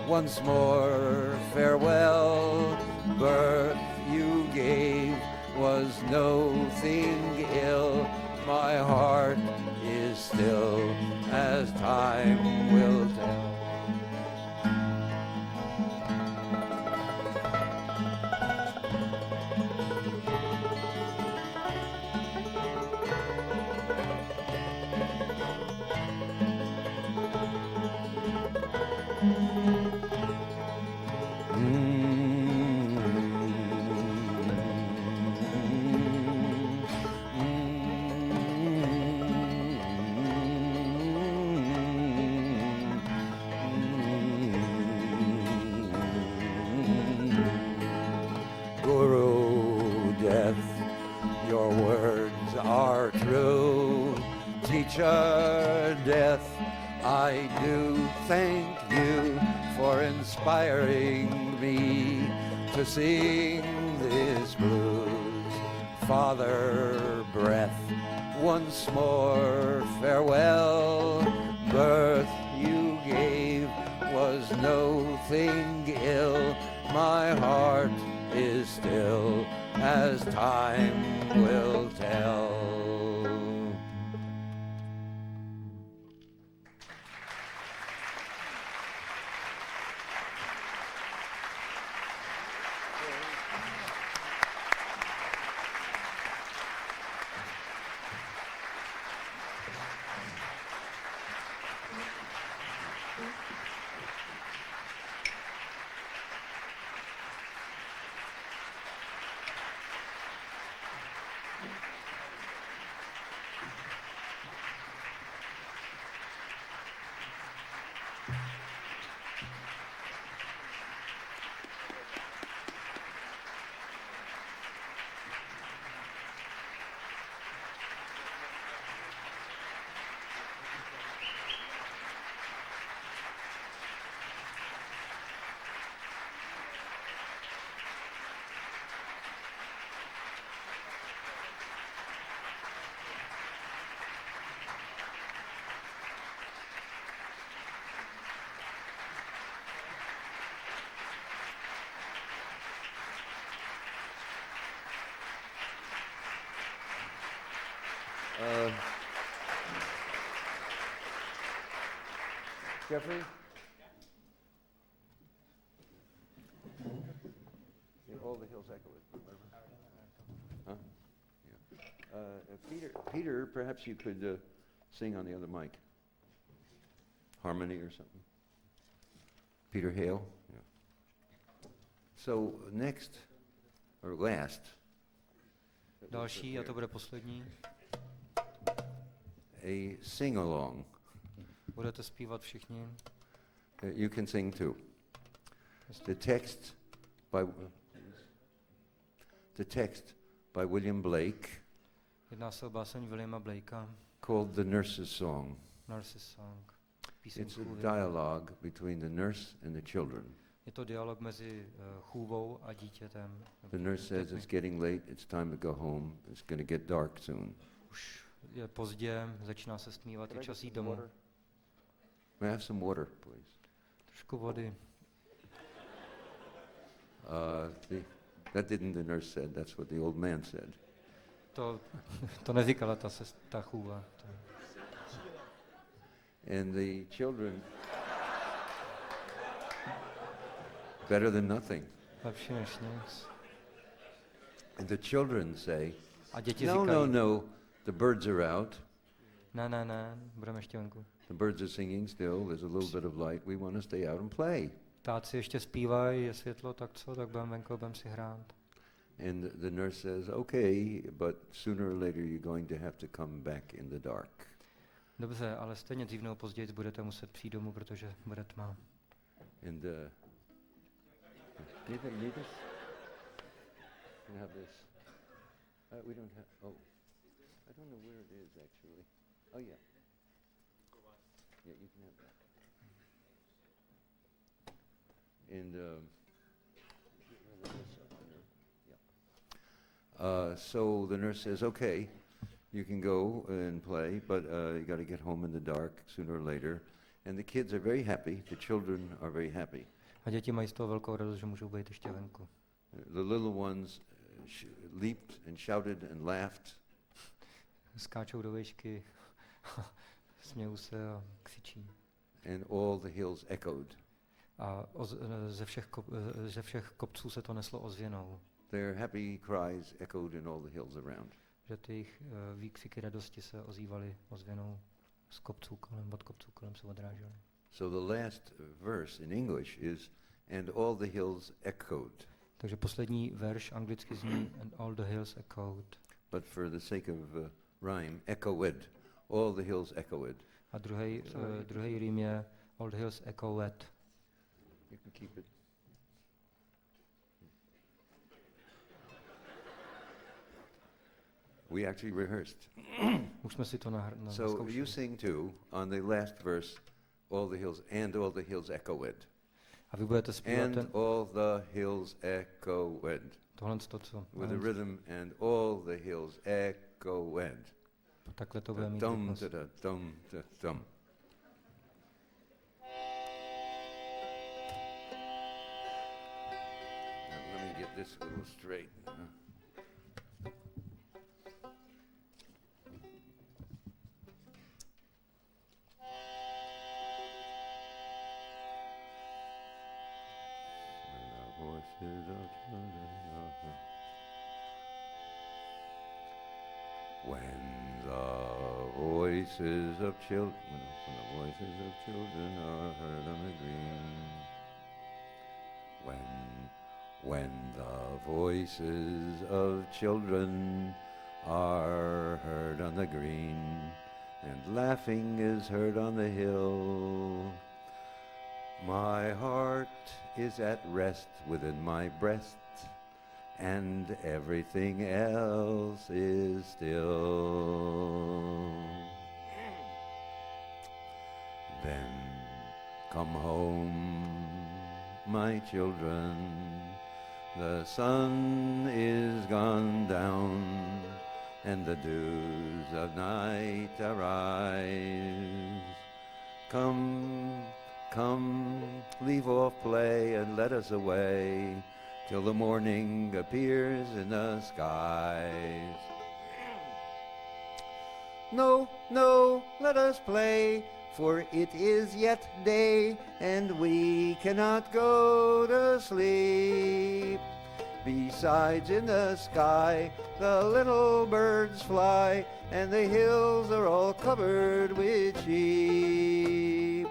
once more farewell. Birth you gave was no thing ill. My heart is still, as time will tell. Death, I do thank you for inspiring me to sing this blues. Father breath, once more farewell. Birth you gave was there's nothing ill, my heart is still, as time will tell. Jeffrey? Yeah, all the hills echo it, remember? Huh? Yeah. Peter, perhaps you could sing on the other mic. Harmony or something. Peter Hale? Yeah. So next, or last. Další, a to bude poslední. A sing-along. Budete zpívat všichni. You can sing too. The text by William Blake. Jedná se o báseň Williama Blakea. Called The Nurse's Song. Nurse's Song. It's a dialogue between the nurse and the children. Je to dialog mezi chůvou a dítětem. The nurse says it's getting late, it's time to go home, it's going to get dark soon. Už je pozdě, začíná se stmívat, je čas jít domů. May I have some water, please? Trošku vody. That didn't the nurse said, that's what the old man said. To neříkala ta chůva. And the children, better than nothing. Lepší než nic. And the children say, a děti no, říkají, no, the birds are out. Ne, budeme ještě venku. The birds are singing still, there's a little bit of light, we want to stay out and play. Ptáci ještě zpívají, je světlo, tak co, tak budeme venku, budeme si hrát. And the nurse says, okay, but sooner or later you're going to have to come back in the dark. Dobře, ale stejně dřív nebo později budete muset přijít domů, protože bude tma. And need this? Can I have this? We don't have, oh. I don't know where it is actually. Oh yeah. Yeah, you can have that. And so the nurse says, okay, you can go and play, but you got to get home in the dark sooner or later. And the kids are very happy. The children are very happy. A děti mají z toho velkou radost, že můžou být ještě venku. The little ones leaped and shouted and laughed. Skáčou do výšky, smějou se a křičí. And all the hills echoed. A ze všech kopců se to neslo ozvěnou. Their happy cries echoed in all the hills around. Že ty jejich výkřiky radosti se ozývaly ozvěnou z kopců kolem, od kopců kolem se odrážely. So the last verse in English is, and all the hills echoed. Takže poslední verš anglicky zní, and all the hills echoed. But for the sake of rhyme, echoed. All the hills echoed. A druhý rým je, all the hills echoed. You can keep it. We actually rehearsed. Už jsme si to So you sing too on the last verse, all the hills, and all the hills echoed. A vy budete zpívat and all the hills echoed. Tohle to co? With a rhythm, and all the hills echoed. Takhle to bude mít. Dum. get this a little straight. When the voices of children, when the voices of children are heard on the green, when the voices of children are heard on the green, and laughing is heard on the hill, my heart is at rest within my breast, and everything else is still. Then come home, my children, the sun is gone down, and the dews of night arise. Come, come, leave off play and let us away, till the morning appears in the skies. No, no, let us play, for it is yet day, and we cannot go to sleep. Besides, in the sky the little birds fly, and the hills are all covered with sheep.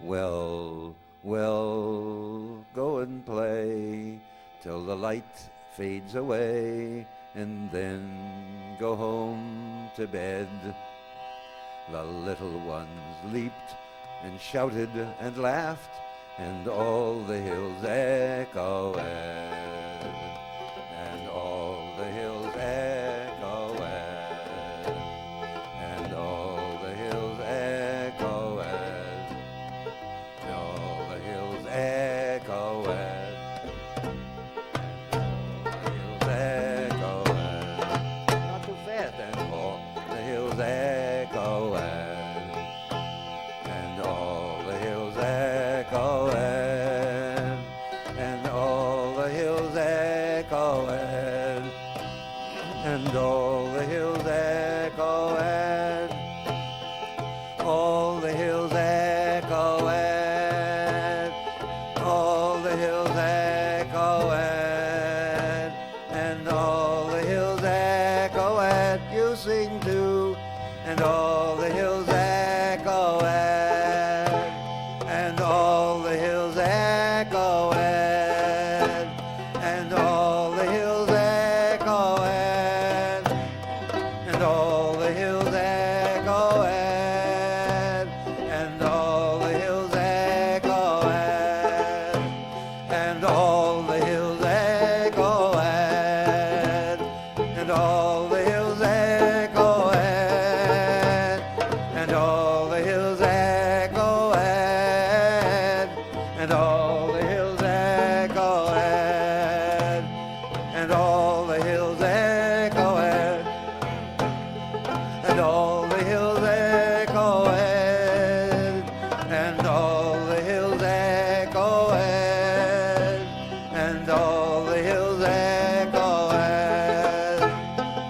Well, well, go and play till the light fades away, and then go home to bed. The little ones leaped and shouted and laughed, and all the hills echoed, and all the hills echoed, and all the hills echoed, and all the hills echoed, all the hills echoed, not too fast, and all the hills echoed, and all the hills echoed, and all the hills echoed, and all the hills echoed, all the hills echoed, all the hills echoed, and all the hills echoed, you sing too, and all the hills echoed, and all the hills echoed, and all the hills echoed, and all the hills echoed, and all the hills echoed, and all the hills echoed, and all the hills echoed, and all the hills echoed, and all the hills echoed, and all the hills echoed, and all the hills echoed, and all the hills echoed, and all the hills echoed,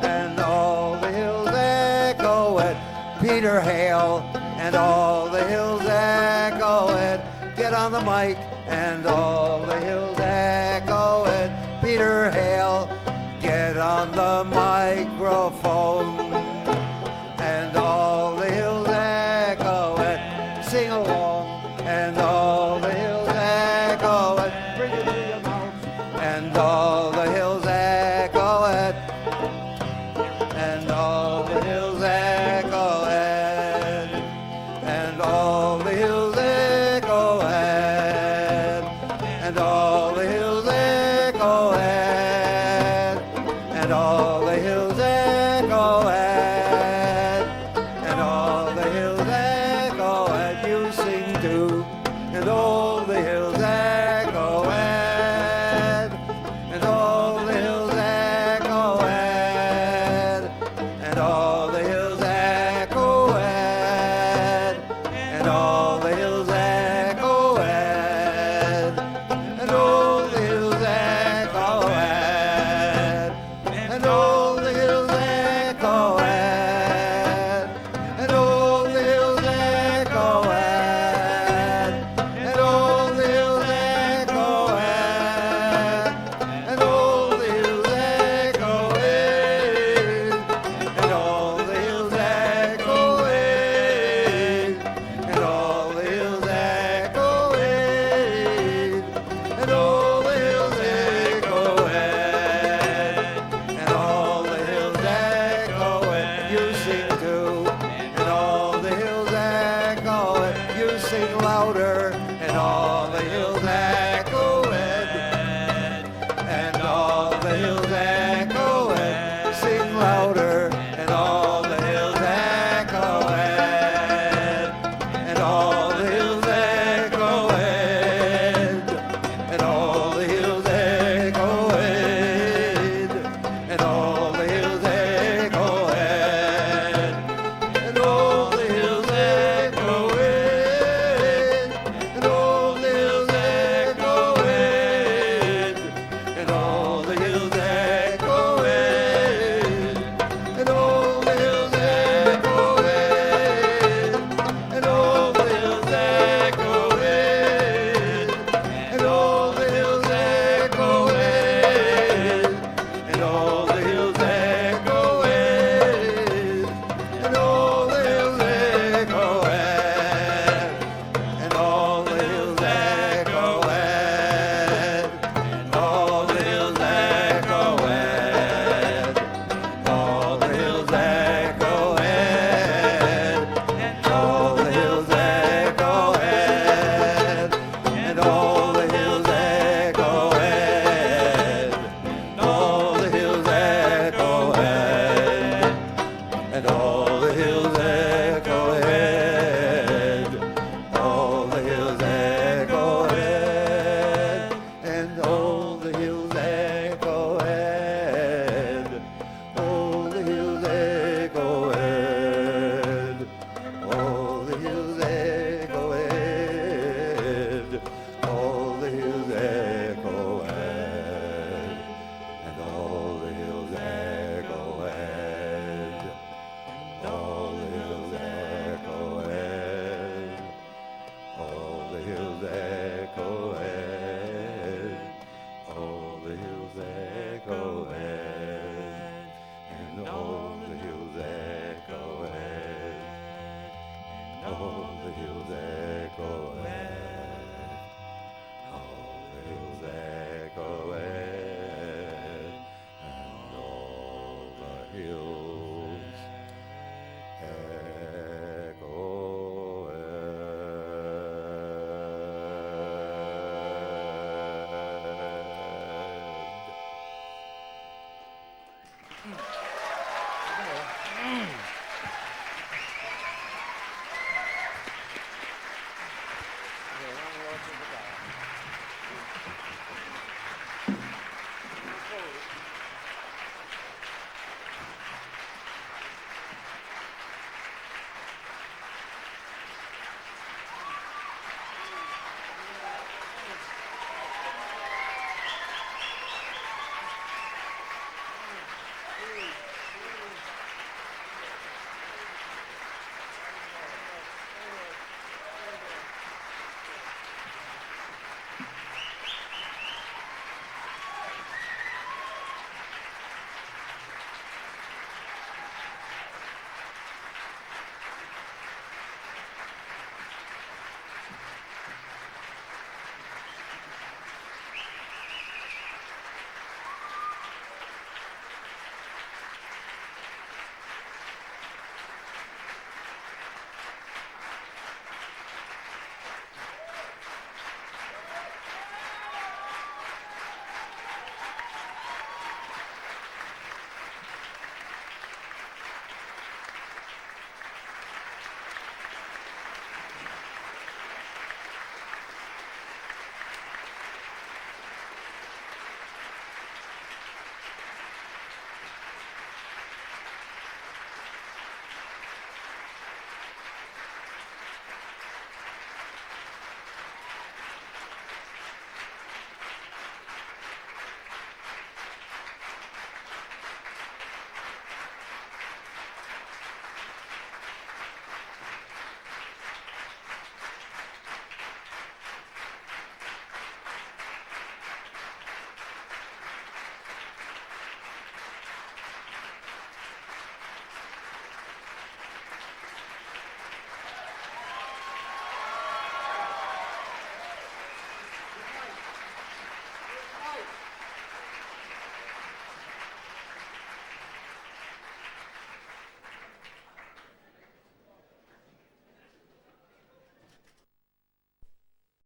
and all the hills echoed. Peter Hale, and all the hills echoed. Get on the mic, and all the hills echoed. Peter Hale, get on the microphone, and all the hills echoed. Sing along, and all the hills echoed. Bring it to your mouth, and all the hills echoed, and all the hills echoed, and all the hills echoed, and all the hills echoed, and all the hills echoed, and all the hills echoed, you sing too, and all the hills echoed, and all the hills echoed, and all the hills echoed, and all the hills echoed, and all the hills echoed, hills echoed.